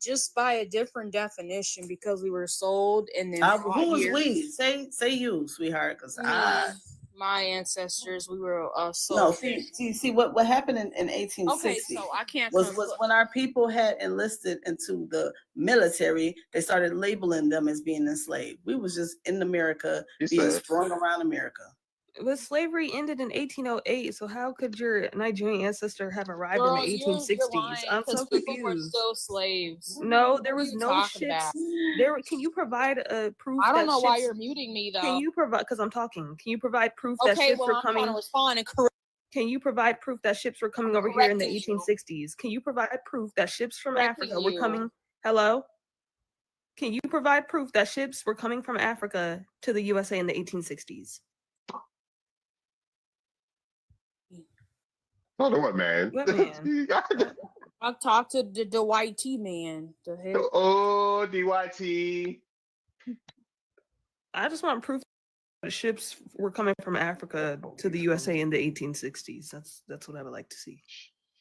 just by a different definition because we were sold and then brought Who was here. we? Say you, sweetheart, because My ancestors, we were sold. no. See what happened in 1860. Okay, so I can't. was when our people had enlisted into the military, they started labeling them as being enslaved. We was just in America, being sprung around America. But slavery ended in 1808, so how could your Nigerian ancestor have arrived Girl, in the you're 1860s? lying, I'm 'cause so people were confused. still slaves. No, there What are was you no talking ships. about? Can you provide a proof? I don't that know why ships- you're muting me though. Can you provide? Because I'm talking. Can you provide proof that Okay, ships well, were I'm coming? trying to respond and correct. Can you provide proof that ships were coming over here in the correcting you. 1860s? Can you provide proof that ships from Correcting Africa were you. coming? Hello? Can you provide proof that ships were coming from Africa to the USA in the 1860s? Hold on, what, man? What man? I've talked to the white tea man. The heck? Oh, DYT. I just want proof that the ships were coming from Africa to the USA in the 1860s. That's what I would like to see.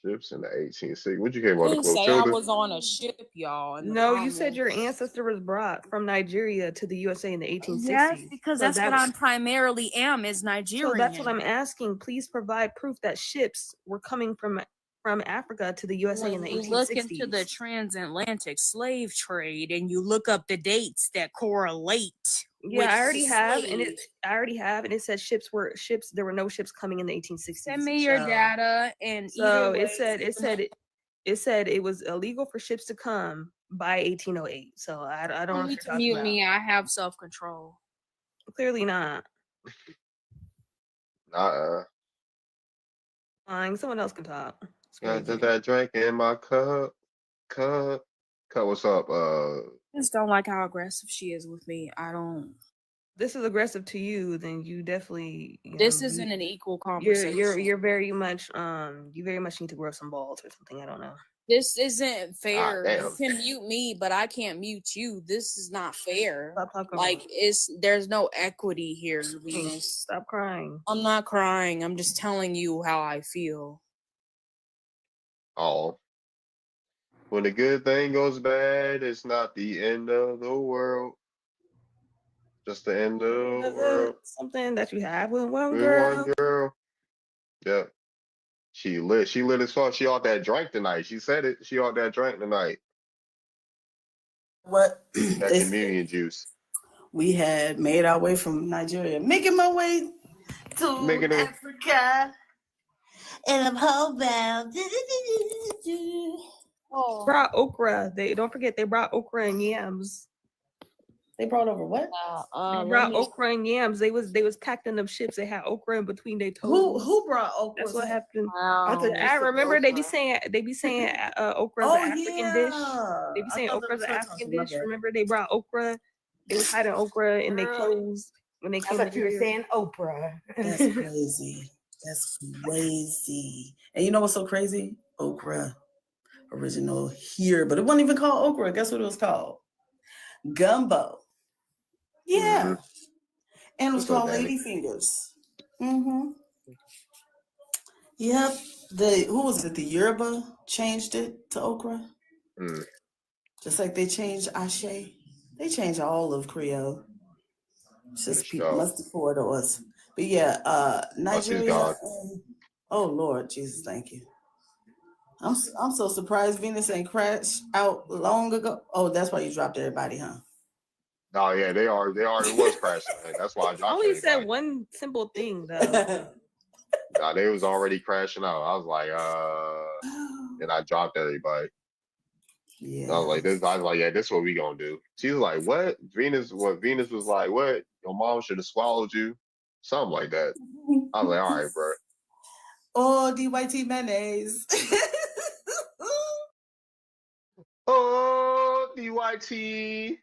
Ships in the 1860s. What you came on I the didn't say I Clotilda? was on a ship, y'all. in the No, you said your comments. ancestor was brought from Nigeria to the USA in the 1860s. Yes, because So that's what that's- I'm primarily am is Nigerian. So that's what I'm asking. Please provide proof that ships were coming from Africa to the USA in the When 1860s. you look into the transatlantic slave trade and you look up the dates that correlate. Yeah, with I already have, and slave. it said ships. There were no ships coming in the 1860s. Send me your So- data and So either way, it said it was illegal for ships to come by 1808. So I don't know you what need you're to talking mute about. me. I have self-control. Clearly not. Lying. Someone else can talk. It's Got crazy. that drink in my cup. What's up? I just don't like how aggressive she is with me. I don't. This is aggressive to you, then you definitely. This isn't an equal conversation. You're very much you very much need to grow some balls or something. I don't know. This isn't fair. damn. You can mute me, but I can't mute you. This is not fair. Stop talking. Like there's no equity here, Venus. Stop crying. I'm not crying. I'm just telling you how I feel. Oh. When a good thing goes bad, it's not the end of the world. Just the end of the world. Something that you have with one With girl. one girl. Yeah. She lit as fuck. She ought that drink tonight. She said it. She ought that drink tonight. What That they communion juice. we had made our way from Nigeria, making my way to Making it- Africa, and I'm homebound. Oh. Brought okra. They don't forget they brought okra and yams. They brought over what? They brought okra and yams. They was packed in them ships. They had okra in between their toes. Who brought okra? That's what happened. Wow. I remember they be saying okra is Oh, an African dish. yeah. They be I saying thought that okra is was an her African talking, my dish. bad. Remember they brought okra. They was hiding okra in their Girl. clothes when they I came. thought you were here. saying Oprah. That's crazy. That's crazy. And you know what's so crazy? Okra. Original here, but it wasn't even called okra. Guess what it was called? Gumbo. Yeah. And it was That's called organic. lady fingers. Mm-hmm. Yep. Who was it? The Yoruba changed it to okra. Mm. Just like they changed ashe. They changed all of Creole. It's just people must have poured us. But yeah, Nigeria. Oh Lord Jesus, thank you. I'm so surprised Venus ain't crashed out long ago. Oh, that's why you dropped everybody, huh? Oh yeah, they already was crashing. Man. That's why I I dropped only everybody. said one simple thing though. Nah, they was already crashing out. I was like, and I dropped everybody. Yeah. I was like, yeah, this is what we gonna do. She was like, what? Venus was like, what? Your mom should have swallowed you. Something like that. I was like, all right, bro. Oh, DYT mayonnaise. Oh, DYT.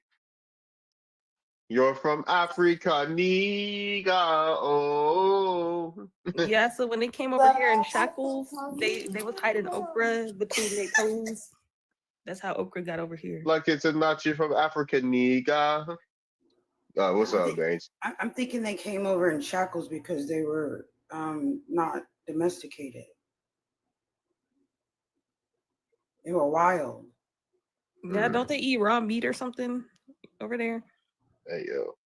You're from Africa, nigga. Oh. Yeah, so when they came over here in shackles, they was hiding okra between their toes. That's how okra got over here. Like it's a nachi from Africa, nigga. What's up, Danes? I'm thinking they came over in shackles because they were not domesticated. They were wild. Yeah, don't they eat raw meat or something over there? Hey yo.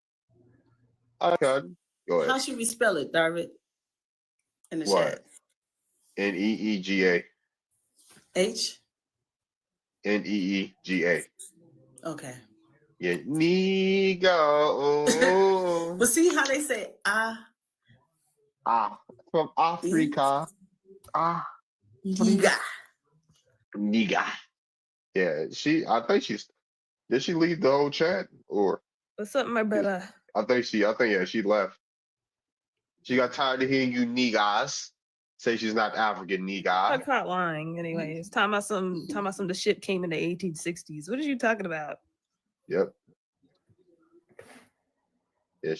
Okay. Go ahead. How should we spell it, Darvid? In the What? chat. Neega. H? Neega. Okay. Yeah, nigga. Oh. But see how they say From Africa. Nigga. Nigga. Yeah, did she leave the whole chat or What's up, my brother? I think she left. She got tired of hearing you niggas say she's not African I nigga. caught lying. Anyways, talking about some the ship came in the 1860s. What are you talking about? Yep. Yeah,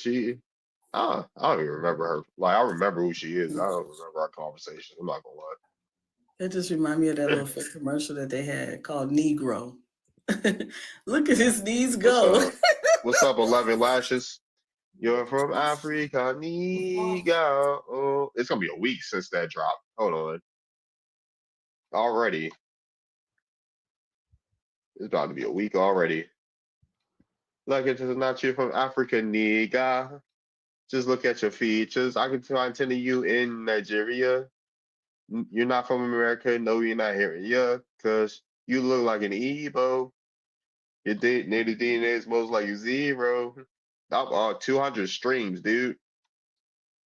I don't even remember her. Like I remember who she is. I don't remember our conversation. I'm not gonna lie. It just reminded me of that little fake commercial that they had called Negro. Look at his knees go. What's up, 11 Lashes? You're from Africa, nigga. Oh, it's gonna be a week since that dropped. Hold on. Already. It's about to be a week already. Like it is not you from Africa, nigga. Just look at your features. I can find 10 of you in Nigeria. You're not from America. No, you're not here. Yeah, because you look like an Igbo. Your native DNA is most like 0. 200 streams, dude.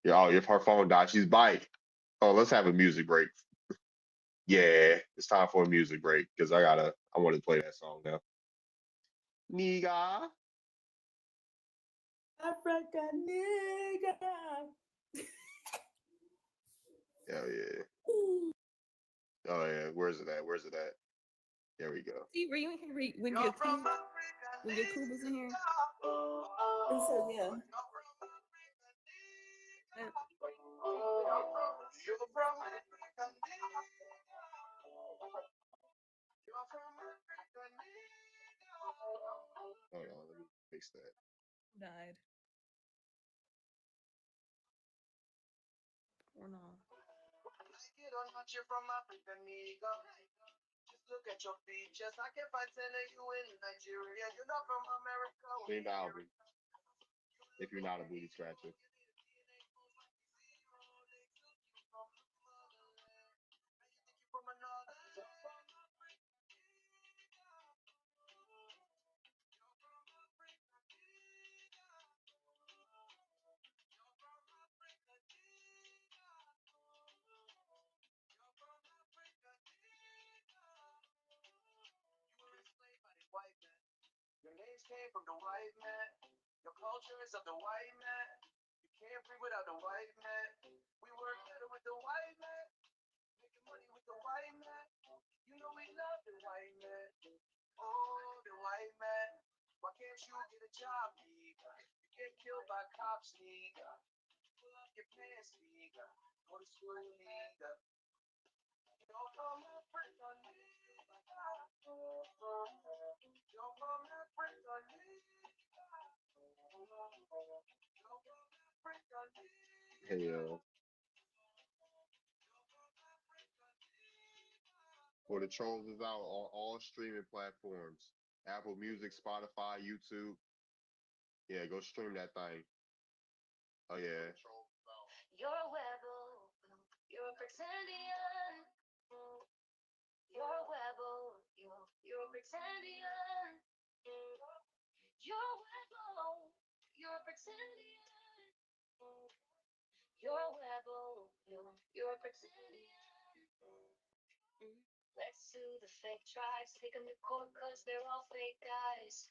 Yeah, if her phone died, she's bite. Oh, let's have a music break. Yeah, it's time for a music break because I want to play that song now. Nigga. Africa nigga. Hell yeah. Oh yeah, where's it at? There we go. See, were you in here when your crew was in here? It says, yeah. Hold on, let me fix that. Died. Or not. Look at your features. I can find 10 of you in Nigeria. You're not from America. Clean the album. If you're not a booty scratcher. Your names came from the white man. Your culture is of the white man. You can't breathe without the white man. We work better with the white man. Making money with the white man. You know we love the white man. Oh, the white man. Why can't you get a job, nigga? You get killed by cops, nigga. pull up your pants, nigga. Go to school, nigga. Yo come Africa, nigga. Yo come Africa, nigga. Yo come Africa, nigga. Hey yo. For the Trolls is out on all streaming platforms. Apple Music, Spotify, YouTube. Yeah, go stream that thing. Oh yeah. You're a rebel. You're a pretendian. You're a rebel. You're a pretendian. You're a rebel. You're a pretendian. You're a rebel. You're a pretendian. Let's sue the fake tribes. Take them to court cause they're all fake guys.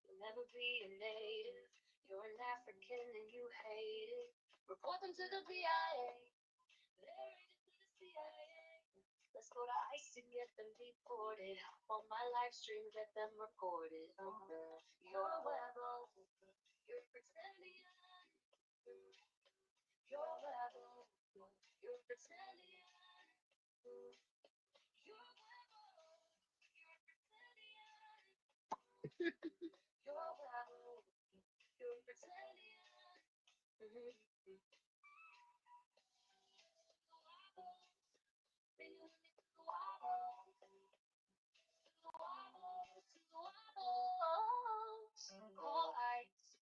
You'll never be a native. You're an African and you hate it. Report them to the BIA. They're agents of the CIA. Let's go to ICE and get them deported. On my live stream, get them recorded. You're a rebel. You're a pretendian. You're a rebel. You're a pretendian. You're a rebel. You're a pretendian. You're a rebel. You're a pretendian. Call ICE.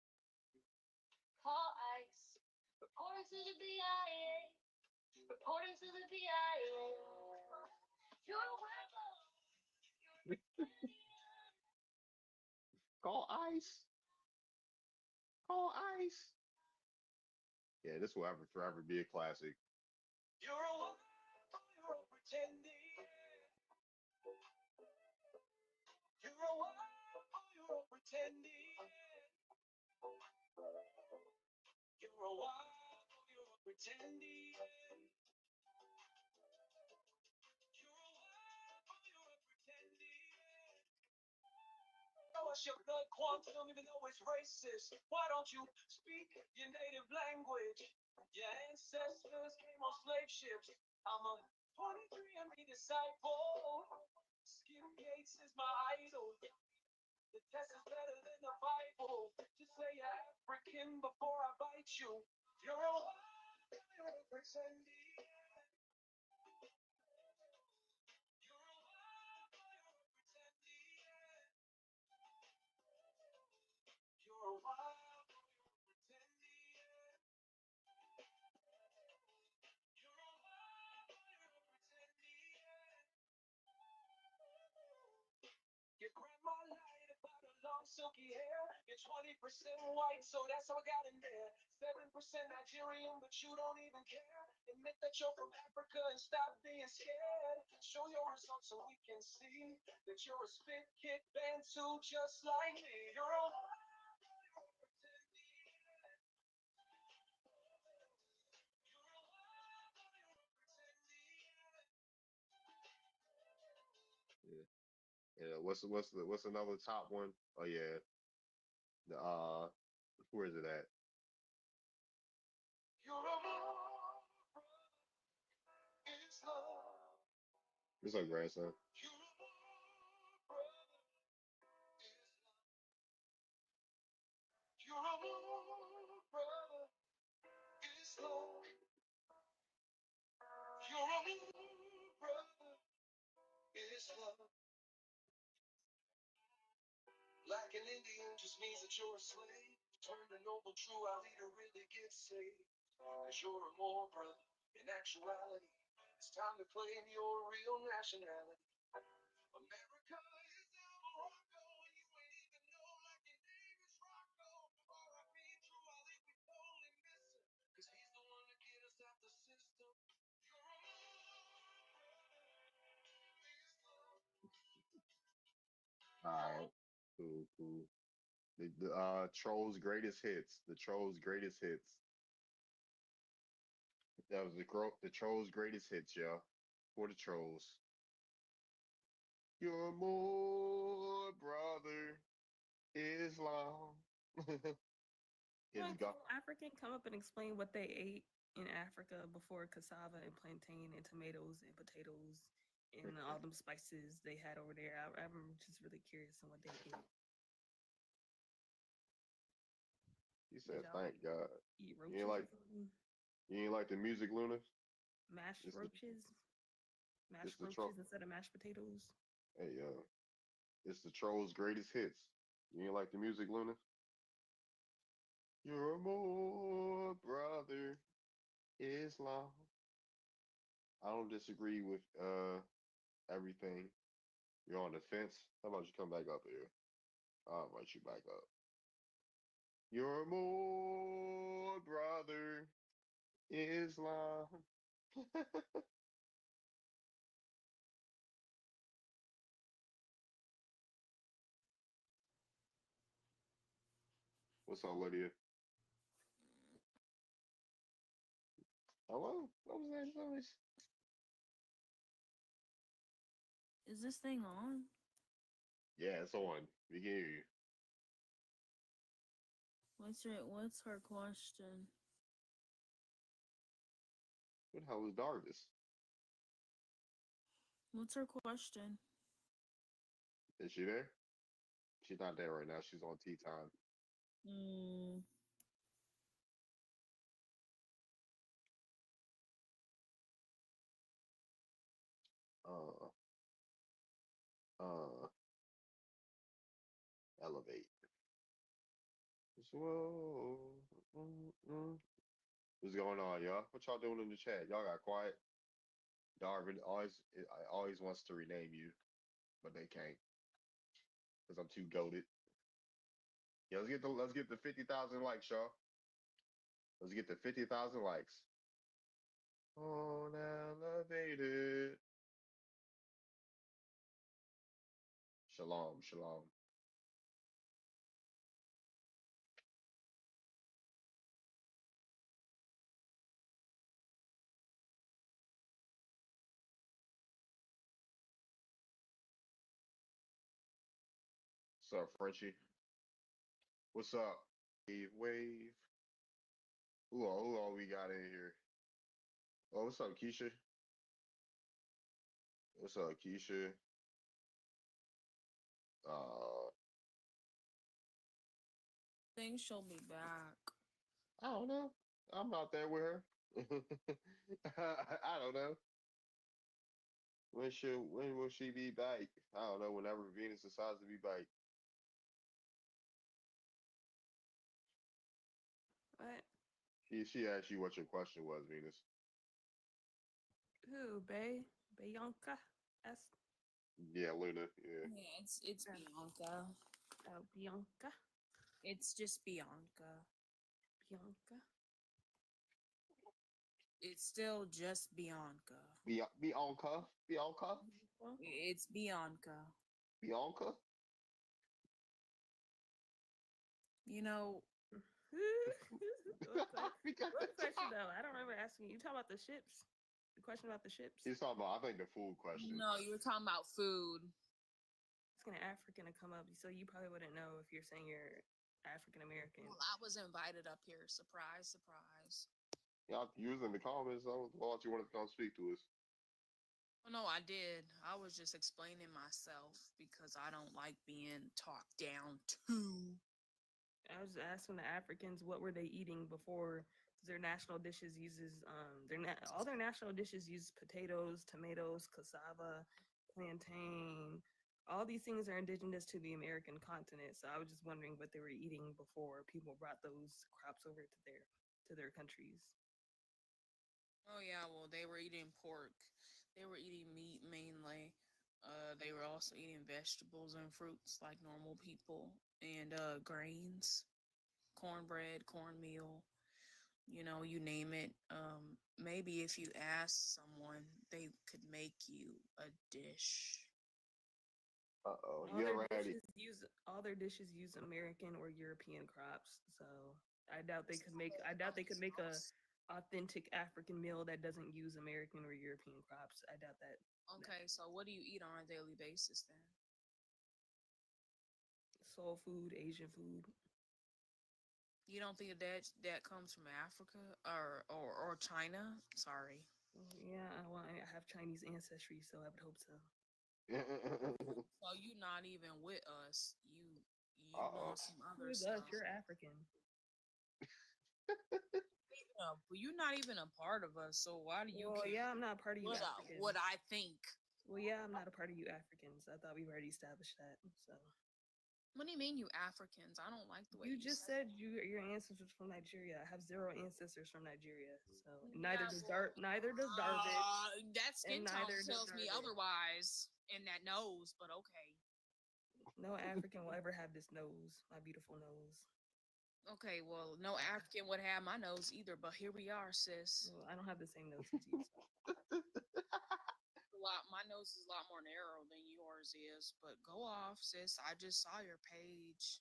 Call ICE. Report him to the BIA. Report him to the BIA. You're a rebel. Call ICE. Call ICE. Yeah, this will ever forever be a classic. You're a pretendian. You're a pretendian. You're a pretendian. Show us your blood quantum, even though it's racist. Why don't you speak your native language? Your ancestors came on slave ships. I'm a 23andMe disciple. Skip Gates is my idol. The test is better than the Bible. Just say you're African before I bite you. You're a pretendian. You're a wild pretendian. You're a wild pretendian. Your grandma lied about her long silky hair. You're 20% white, so that's how I got in there. 7% Nigerian, but you don't even care. Admit that you're from Africa and stop being scared. Show your results so we can see that you're a spit kid Bantu just like me. You're a Yeah. Yeah. What's another top one? Oh yeah. The where is it at? It's like grandson. You're a brother, Islam. You're a brother, Islam. Black and Indian just means that you're a slave. Turn the noble true, our leader really gets saved. Cause you're a more brother. In actuality, it's time to claim your real nationality. America is El Morocco, and you ain't even know like your name is Rocco. R.I.P. True, I think we totally miss him. Cause he's the one to get us out the system. You're a All right. Cool, cool. The Trolls greatest hits. The Trolls greatest hits. That was the Trolls greatest hits, y'all. For the Trolls. You're more brother Islam. It's gone. African come up and explain what they ate in Africa before cassava and plantain and tomatoes and potatoes and all them spices they had over there. I'm just really curious on what they ate. He said, y'all "Thank God." Eat You roaches ain't or like something? you ain't like the music, Luna. Mashed It's the roaches? it's Mashed the roaches troll. instead of mashed potatoes? Hey, it's the Trolls' greatest hits. You ain't like the music, Luna. You're more brother Islam. I don't disagree with everything. You're on the fence. How about you come back up here? I'll invite you back up. You're more brother Islam. What's up, Lydia? Hello? What was that noise? Is this thing on? Yeah, it's on. We can hear you. What's her question? What the hell is Darvis? What's her question? Is she there? She's not there right now. She's on tea time. Mm, Uh, elevate. Whoa. What's going on, y'all? What y'all doing in the chat? Y'all got quiet. Darvin always wants to rename you, but they can't because I'm too goated. Yeah, let's get the 50,000 likes, y'all. Let's get the 50,000 likes. On elevated. Shalom, shalom. What's up, Frenchie? What's up? Wave. Who all we got in here? Oh, what's up, Keisha? What's up, Keisha? think she'll be back. I don't know. I'm not there with her. I don't know. When will she be back? I don't know. Whenever Venus decides to be back. What? She asked you what your question was, Venus. Who? Bianca? Yeah, Luna. Yeah. Yeah, it's Bianca. Oh, Bianca. It's just Bianca. Bianca. It's still just Bianca. Bianca. Bianca. It's Bianca. Bianca. You know. What question though? I don't remember asking you. You talking about the ships? The question about the ships? He's talking about, I think, the food question. No, you were talking about food. It's gonna African to come up, so you probably wouldn't know if you're saying you're African American. Well, I was invited up here. Surprise, surprise. Y'all using the comments. I thought you wanted to come speak to us. Well, no, I did. I was just explaining myself because I don't like being talked down to. I was asking the Africans what were they eating before their national dishes uses all their national dishes use potatoes, tomatoes, cassava, plantain. All these things are indigenous to the American continent. So I was just wondering what they were eating before people brought those crops over to their countries. Oh yeah, well they were eating pork. They were eating meat mainly. They were also eating vegetables and fruits like normal people, and grains, cornbread, cornmeal. You know, you name it. Maybe if you ask someone, they could make you a dish. Uh-oh. All their dishes use American or European crops. So I doubt they could make a authentic African meal that doesn't use American or European crops. I doubt that. Okay, so what do you eat on a daily basis then? Soul food, Asian food. You don't think that comes from Africa or China? Sorry. Yeah, well, I have Chinese ancestry, so I would hope so. So you not even with us. You Uh-oh. on some Who other is us? stuff. You're African. Yeah, but you're not even a part of us. So why do you Well, care? yeah, I'm not a part of you What Africans. what I think? Well, yeah, I'm not a part of you Africans. I thought we've already established that. So What do you mean, you Africans? I don't like the way you just said your ancestors from Nigeria. I have 0 ancestors from Nigeria. So neither does neither does Darvish. That skin and tone neither does tells me Darvish. otherwise, and that nose. But okay. No African will ever have this nose, my beautiful nose. Okay, well, no African would have my nose either, but here we are, sis. Well, I don't have the same nose as you. My nose is a lot more narrow than yours is, but go off, sis. I just saw your page.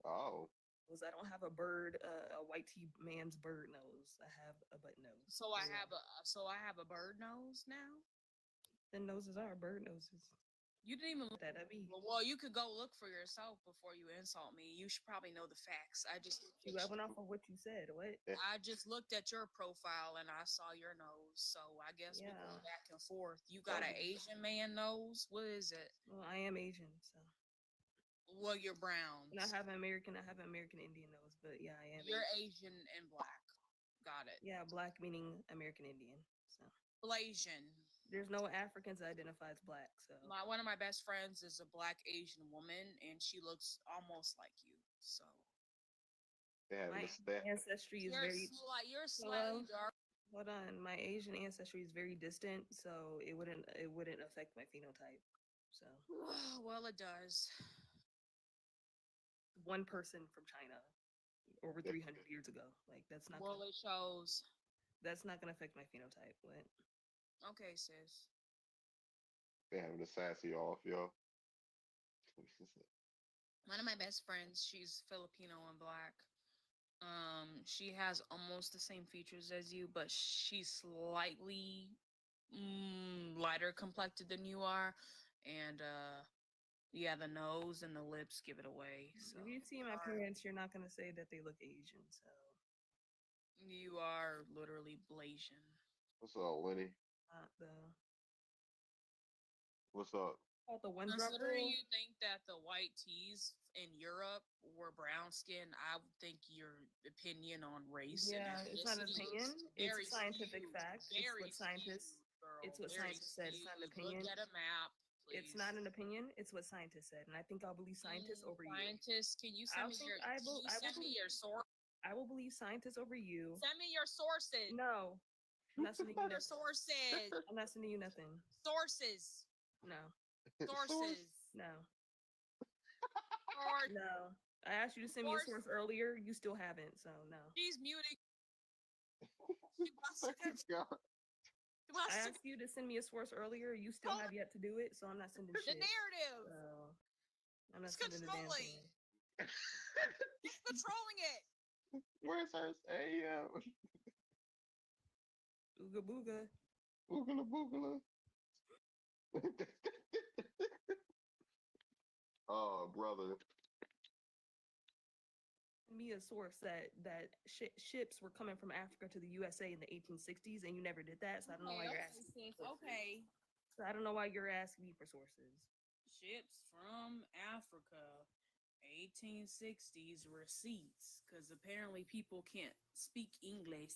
Oh. Was I don't have a bird, a white tea man's bird nose. I have a butt nose. So I have a bird nose now. The noses are bird noses. You didn't even look that at me. Well, you could go look for yourself before you insult me. You should probably know the facts. I went off of what you said. What? I just looked at your profile and I saw your nose. So I guess we go back and forth. You got an Asian man nose? What is it? Well, I am Asian, so. Well, you're brown. And I have an American Indian nose, but yeah, I am. You're Asian and black. Got it. Yeah, black meaning American Indian. So. Blasian. There's no Africans that identify as black. So one of my best friends is a black Asian woman, and she looks almost like you. So my ancestry is you're slightly dark. Hold on, my Asian ancestry is very distant, so it wouldn't affect my phenotype. So well, it does. One person from China over 300 years ago, like that's not. Well, it shows. That's not gonna affect my phenotype. What? Okay, sis. They having the sassy off, yo. One of my best friends, she's Filipino and black. She has almost the same features as you, but she's slightly lighter complected than you are. And yeah, the nose and the lips give it away. So if you see my parents, you're not gonna say that they look Asian. So you are literally Blasian. What's up, Winnie? What's up? The one Considering you think that the white teas in Europe were brown skin, I would think your opinion on race. Yeah, it's not an opinion. It's a scientific fact. It's what scientists said. It's not an opinion. Look at a map. Please. It's not an opinion. It's what scientists said, and I think I'll believe scientists over you. Scientists, can you send me your source? I will believe scientists over you. Send me your sources. No, I'm not sending you nothing. Sources. I'm not sending you nothing. Sources. No. Sources. No. Or no. I asked you to send me a source earlier. You still haven't, so no. She's muting. I asked you to send me a source earlier. You still have yet to do it, so I'm not sending the shit. Narrative. So I'm not it's sending the damn thing. He's controlling it. Where's her? Hey, Ooga booga. Oogala boogala. Oh, brother. Me a source that ships were coming from Africa to the USA in the 1860s, and you never did that. So I don't know why you're asking. Okay. So I don't know why you're asking me for sources. Ships from Africa, 1860s receipts, because apparently people can't speak English.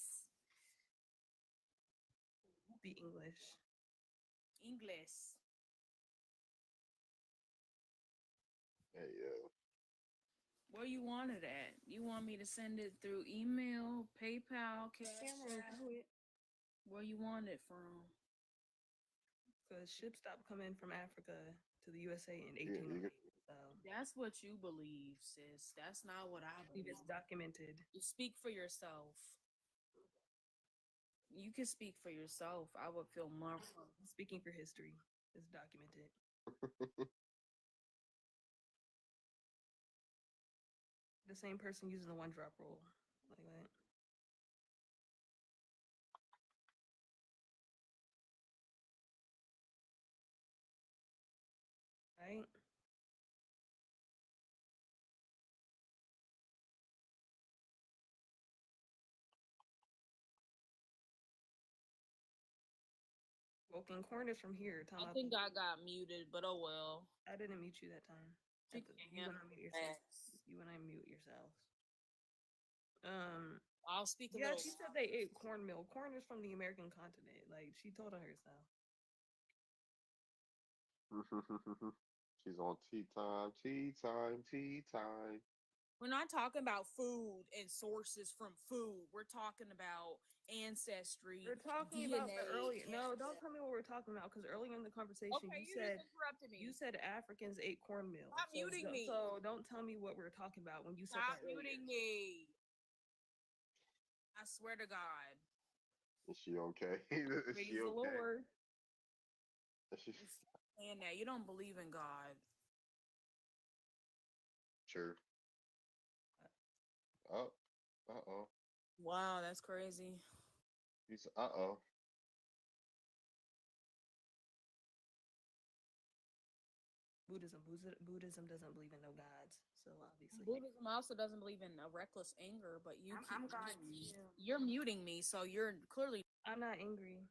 The English. Hey, yo. Where you want it at? You want me to send it through email, PayPal, Cash App? Where you want it from? Because ships stopped coming from Africa to the USA in 1808. So that's what you believe, sis. That's not what I believe. It's documented. You speak for yourself. You can speak for yourself. I would feel more speaking for history. It's documented. The same person using the one drop rule. Like that. Right? Woken Corn is from here. Talking I about think I got muted, but oh well. I didn't mute you that time. You You went on mute yourself. You went on mute yourself. I'll speak a Yeah, little. she said they ate cornmeal. Corn is from the American continent. Like she told on herself. She's on tea time, tea time, tea time. We're not talking about food and sources from food. We're talking about ancestry. We're talking DNA, about the earlier. No, and- don't tell me what we're talking about because earlier in the conversation Okay, you you said just interrupted me. you said Africans ate cornmeal. Stop muting me. So don't tell me what we're talking about when you said Stop that earlier. muting me. I swear to God. Is she okay? Is Praise she the okay? Lord. Is she And that you don't believe in God. sure? Oh, uh-oh. Wow, that's crazy. He's uh-oh. Buddhism doesn't believe in no gods. So obviously Buddhism also doesn't believe in a reckless anger, but you I'm God too. you're muting me, so you're clearly I'm not angry.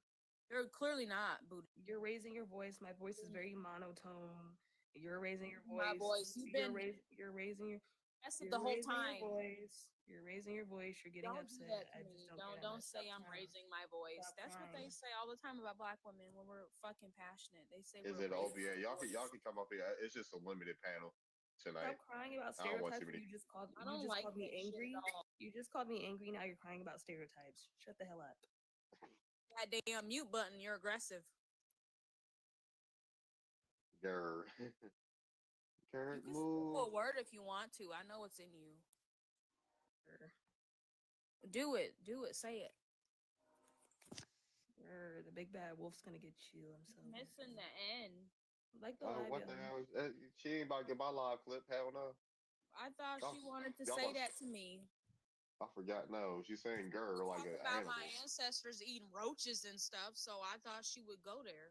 You're clearly not Buddhist. You're raising your voice. My voice is very monotone. You're raising your voice. My voice. You've been You're raising your that's you're the whole raising time. Your voice. You're raising your voice. You're getting Don't do upset. that to I me. just Don't don't say I'm raising my voice. Stop That's what they crying. say all the time about black women when we're fucking passionate. They say Is we're it raising OBA? our Y'all voice. can come up here. It's just a limited panel tonight. Stop crying about I don't want stereotypes. too many. You just called. I don't You just like called me that shit angry. at all. You just called me angry. Now you're crying about stereotypes. Shut the hell up. That damn mute button, you're aggressive. Grr. Grr, You can move. say a word if you want to. I know what's in you. Do it. Say it. The big bad wolf's gonna get you. I'm so Missing the end. like the Oh, live. what the hell is that? She ain't about to get my live clip. Hell no. I thought Y'all- she wanted to y'all say must- that to me. I forgot. No, she's saying grr like Talk an about animal. my ancestors eating roaches and stuff, so I thought she would go there.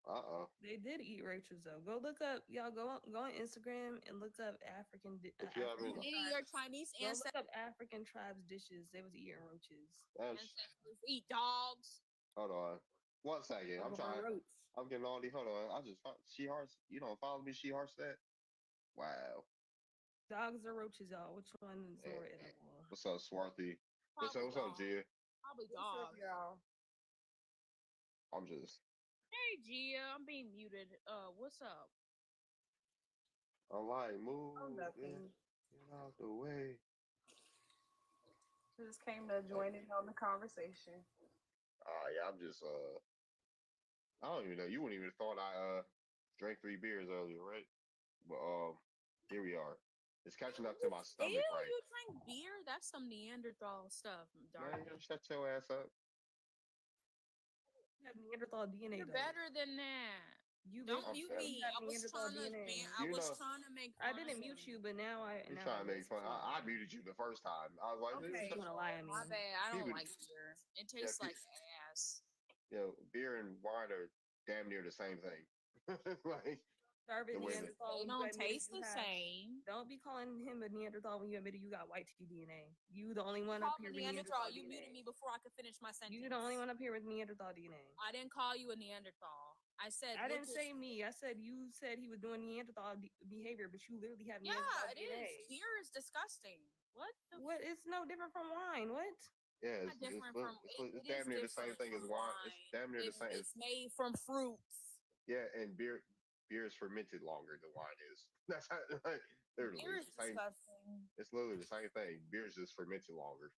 Uh-oh. They did eat roaches though. Go look up, y'all. Go on Instagram and look up African. If you haven't- You eating your Chinese Go ancestors look up African tribes dishes. They was eating roaches. That's, eat dogs. hold on. 1 second. I'm trying. Roach. I'm getting all these. Hold on. I just She Hearts. You don't follow me, She Hearts that? Wow. Dogs or roaches, y'all. Which one is more Yeah. edible? What's up, Swarthy? What's Probably up, dogs. Gia? Probably dogs. I'm just. Hey Gia, I'm being muted. What's up? I'm like, move. nothing. Get out the way. Just came to join in on the conversation. Yeah, I'm just I don't even know. You wouldn't even thought I drank 3 beers earlier, right? But here we are. It's catching up to my stomach, Ew, right? you drink beer? That's some Neanderthal stuff, Man, darling. shut your ass up. You have Neanderthal DNA. You're though. better than that. You Don't really mute better. me. have I was Neanderthal trying to DNA. man, I You was know- trying to make I fun didn't of mute him. you, but now You now trying to make it's fun? cool. I muted you the first time. I was like, Okay, You wanna lie on me? my bad. I don't People- like beer. It tastes Yeah, like ass. beer and wine are damn near the same thing. Like, Starving the way that- Neanderthal. They when you don't admitted taste you the have- same. Don't be calling him a Neanderthal when you admitted you got white DNA. You the only one Call up me here with Neanderthal. Neanderthal You DNA. muted me before I could finish my sentence. You the only one up here with Neanderthal DNA. I didn't call you a Neanderthal. I said I look didn't at- say me. I said you said he was doing Neanderthal behavior, but you literally have Yeah, Neanderthal it DNA. is. Beer is disgusting. What? The What? It's no different from wine. What? yeah, Not different from it's it damn is near the same different thing as from wine. It's damn near the same. It's made from fruits. Yeah, and beer is fermented longer than wine is. That's how, like, literally. Beer It's is the same. disgusting. It's literally the same thing. Beer is just fermented longer.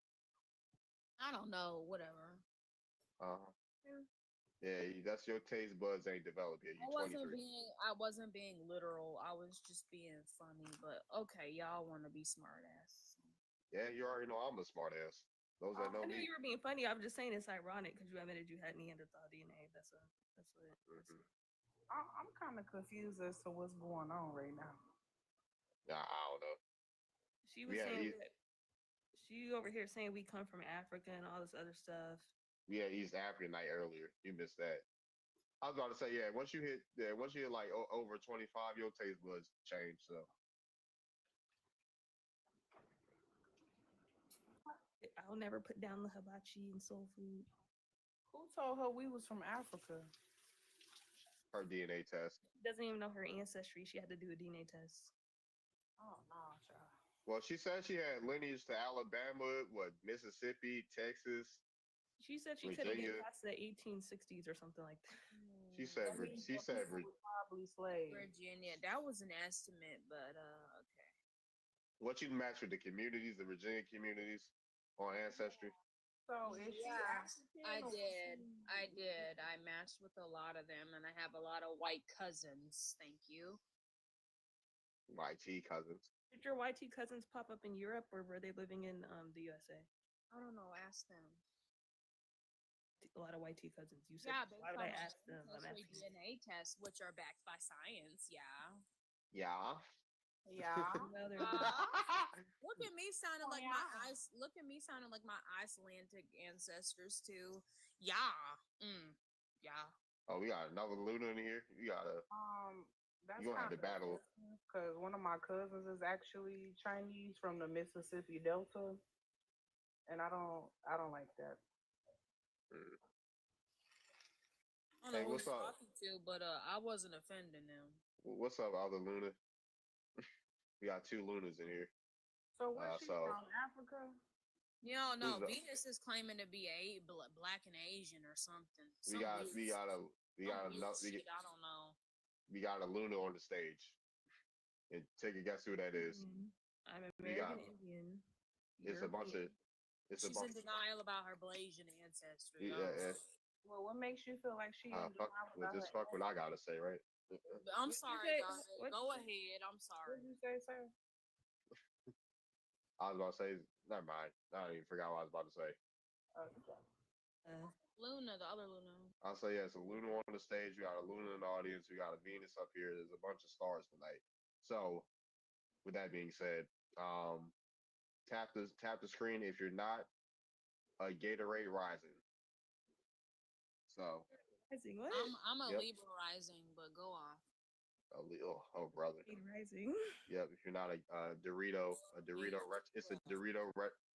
I don't know. Whatever. Yeah, that's your taste buds ain't developed yet. I You wasn't 23. being literal. I was just being funny. But okay, y'all want to be smart ass. Yeah, you already know I'm a smart ass. Those that know I knew me. you were being funny. I'm just saying it's ironic because you admitted you had Neanderthal DNA. That's what. Mhm. I'm kind of confused as to what's going on right now. Nah, I don't know. She was saying that she over here saying we come from Africa and all this other stuff. We had East African night earlier. You missed that. I was about to say, yeah. Once you hit like over 25, your taste buds change. So I'll never put down the hibachi and soul food. Who told her we was from Africa? Her DNA test. Doesn't even know her ancestry. She had to do a DNA test. Oh no, child. Well, she said she had lineage to Alabama, what, Mississippi, Texas, She said she couldn't Virginia. get past the 1860s or something like that. She said. She said. Probably slaves. Virginia. That was an estimate, but okay. What you match with the communities, the Virginia communities on Ancestry? So is she African? I or did. she- I did. I matched with a lot of them, and I have a lot of white cousins. Thank you. YT cousins. Did your YT cousins pop up in Europe, or were they living in the USA? I don't know. Ask them. A lot of YT cousins. You said. Yeah, Why would I ask them? I'm ancestry asking. DNA tests, which are backed by science. Yeah. Yeah. Yeah. No, they're Look at me sounding like my yeah. ice. Look at me sounding like my Icelandic ancestors too. Yeah. Yeah. Oh, we got another Luna in here. You gotta. That's You gonna have to battle. because one of my cousins is actually Chinese from the Mississippi Delta, and I don't like that. I don't know Hey, who what's you're up? talking to, but I wasn't offending them. What's up, other Luna? We got two Lunas in here. So where's she so from? Africa? You don't know. Who's the- Venus is claiming to be black and Asian or something. we Some got weird we got a some weird shit, I don't know. we got a Luna on the stage. And take a guess who that is. I'm We American got- Indian. It's a bunch of. It's a She's in bunch. denial about her Blasian ancestry. Yeah. Well, what makes you feel like she in Fuck denial with about this. her Fuck what I gotta say, right? I'm What'd you sorry, say? Darvin. What'd Go you- ahead. I'm sorry. What did you say, sir? I was about to say. Never mind. I even forgot what I was about to say. Luna, the other Luna. I'll say yeah, it's a Luna on the stage. We got a Luna in the audience. We got a Venus up here. There's a bunch of stars tonight. So, with that being said, tap the screen if you're not a Gatorade Rising. So, Rising, what? I'm a Yep. Libra rising, but go off. oh brother. Rising. Yep. If you're not a Dorito,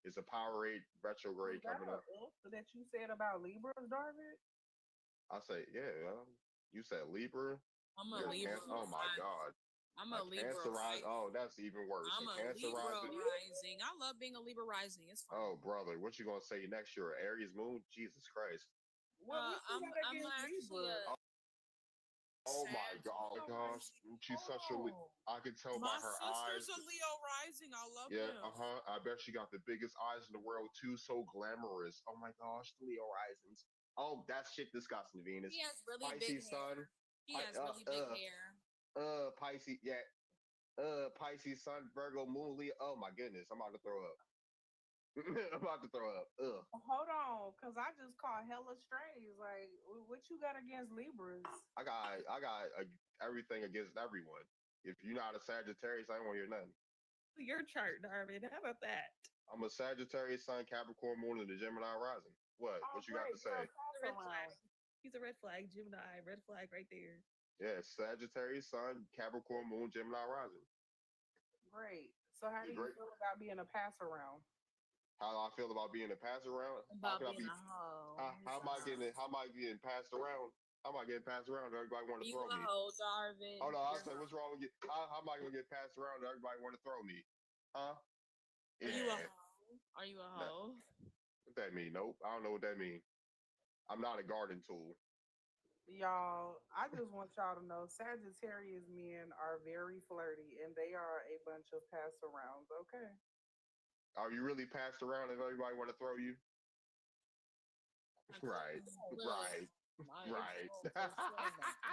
it's a Powerade retrograde Is that coming up. that you said about Libras, Darvin? I say yeah. You said Libra. I'm a You're Libra. Oh my rising. God. I'm a Libra Cancer rising. rising. Oh, that's even worse. I'm a Cancer Libra rising. rising. I love being a Libra rising. It's fun. Oh, brother, what you gonna say next year? Aries moon? Jesus Christ. I'm actually a Oh my God, gosh. She's such a I can tell by my her eyes. sister's a Leo rising. I love Yeah, him. I bet she got the biggest eyes in the world too. So glamorous. Oh my gosh, the Leo risings. Oh, that's shit disgusting, Venus. He has really Pisces big sun. hair. He has really big hair. Pisces, yeah. Pisces sun, Virgo, moon, Leo. Oh my goodness, I'm about to throw up. I'm about to throw up. Ugh. Hold on, cause I just caught hella strays. Like, what you got against Libras? I got everything against everyone. If you're not a Sagittarius, I don't want to hear nothing. Your chart, Darvin. How about that? I'm a Sagittarius, Sun, Capricorn, Moon, and the Gemini rising. What? What you got to say? Red flag. He's a red flag. Gemini. Red flag right there. Yeah, Sagittarius, Sun, Capricorn, Moon, Gemini rising. Great. So how do you Great. feel about being a pass around? How I feel about being a pass around? About How can I being be? a hoe. How am I getting passed around? How am I getting passed around? Everybody want to You throw a me. hoe, Darvin. Hold on, I'll You're say, what's wrong with you? How am I gonna get passed around? Everybody want to throw me, huh? Are you a Yeah. hoe? Are you a hoe? What that mean? Nope, I don't know what that mean. I'm not a garden tool. Y'all, I just want y'all to know Sagittarius men are very flirty and they are a bunch of pass arounds, okay? Are you really passed around if everybody want to throw you? Right, right, right.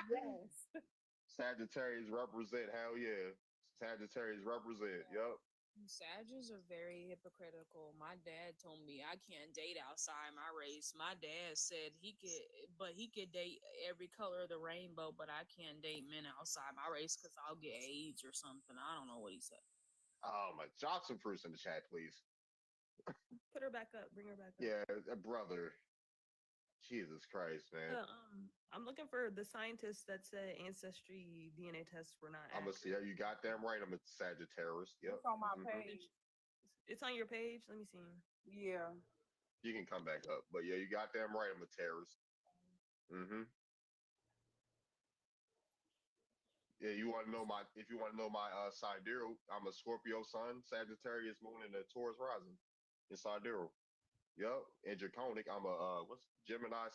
Yes. Sagittarius represent, hell yeah. Sagittarius represent, yep. Sagittarius are very hypocritical. My dad told me I can't date outside my race. My dad said he could date every color of the rainbow, but I can't date men outside my race because I'll get AIDS or something. I don't know what he said. Oh my, drop some fruits in the chat, please. Put her back up. Bring her back up. Yeah, brother. Jesus Christ, man. I'm looking for the scientists that said ancestry DNA tests were not I'm a accurate. you got damn right. I'm a Sagittarius. Yep. It's on my Mhm. page. It's on your page. Let me see. Yeah. You can come back up. But yeah, you got damn right. I'm a terrorist. Mm-hmm. Yeah, you want to know my? If you want to know my sidereal, I'm a Scorpio sun, Sagittarius moon, and a Taurus rising in sidereal. Yep, and draconic, I'm a what's Gemini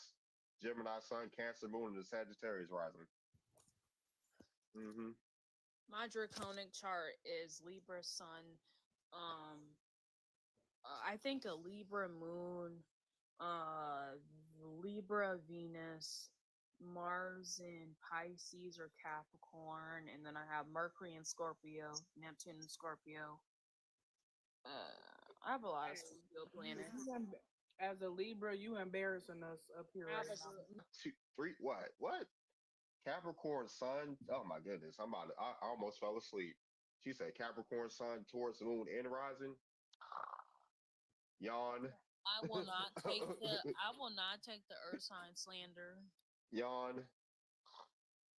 sun, Cancer moon, and the Sagittarius rising. Mm-hmm. My draconic chart is Libra sun, I think a Libra moon, Libra Venus, Mars in Pisces or Capricorn, and then I have Mercury in Scorpio, Neptune in Scorpio. I have a lot of Scorpio planets. As a Libra, you embarrassing us up here right now. 2, 3, what? What? Capricorn sun. Oh my goodness, I almost fell asleep. She said Capricorn sun, Taurus moon, and rising. Yawn. I will not take the Earth sign slander. Yawn.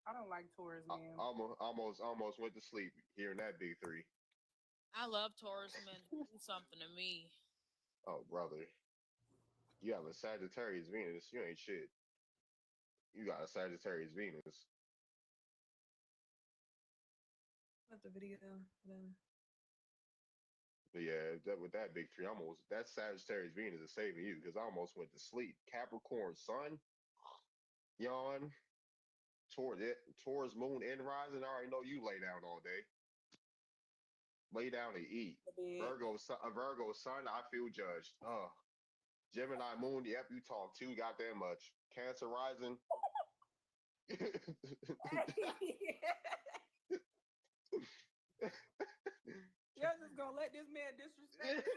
I don't like Taurus, man. Almost went to sleep hearing that big three. I love Taurus men to do something to me. Oh brother, you have a Sagittarius Venus. You ain't shit. You got a Sagittarius Venus. At the video then. But yeah, with that big tree, that Sagittarius Venus is saving you because I almost went to sleep. Capricorn sun, yawn. Taurus moon and rising. I already know you lay down all day. Lay down and eat. Virgo sun, I feel judged. Gemini moon, yep, you talk too goddamn much. Cancer rising. Y'all just gonna let this man disrespect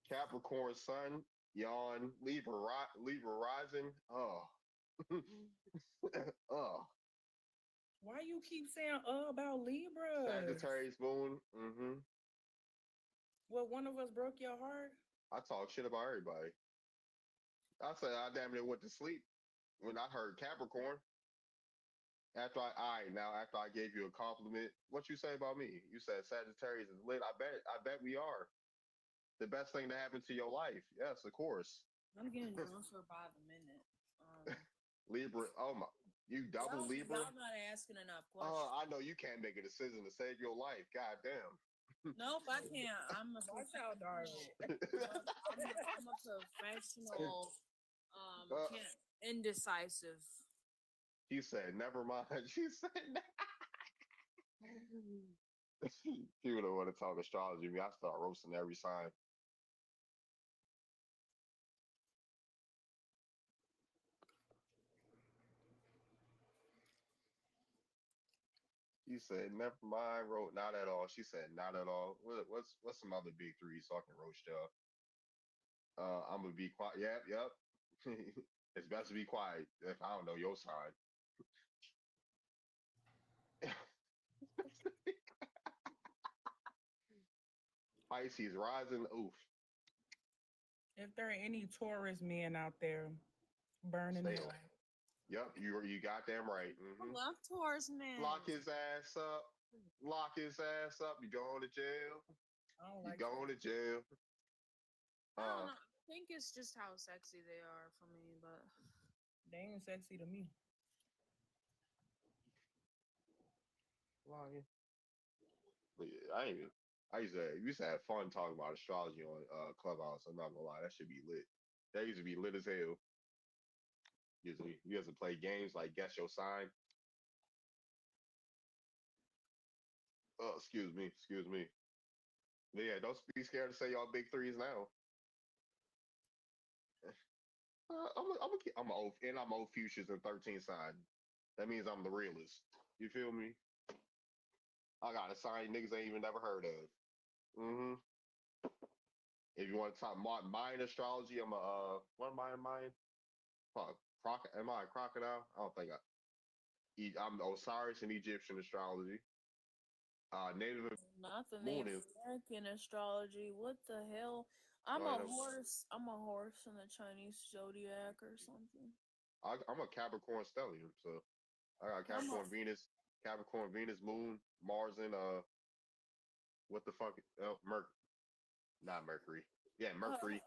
Capricorn sun, yawn. Libra rising. Why you keep saying about Libra? Sagittarius moon. Mm-hmm. Well, one of us broke your heart. I talk shit about everybody. I said I damn near went to sleep when I heard Capricorn. After I gave you a compliment, what you say about me? You said Sagittarius is lit. I bet we are. The best thing to happen to your life. Yes, of course. I'm getting drunker by the minute. Libra. Oh my, you double Libra. Y'all not asking enough questions. Oh, I know you can't make a decision to save your life. God damn. Nope, I can't. I'm a professional. Indecisive. She said, "Never mind." She said, "People don't want to talk astrology." Me, I start roasting every sign. She said, "Never mind." Wrote, "Not at all." She said, "Not at all." What's some other big threes so I can roast y'all? I'm gonna be quiet. Yep. It's best to be quiet if I don't know your sign. Pisces rising. Oof. If there are any Taurus men out there, burning Stay hell. on. Yep, you goddamn right. I love Taurus men. Lock his ass up. Lock his ass up. You going to jail. You going to jail. I don't know. I think it's just how sexy they are for me, but they ain't sexy to me. Wow. But yeah, I used to have fun talking about astrology on Clubhouse. I'm not gonna lie, that should be lit. That used to be lit as hell. You guys to play games like guess your sign. Oh, excuse me. But yeah, don't be scared to say y'all big threes now. I'm old fuchsias and 13 sign. That means I'm the realist. You feel me? I got a sign niggas ain't even never heard of. Mm-hmm. If you want to talk Mayan astrology, I'm a what am I in Mayan? Am I a crocodile? I don't think I'm Osiris in Egyptian astrology. Native not the moon Native American astrology. What the hell? I'm a horse in the Chinese zodiac or something. I'm a Capricorn stellium, so I got Capricorn Venus, Moon, Mars, and What the fuck? Oh, not Mercury. Yeah, Mercury.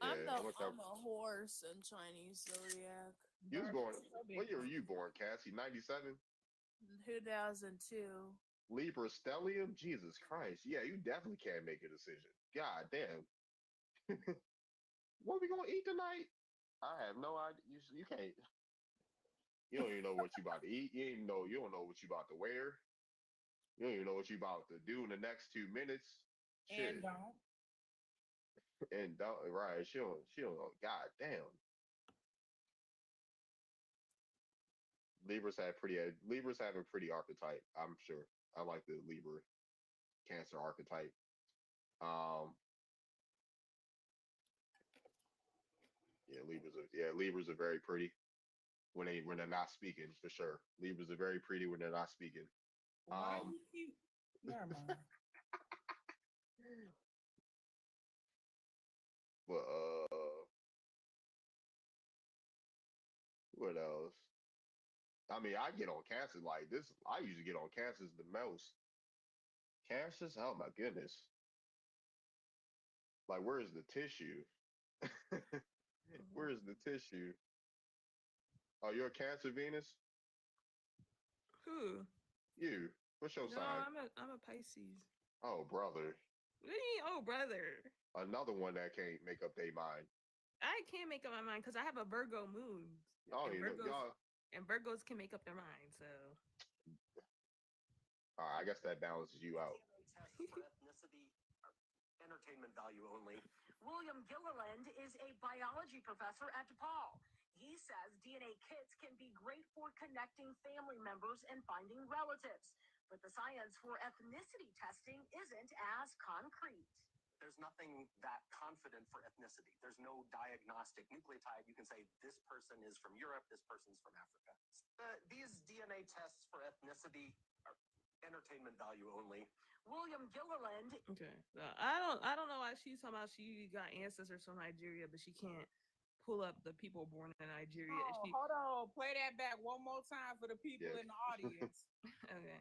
Yeah, I'm what's that? I'm a horse in Chinese zodiac. You was born. What year were you born, Cassie? 97? 2002. Libra stellium? Jesus Christ. Yeah, you definitely can't make a decision. God damn. What we gonna eat tonight? I have no idea. You can't. You don't even know what you about to eat. You don't know what you about to wear. You don't even know what you about to do in the next 2 minutes. Shit. And don't. And don't, right. She don't know. God damn. Libras have a pretty archetype, I'm sure. I like the Libra Cancer archetype. Libras are very pretty when they're not speaking, for sure. Libras are very pretty when they're not speaking. Why you keep? Never mind. But what else? I mean, I get on Cancers like this. I usually get on Cancers the most. Cancers? Oh my goodness. Like, where's the tissue? Where's the tissue? Oh, you're a Cancer, Venus? Who? You. What's your No, sign? I'm a Pisces. Oh, brother. What do you mean, oh, brother? Another one that can't make up their mind. I can't make up my mind because I have a Virgo moon. Oh, and you know, y'all. And Virgos can make up their mind. So. All right, I guess that balances you out. Ethnicity, entertainment value only. William Gilliland is a biology professor at DePaul. He says DNA kits can be great for connecting family members and finding relatives, but the science for ethnicity testing isn't as concrete. There's nothing that confident for ethnicity. There's no diagnostic nucleotide. You can say this person is from Europe, this person's from Africa. These DNA tests for ethnicity are entertainment value only. William Gilliland. Okay. So I don't know why she's talking about she got ancestors from Nigeria, but she can't pull up the people born in Nigeria. Oh, hold on. Play that back one more time for the people in the audience. Okay.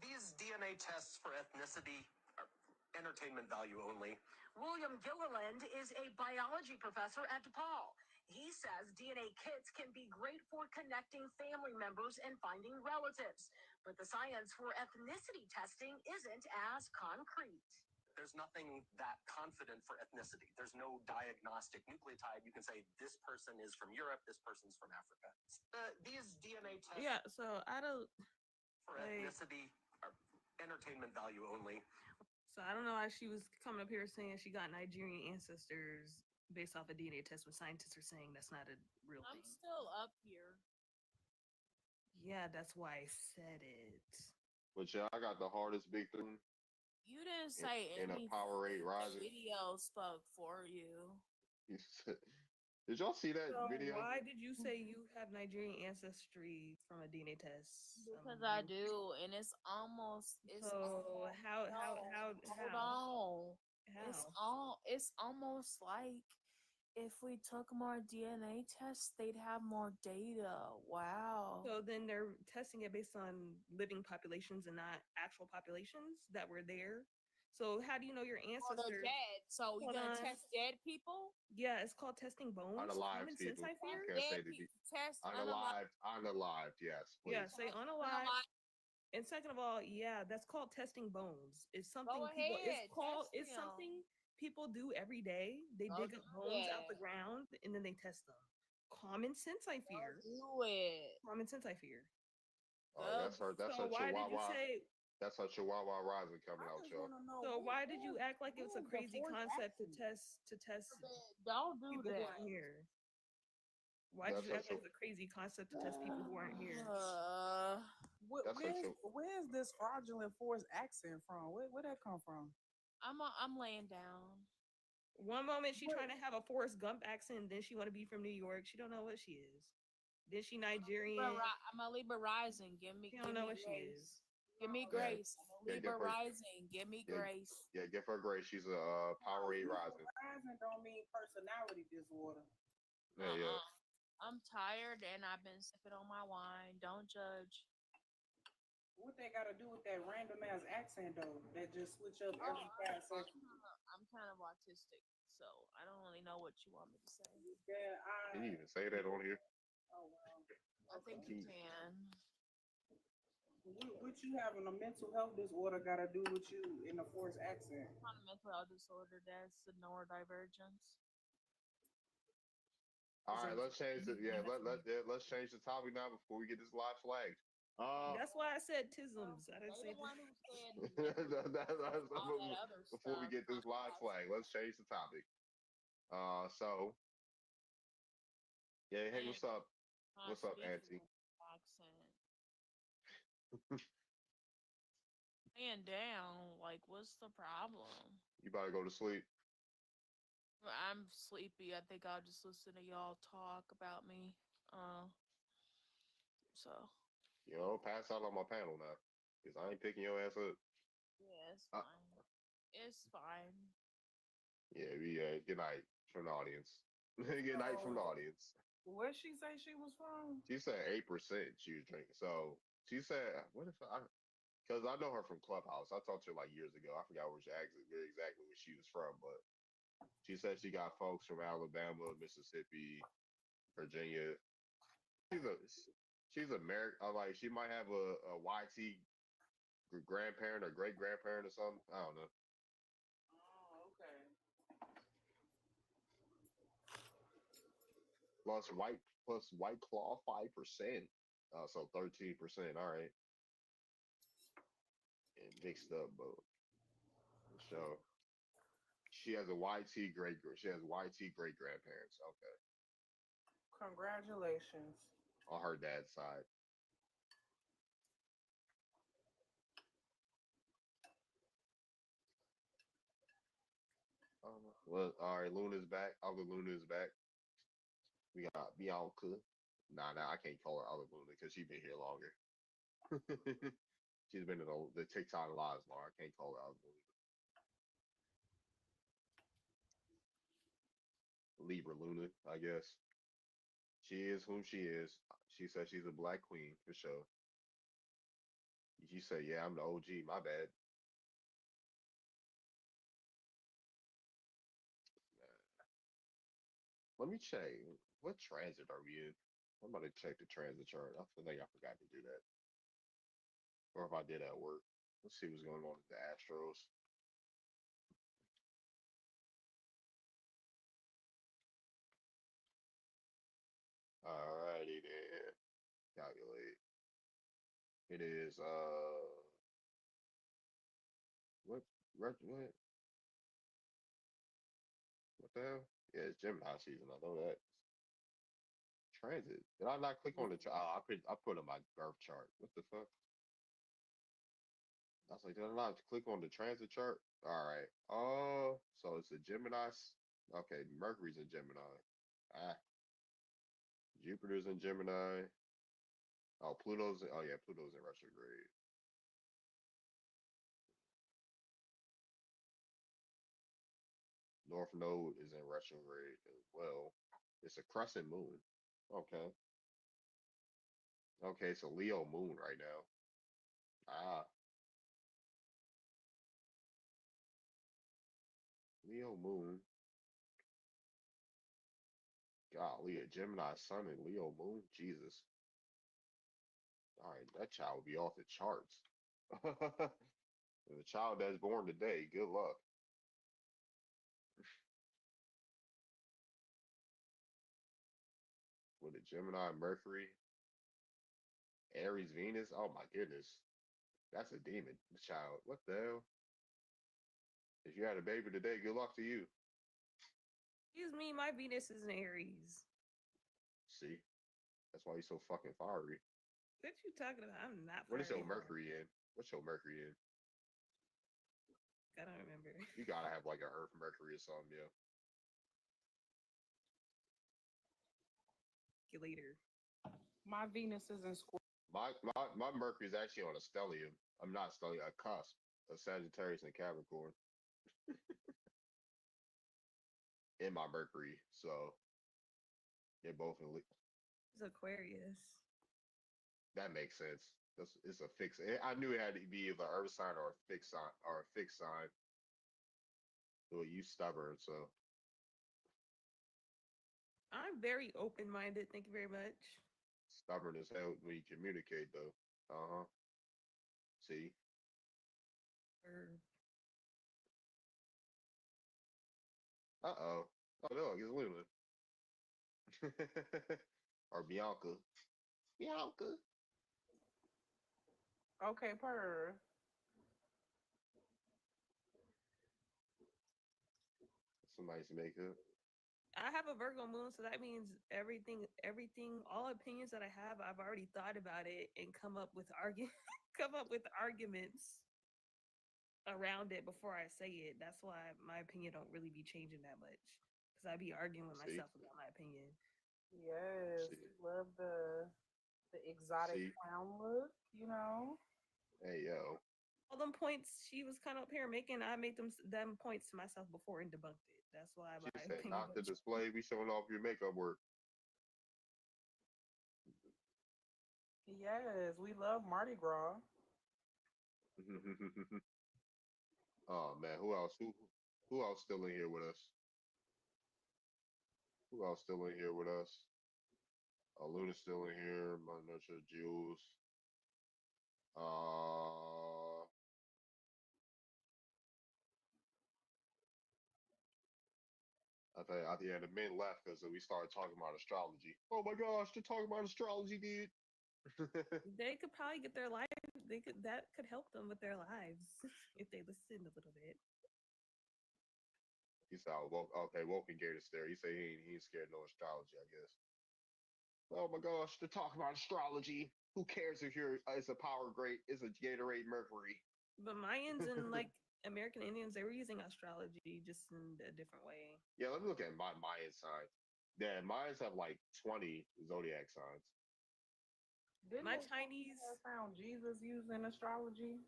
These DNA tests for ethnicity are entertainment value only. William Gilliland is a biology professor at DePaul. He says DNA kits can be great for connecting family members and finding relatives, but the science for ethnicity testing isn't as concrete. There's nothing that confident for ethnicity. There's no diagnostic nucleotide. You can say this person is from Europe, this person's from Africa. These DNA tests. Yeah. So I don't. For ethnicity are entertainment value only. So I don't know why she was coming up here saying she got Nigerian ancestors based off a DNA test when scientists are saying that's not a real I'm thing. still up here. Yeah, that's why I said it. But yeah, I got the hardest big thing. You didn't say in a anything. Powerade The Rising. video spoke for you. Did y'all see that So video? why did you say you have Nigerian ancestry from a DNA test? Because I do, and it's almost. So how? Hold on. It's almost like if we took more DNA tests, they'd have more data. Wow. So then they're testing it based on living populations and not actual populations that were there. So how do you know your Well, ancestors? they're dead. So you're Hold gonna on. test dead people? Yeah, it's called testing bones. Unalived Common sense, people. I fear. I can't say Dead the people. Test unalived, yes. Please. Yeah, say unalive. And second of all, yeah, that's called testing bones. It's something Go people. ahead, It's test something people do every day. They dig up bones out the ground and then they test them. Common sense, I fear. Do it. Common sense, I fear. Oh, that's her. That's So her why did you Chihuahua. say? That's her Chihuahua Rising coming out, y'all. So why did you act like it was a crazy concept to test Don't do people who that. aren't here? Why did you act like it was a crazy concept to test people who aren't here? Where's this fraudulent forced accent from? Where that come from? I'm laying down. One moment she trying to have a Forrest Gump accent, then she want to be from New York. She don't know what she is. Then she Nigerian. I'm a Libra rising. Give me. She don't know what she grace. is. Give me grace. I'm a Libra rising. Give me grace. Yeah, give her grace. She's a Powerade Rising. Rising don't mean personality disorder. Yeah. I'm tired and I've been sipping on my wine. Don't judge. What they got to do with that random ass accent though? That just switch up Oh, every 5 seconds. I'm kind of autistic, so I don't really know what you want me to say. Yeah, Can you even say that on here? Oh well. I think you can. What you having a mental health disorder got to do with you in a forced accent? Not a mental health disorder. That's the neurodivergence. All right, let's change the let's change the topic now before we get this live flagged. That's why I said tisms. I didn't say The one who said Before all that other we stuff. get this live flag, let's change the topic. So yeah, hey, what's up? What's up, Auntie? Accent. Man down. Like, what's the problem? You about to go to sleep? I'm sleepy. I think I'll just listen to y'all talk about me. So. You know, pass out on my panel now, because I ain't picking your ass up. Yeah, it's fine. It's fine. Yeah, good night from the audience. Good night from the audience. Where'd she say she was from? She said 8% she was drinking. So she said, what if I, because I know her from Clubhouse. I talked to her like years ago. I forgot exactly where she was from, but she said she got folks from Alabama, Mississippi, Virginia. She's American. Like she might have a YT grandparent or great grandparent or something. I don't know. Oh, okay. Plus white claw 5%. So 13%. All right. And mixed up, but so she has a YT great grandparents. Okay. Congratulations. On her dad's side. Well, all right, Luna's back. Other Luna is back. We got Bianca. Nah, I can't call her Other Luna because she's been here longer. She's been in the TikTok lives long. I can't call her Other Luna. Libra Luna, I guess. She is whom she is. She says she's a black queen for sure. You say, yeah, I'm the OG. My bad. Let me check. What transit are we in? I'm about to check the transit chart. I think I forgot to do that. Or if I did at work. Let's see what's going on with the Astros. Alrighty then. Calculate. It is what what the hell? Yeah, it's Gemini season. I know that. Transit. Did I not click on the chart? Oh, I put on my birth chart. What the fuck? I was like, did I not click on the transit chart? All right. Oh, so it's a Gemini. Okay, Mercury's in Gemini. Ah, Jupiter's in Gemini. Oh, Pluto's in retrograde. North Node is in retrograde as well. It's a crescent moon. Okay. Okay, it's a Leo moon right now. Ah, Leo moon. Golly, a Gemini sun and Leo moon. Jesus. All right, that child will be off the charts. The child that's born today, good luck. With a Gemini, Mercury, Aries, Venus. Oh my goodness. That's a demon child. What the hell? If you had a baby today, good luck to you. Excuse me, my Venus is in Aries. See? That's why you're so fucking fiery. What you talking about? I'm not. What is your fiery. Mercury in? What's your Mercury in? I don't remember. You gotta have like a Earth Mercury or something, yeah. Later. My Venus is in Scorpio. My Mercury is actually on a stellium. I'm not stellium, a cusp of Sagittarius and Capricorn. In my Mercury, so they're both in. It's Aquarius. That makes sense. It's a fixed. I knew it had to be either earth sign or a fixed sign Well, you stubborn, so I'm very open-minded. Thank you very much. stubborn as hell when you communicate, though. See. Oh no, it's Luna. Or Bianca. Bianca. Okay, per. Some nice makeup. I have a Virgo moon, so that means everything, all opinions that I have, I've already thought about it and come up with arguments around it before I say it. That's why my opinion don't really be changing that much, because I be arguing with myself about my opinion. Yes, love the exotic clown look, you know. Hey yo. All them points she was kind of up here making, I made them points to myself before and debunked it. That's why She my said, opinion not the don't change. display. We showing off your makeup work. Yes, we love Mardi Gras. Oh man, who else? Who else still in here with us? Who else still in here with us? Luna's still in here. Manucha, Jules. I think the men left because we started talking about astrology. Oh my gosh, they're talking about astrology, dude. They could probably get their life. That could help them with their lives if they listened a little bit. He said, okay, Woken gave us there. He said he ain't scared of no astrology, I guess. Oh my gosh, they're talking about astrology. Who cares if it's a power grade, it's a Gatorade Mercury. But Mayans and like American Indians, they were using astrology just in a different way. Yeah, let me look at my Mayan signs. Yeah, Mayans have like 20 zodiac signs. Didn't my they Chinese found Jesus using astrology,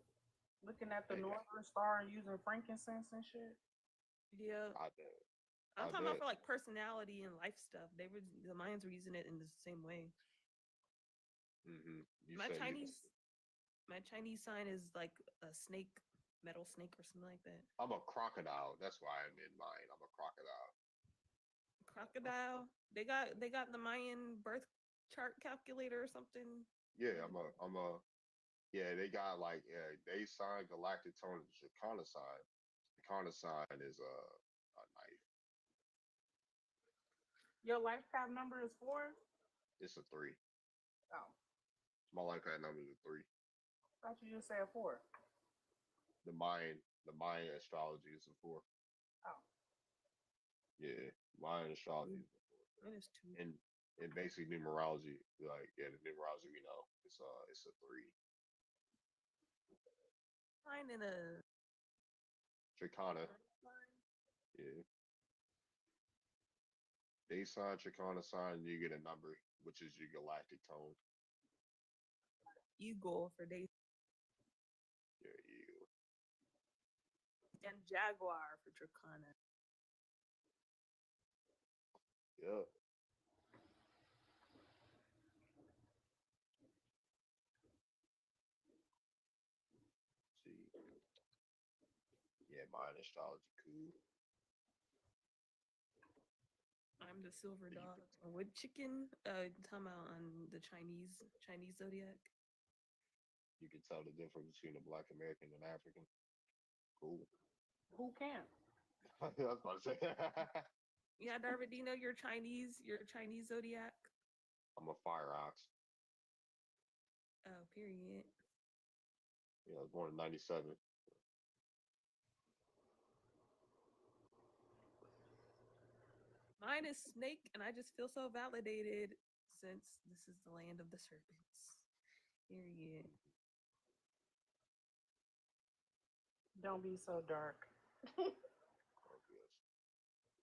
looking at the northern star and using frankincense and shit? Yeah. I'm talking about for like personality and life stuff. The Mayans were using it in the same way. My Chinese sign is like a snake, metal snake or something like that. I'm a crocodile. That's why I'm in mine. I'm a crocodile. Crocodile. They got the Mayan birth chart calculator or something. Yeah, yeah, they got like they sign galactic tone is Chakana sign. Chakana sign is a knife. Your life path number is 4? It's a 3. Oh. My life path number is a 3. I thought you just said 4. The Mayan astrology is a 4. Oh. Yeah, Mayan astrology is a 4. Mine is 2. And basic numerology, like the numerology we know, it's a 3. Mine in a Chakana. Yeah. Day sign, Chakana sign, you get a number, which is your galactic tone. Eagle for day. Yeah, eagle. And Jaguar for Chakana. Yeah. See. Yeah, Mayan astrology, cool. I'm the silver dog. Wood chicken. Talking about on the Chinese zodiac. You can tell the difference between a Black American and African. Cool. Who can't? I was about to say. Yeah, Darvin, do you know your Chinese zodiac? I'm a fire ox. Oh, period. Yeah, I was born in 97. Mine is snake, and I just feel so validated since this is the land of the serpents. Period. Don't be so dark.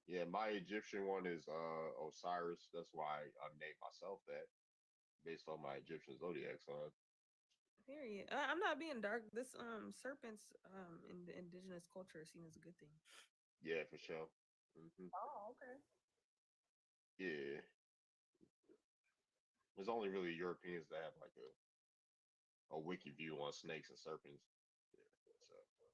Yeah, my Egyptian one is Osiris. That's why I named myself that, based on my Egyptian zodiac sign. Period. I'm not being dark. This serpents in the indigenous culture are seen as a good thing. Yeah, for sure. Mm-hmm. Oh, okay. Yeah. There's only really Europeans that have like a wiki view on snakes and serpents. Yeah, so.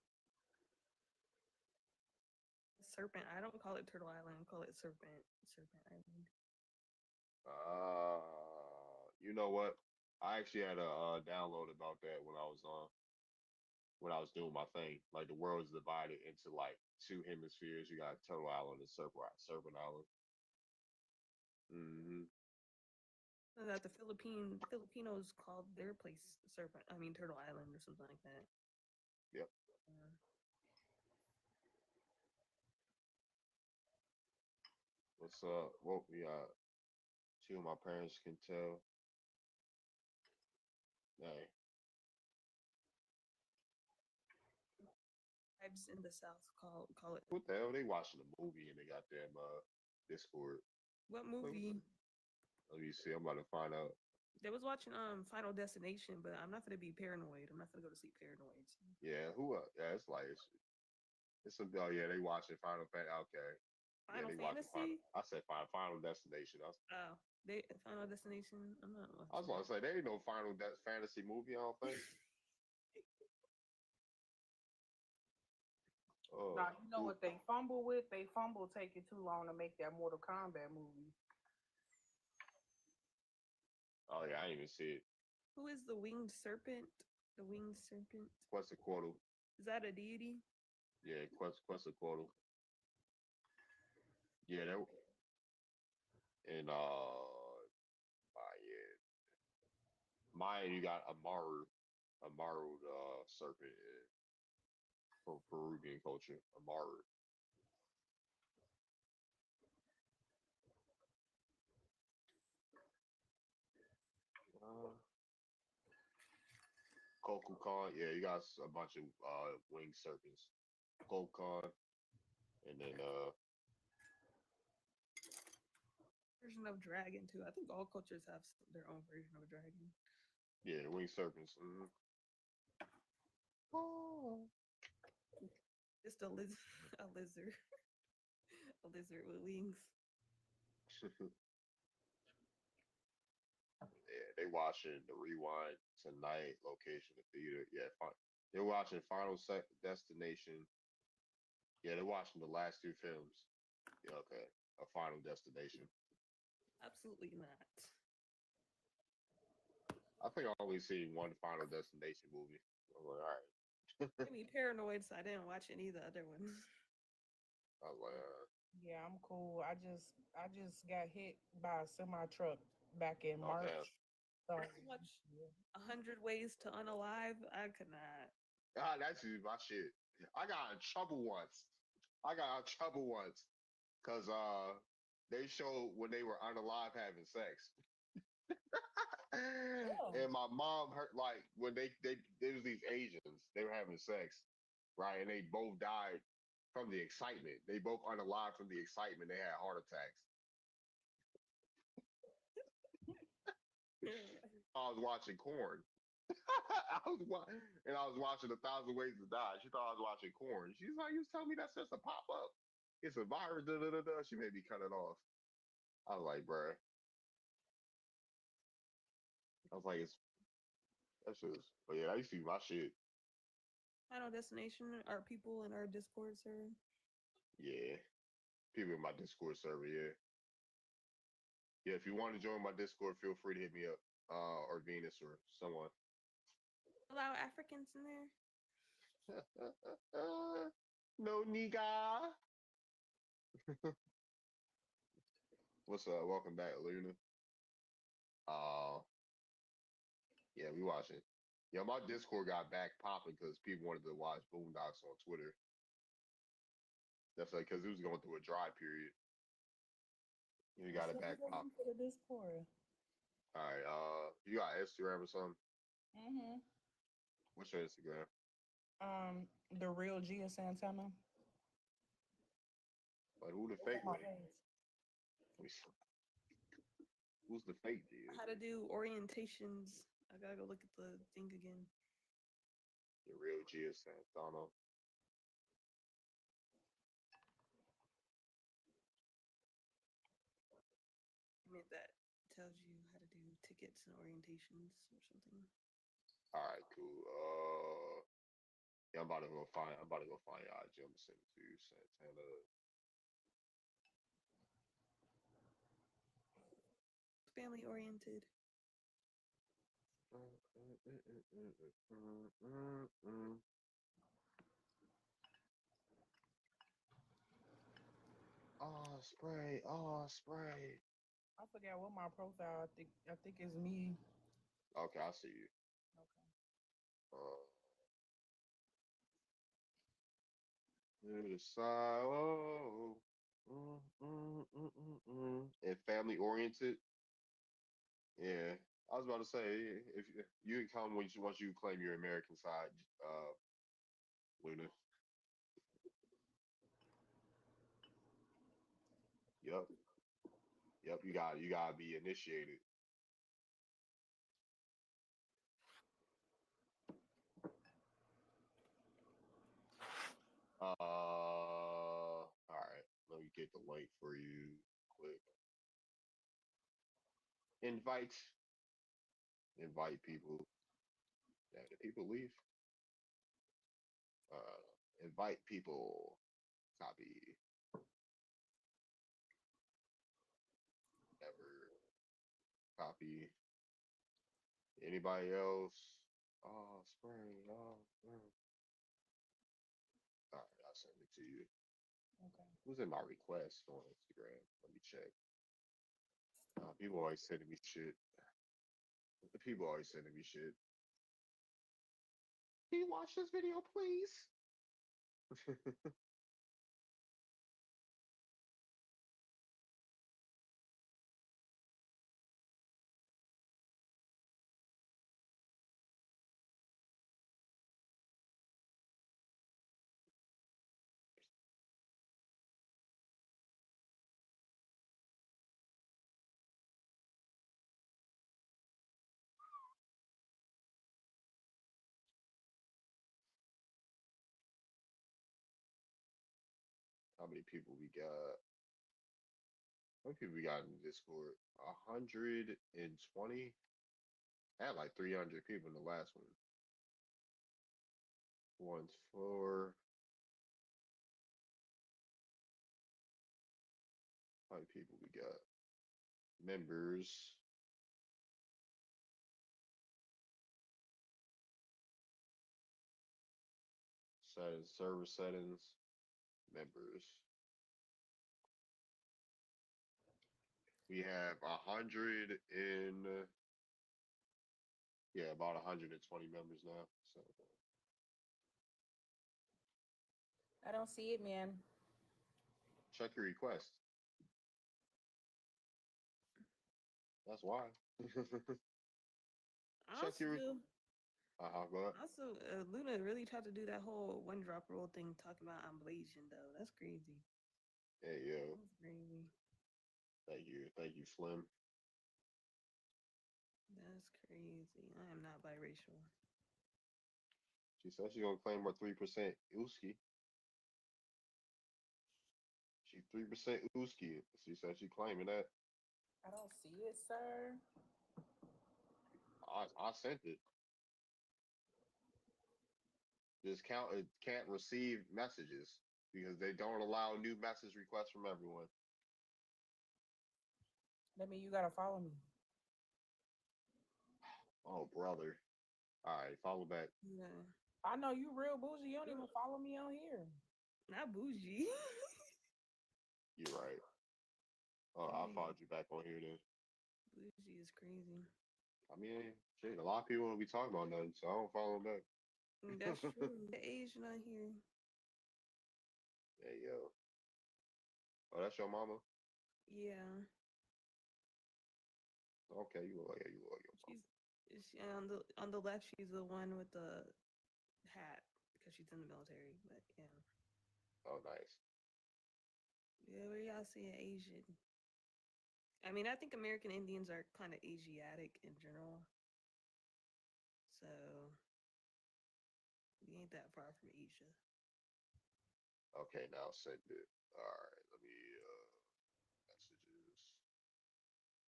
Serpent. I don't call it Turtle Island. I call it Serpent. Serpent Island. You know what? I actually had a download about that when I was doing my thing. Like the world is divided into like two hemispheres. You got Turtle Island and Serpent Island. Mm-hmm. That the Filipinos called their place Turtle Island or something like that. Yep. What's up? Woke me up. Two of my parents can tell. Hey. Tribes in the South call it. What the hell? They watching a movie in the goddamn Discord. What movie? Let me see. I'm about to find out. They was watching Final Destination, but I'm not gonna be paranoid. I'm not gonna go to sleep paranoid. So. Yeah, who? Yeah, it's like it's some. Oh yeah, they watching Final Fantasy. Okay. Final yeah, they Fantasy. I said Final Destination. They Final Destination. I'm not. I was gonna say there ain't no Final Fantasy movie. I don't think. Now, you know what they fumble with? They fumble taking too long to make that Mortal Kombat movie. Oh yeah, I didn't even see it. Who is the winged serpent? The winged serpent. Quetzalcoatl. Is that a deity? Yeah, Quetzalcoatl. Yeah, that. And Mayan, you got Amaru the serpent from Peruvian culture. Amaru. Kokukan, yeah, you got a bunch of winged serpents. Kokukan, and then version of dragon too. I think all cultures have their own version of a dragon. Yeah, the winged serpents. Mm-hmm. Oh. Just a lizard, a lizard, a lizard with wings. Yeah, they watching the Rewind tonight. Location, the theater. Yeah, fine. They're watching Final Destination. Yeah, they're watching the last two films. Yeah, okay. A Final Destination. Absolutely not. I think I only seen one Final Destination movie. I'm like, all right. Made me paranoid, so I didn't watch any of the other ones. I was like, Yeah, I'm cool. I just got hit by a semi truck back in March. So watch 100 Ways to Unalive. I could not. God, that's my shit. I got in trouble once. Cause they showed when they were unalive having sex. And my mom heard like when they was these Asians, they were having sex, right? And they both died from the excitement. They both unalive from the excitement. They had heart attacks. I was watching Corn. I was watching 1,000 Ways to Die. She thought I was watching Corn. She's like, "You tell me that's just a pop up. It's a virus." Da, da, da, da. She made me cut it off. I was like, "Bruh." I was like, that's just. But yeah, I used to be my shit. Final Destination are people in our Discord server. Yeah, people in my Discord server. Yeah. Yeah, if you want to join my Discord, feel free to hit me up, or Venus or someone. Allow Africans in there. No nigga. What's up? Welcome back, Luna. Yeah, we watching. Yeah, my Discord got back popping because people wanted to watch Boondocks on Twitter. That's like because it was going through a dry period. You got it back popping. For the Discord. All right. You got Instagram or something? Mm-hmm. What's your Instagram? The real Gia Santana. But who the fake one? Who's the fake dude? How to do orientations. I gotta go look at the thing again. The real Gia Santana. I mean, that tells you how to do tickets and orientations or something. All right, cool. Yeah, I'm about to go find. I'm about to go find your IG. I'm gonna send it to you, Santana. Family oriented. Oh, spray. Oh, spray. I forgot what my profile. I think it's me. Okay, I see you. To the side. Oh. And family oriented. Yeah, I was about to say if you can come once you claim your American side, Luna. Yep, yep. You gotta be initiated. All right. Let me get the link for you. Quick. Invite people. Yeah, the people leave. Invite people. Copy. Never copy. Anybody else? Oh, spring. Oh, spring. All right, I'll send it to you. Okay. Who's in my request on Instagram? Let me check. People always sending me shit. The people always sending me shit. Can you watch this video, please? How many people we got? How many people we got in Discord? 120. I had like 300 people in the last one. One's 4. How many people we got? Members. Settings, server settings, members. We have 100 in, yeah, about 120 members now. So I don't see it, man. check your request. That's why. Check your. Go ahead. Also, Luna really tried to do that whole one drop rule thing, talking about I'm Blasian though. That's crazy. Hey yo. That's crazy. Thank you, Slim. That's crazy. I am not biracial. She said she's gonna claim her 3% Uski. She 3% Uski. She said she claiming that. I don't see it, sir. I sent it. This count it can't receive messages because they don't allow new message requests from everyone. That mean you gotta follow me. Oh brother. All right, follow back. Yeah. I know you real bougie. You don't even follow me on here. Not bougie. You're right. Oh, I'll follow you back on here then. Bougie is crazy. I mean, shit, a lot of people don't be talking about nothing, so I don't follow them back. That's true. The Asian on here. Hey yo. Oh, that's your mama? Yeah. Okay, you look like your mama. She on the left. She's the one with the hat because she's in the military. But yeah. Oh, nice. Yeah, where y'all seeing Asian? I mean, I think American Indians are kind of Asiatic in general. So we ain't that far from Asia. Okay, now send it. All right, let me messages.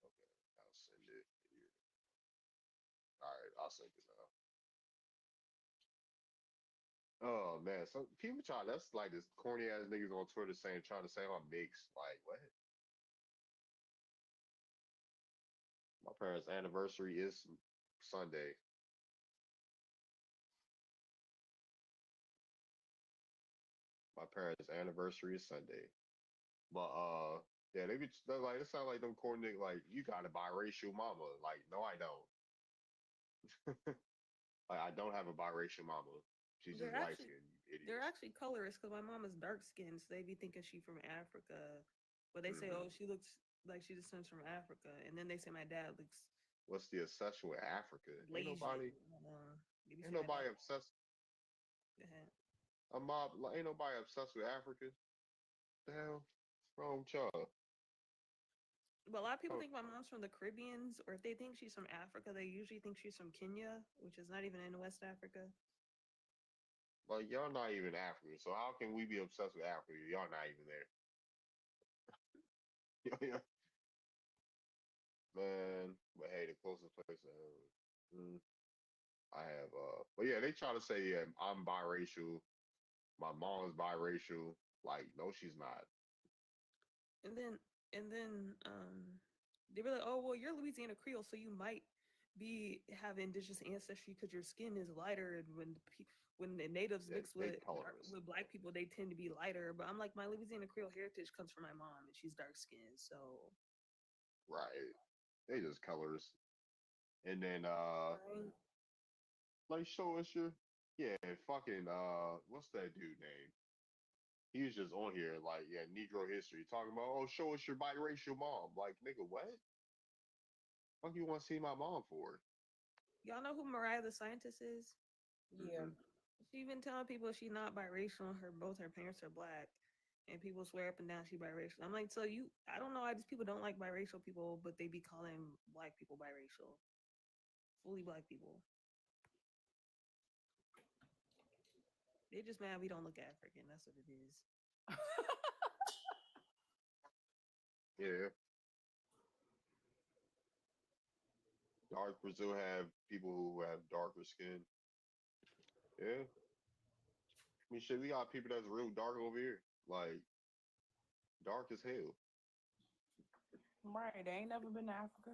Okay, I'll send it here. All right, I'll send it now. Oh man, some people try. That's like this corny ass niggas on Twitter trying to say I'm mixed. Like what? My parents' anniversary is Sunday. My parents' anniversary is Sunday. But yeah, they're like, it sound like them corny niggas, like you got a biracial mama. Like no, I don't. Like I don't have a biracial mama. She's They're just light actually skinned. You they're idiots. actually colorist because my mom is dark skinned, so they be thinking she from Africa. But they say, Mhm. oh, she looks like she descends from Africa, and then they say my dad looks What's the obsession with Africa? Ain't lazy. nobody, They be ain't saying my nobody dad. obsessed. Go ahead. A mob, like, ain't nobody obsessed with Africa. The hell, wrong with y'all? But a lot of people Oh, think my mom's from the Caribbeans, or if they think she's from Africa, they usually think she's from Kenya, which is not even in West Africa. like y'all not even African. So how can we be obsessed with Africa? Y'all not even there. Yeah, man. But hey, the closest place I have but yeah, they try to say yeah, I'm biracial. My mom's biracial. Like, no, she's not. And then they were like, oh well, you're Louisiana Creole, so you might have indigenous ancestry because your skin is lighter, and when the natives Yeah, mix they with colorist. black people, they tend to be lighter. But I'm like, my Louisiana Creole heritage comes from my mom, and she's dark skinned, so Right. They just colors. And then right. like show us your fucking what's that dude name? He was just on here like Negro history talking about show us your biracial mom. Like nigga, what? Fuck you want to see my mom for? Y'all know who Mariah the Scientist is? Yeah. She been telling people she's not biracial. Both her parents are black, and people swear up and down she biracial. I'm like, so I don't know why these people don't like biracial people, but they be calling black people biracial, fully black people. They just mad we don't look African. That's what it is. Yeah. Dark Brazil have people who have darker skin. Yeah. I mean shit, we got people that's real dark over here. Like dark as hell. Right. They ain't never been to Africa.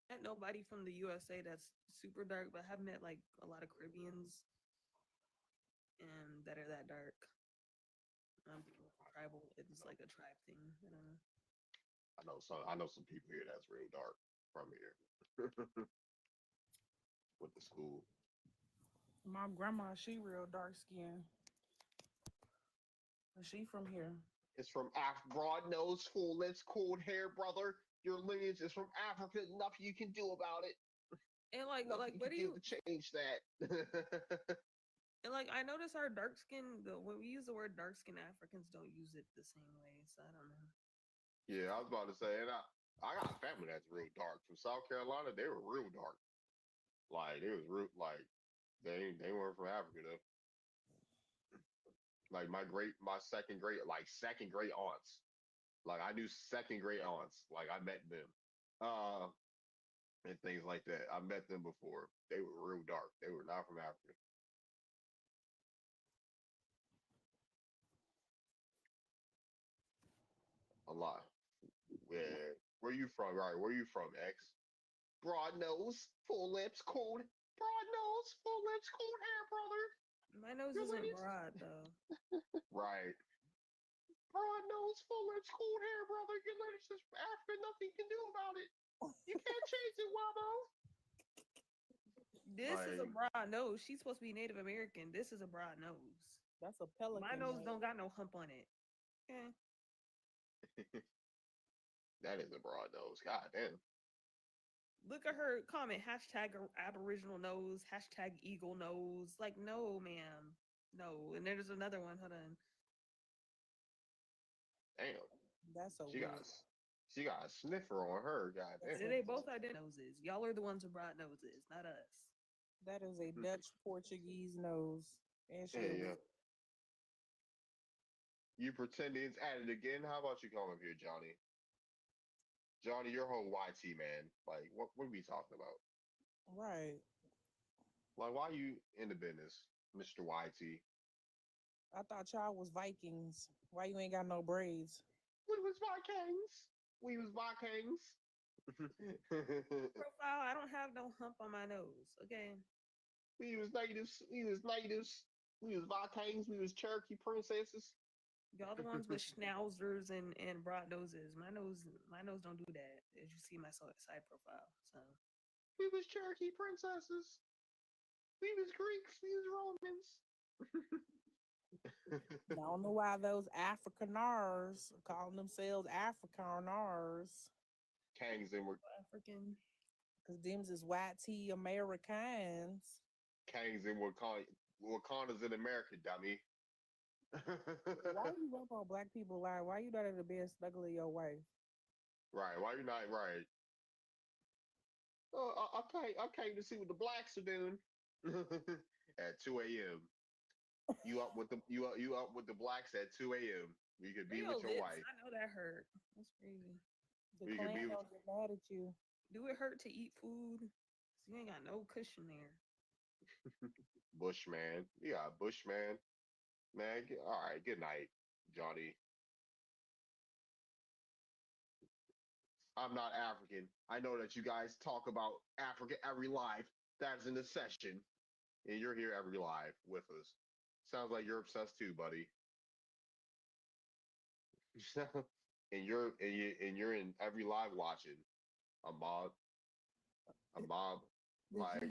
Met nobody from the USA that's super dark, but I have met like a lot of Caribbeans and that are that dark. Tribal, it's like a tribe thing. I don't know. I know some people here that's real dark from here. With the school. My grandma, she real dark skinned. But she from here. It's from broad nose, full lips, cold hair, brother. Your lineage is from Africa. Nothing you can do about it. And like Nothing what do you you can do to change that. and like I notice our dark skin when we use the word dark skin, Africans don't use it the same way. So I don't know. Yeah, I was about to say, and I got a family that's real dark. From South Carolina, they were real dark. Like it was real like they weren't from Africa though. Like my second grade aunts. Like I knew second grade aunts. Like I met them. And things like that. I met them before. They were real dark. They were not from Africa. A lot. Yeah. Where you from? Right. Where you from, X? Broad nose, full lips, cold. Broad nose, full lips, cold hair, brother. My nose Your isn't lineage. broad though. Right. Broad nose, full lips, cold hair, brother. Your lineage is from Africa. Nothing you can do about it. You can't change it, Wabo. This is a Like, broad nose. She's supposed to be Native American. This is a broad nose. That's a pelican. My nose don't got no hump on it. Okay. that is a broad nose. God damn. Look at her comment. Hashtag Aboriginal nose. Hashtag eagle nose. Like, no, ma'am. No. And there's another one. Hold on. Damn. That's so She weird. got a sniffer on her. God damn. They both identical noses. Y'all are the ones with broad noses, not us. That is a Dutch Portuguese nose. And she Yeah. You pretending it's at it again? How about you come up here, Johnny? Johnny, your whole YT man. Like, what are we talking about? Right. Like, why you in the business, Mr. YT? I thought y'all was Vikings. Why you ain't got no braids? We was Vikings. We was Vikings. Profile, I don't have no hump on my nose. Okay. We was natives. We was natives. We was Vikings. We was Cherokee princesses. Y'all the ones with schnauzers and broad noses. My nose don't do that. As you see my side profile. So We was Cherokee princesses. We was Greeks. We was Romans. I don't know why those Afrikaners calling themselves Afrikaners. Kangs and were African. Because them's is white tea Americans. Kangs and Wakanda's in America, dummy. Why you up on black people line? Why you not in the bed snuggling your wife? Right? Why you not right? I came to see what the blacks are doing at 2 a.m. You up with the blacks at 2 a.m. You could be Real with your lips, wife. I know that hurt. That's crazy. The You could clan be don't get mad at you. Do it hurt to eat food? You ain't got no cushion there. Bushman. Yeah, Bushman. Man, all right. Good night, Johnny. I'm not African. I know that you guys talk about Africa every live. That's in the session, and you're here every live with us. Sounds like you're obsessed too, buddy. and you're in every live watching. A mob. Like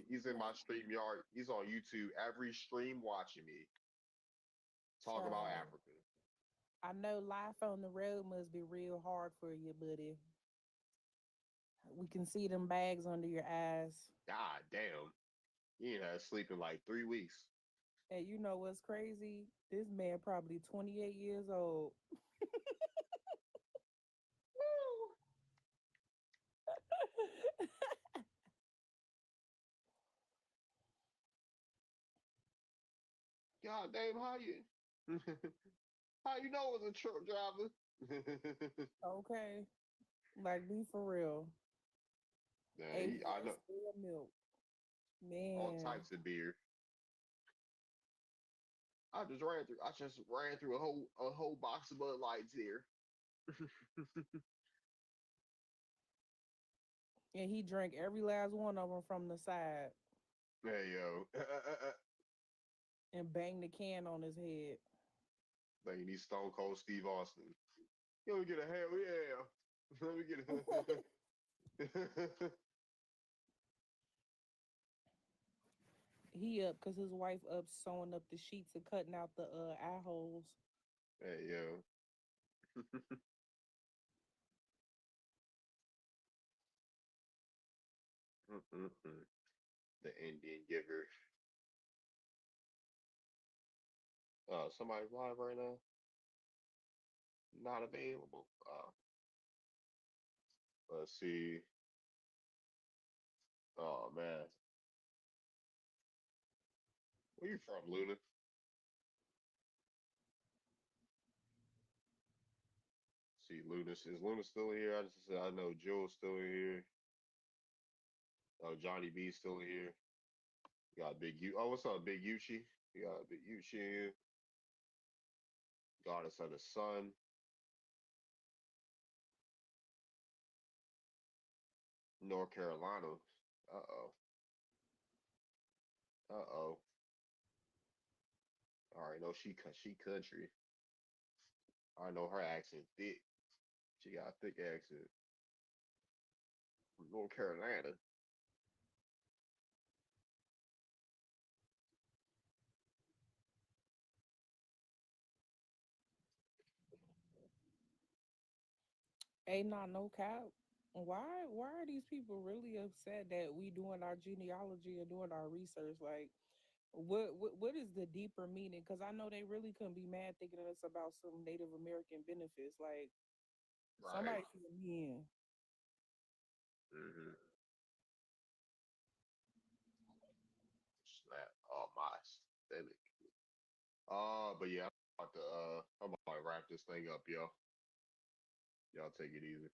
he's in my stream yard. He's on YouTube every stream watching me talk about Child. Africa. I know life on the road must be real hard for you, buddy. We can see them bags under your eyes. God damn. You ain't had sleep in like 3 weeks. And you know what's crazy? This man probably 28 years old. God damn, how you know it was a truck driver? Okay. Like, be for real. Yeah, I know Milk. all Man. types of beer. I just ran through a whole box of Bud Lights here. And he drank every last one of them from the side Hey yo. and banged the can on his head. Like you need Stone Cold Steve Austin. Let me get a hell yeah. Let me get a He up because his wife up sewing up the sheets and cutting out the eye holes. Hey yo. The Indian giver. Somebody's live right now. Not available. Let's see. Oh man. Where you from, Luna? See, Luna is Luna still here? I know Joe's still in here. Oh, Johnny B's still in here. You got Big U. Oh, what's up, Big Uchi? You got Big Uchi in here. Goddess of the Sun. North Carolina. Uh-oh. Uh-oh. All right, no, she country. I know her accent thick. She got a thick accent. From North Carolina. Ain't not no cap. Why are these people really upset that we doing our genealogy and doing our research? Like, what is the deeper meaning? Because I know they really couldn't be mad thinking of us about some Native American benefits. Like, somebody Right. should have been. Mm-hmm. Snap. Oh my aesthetic. But yeah, I'm about to wrap this thing up, yo. Y'all take it easy.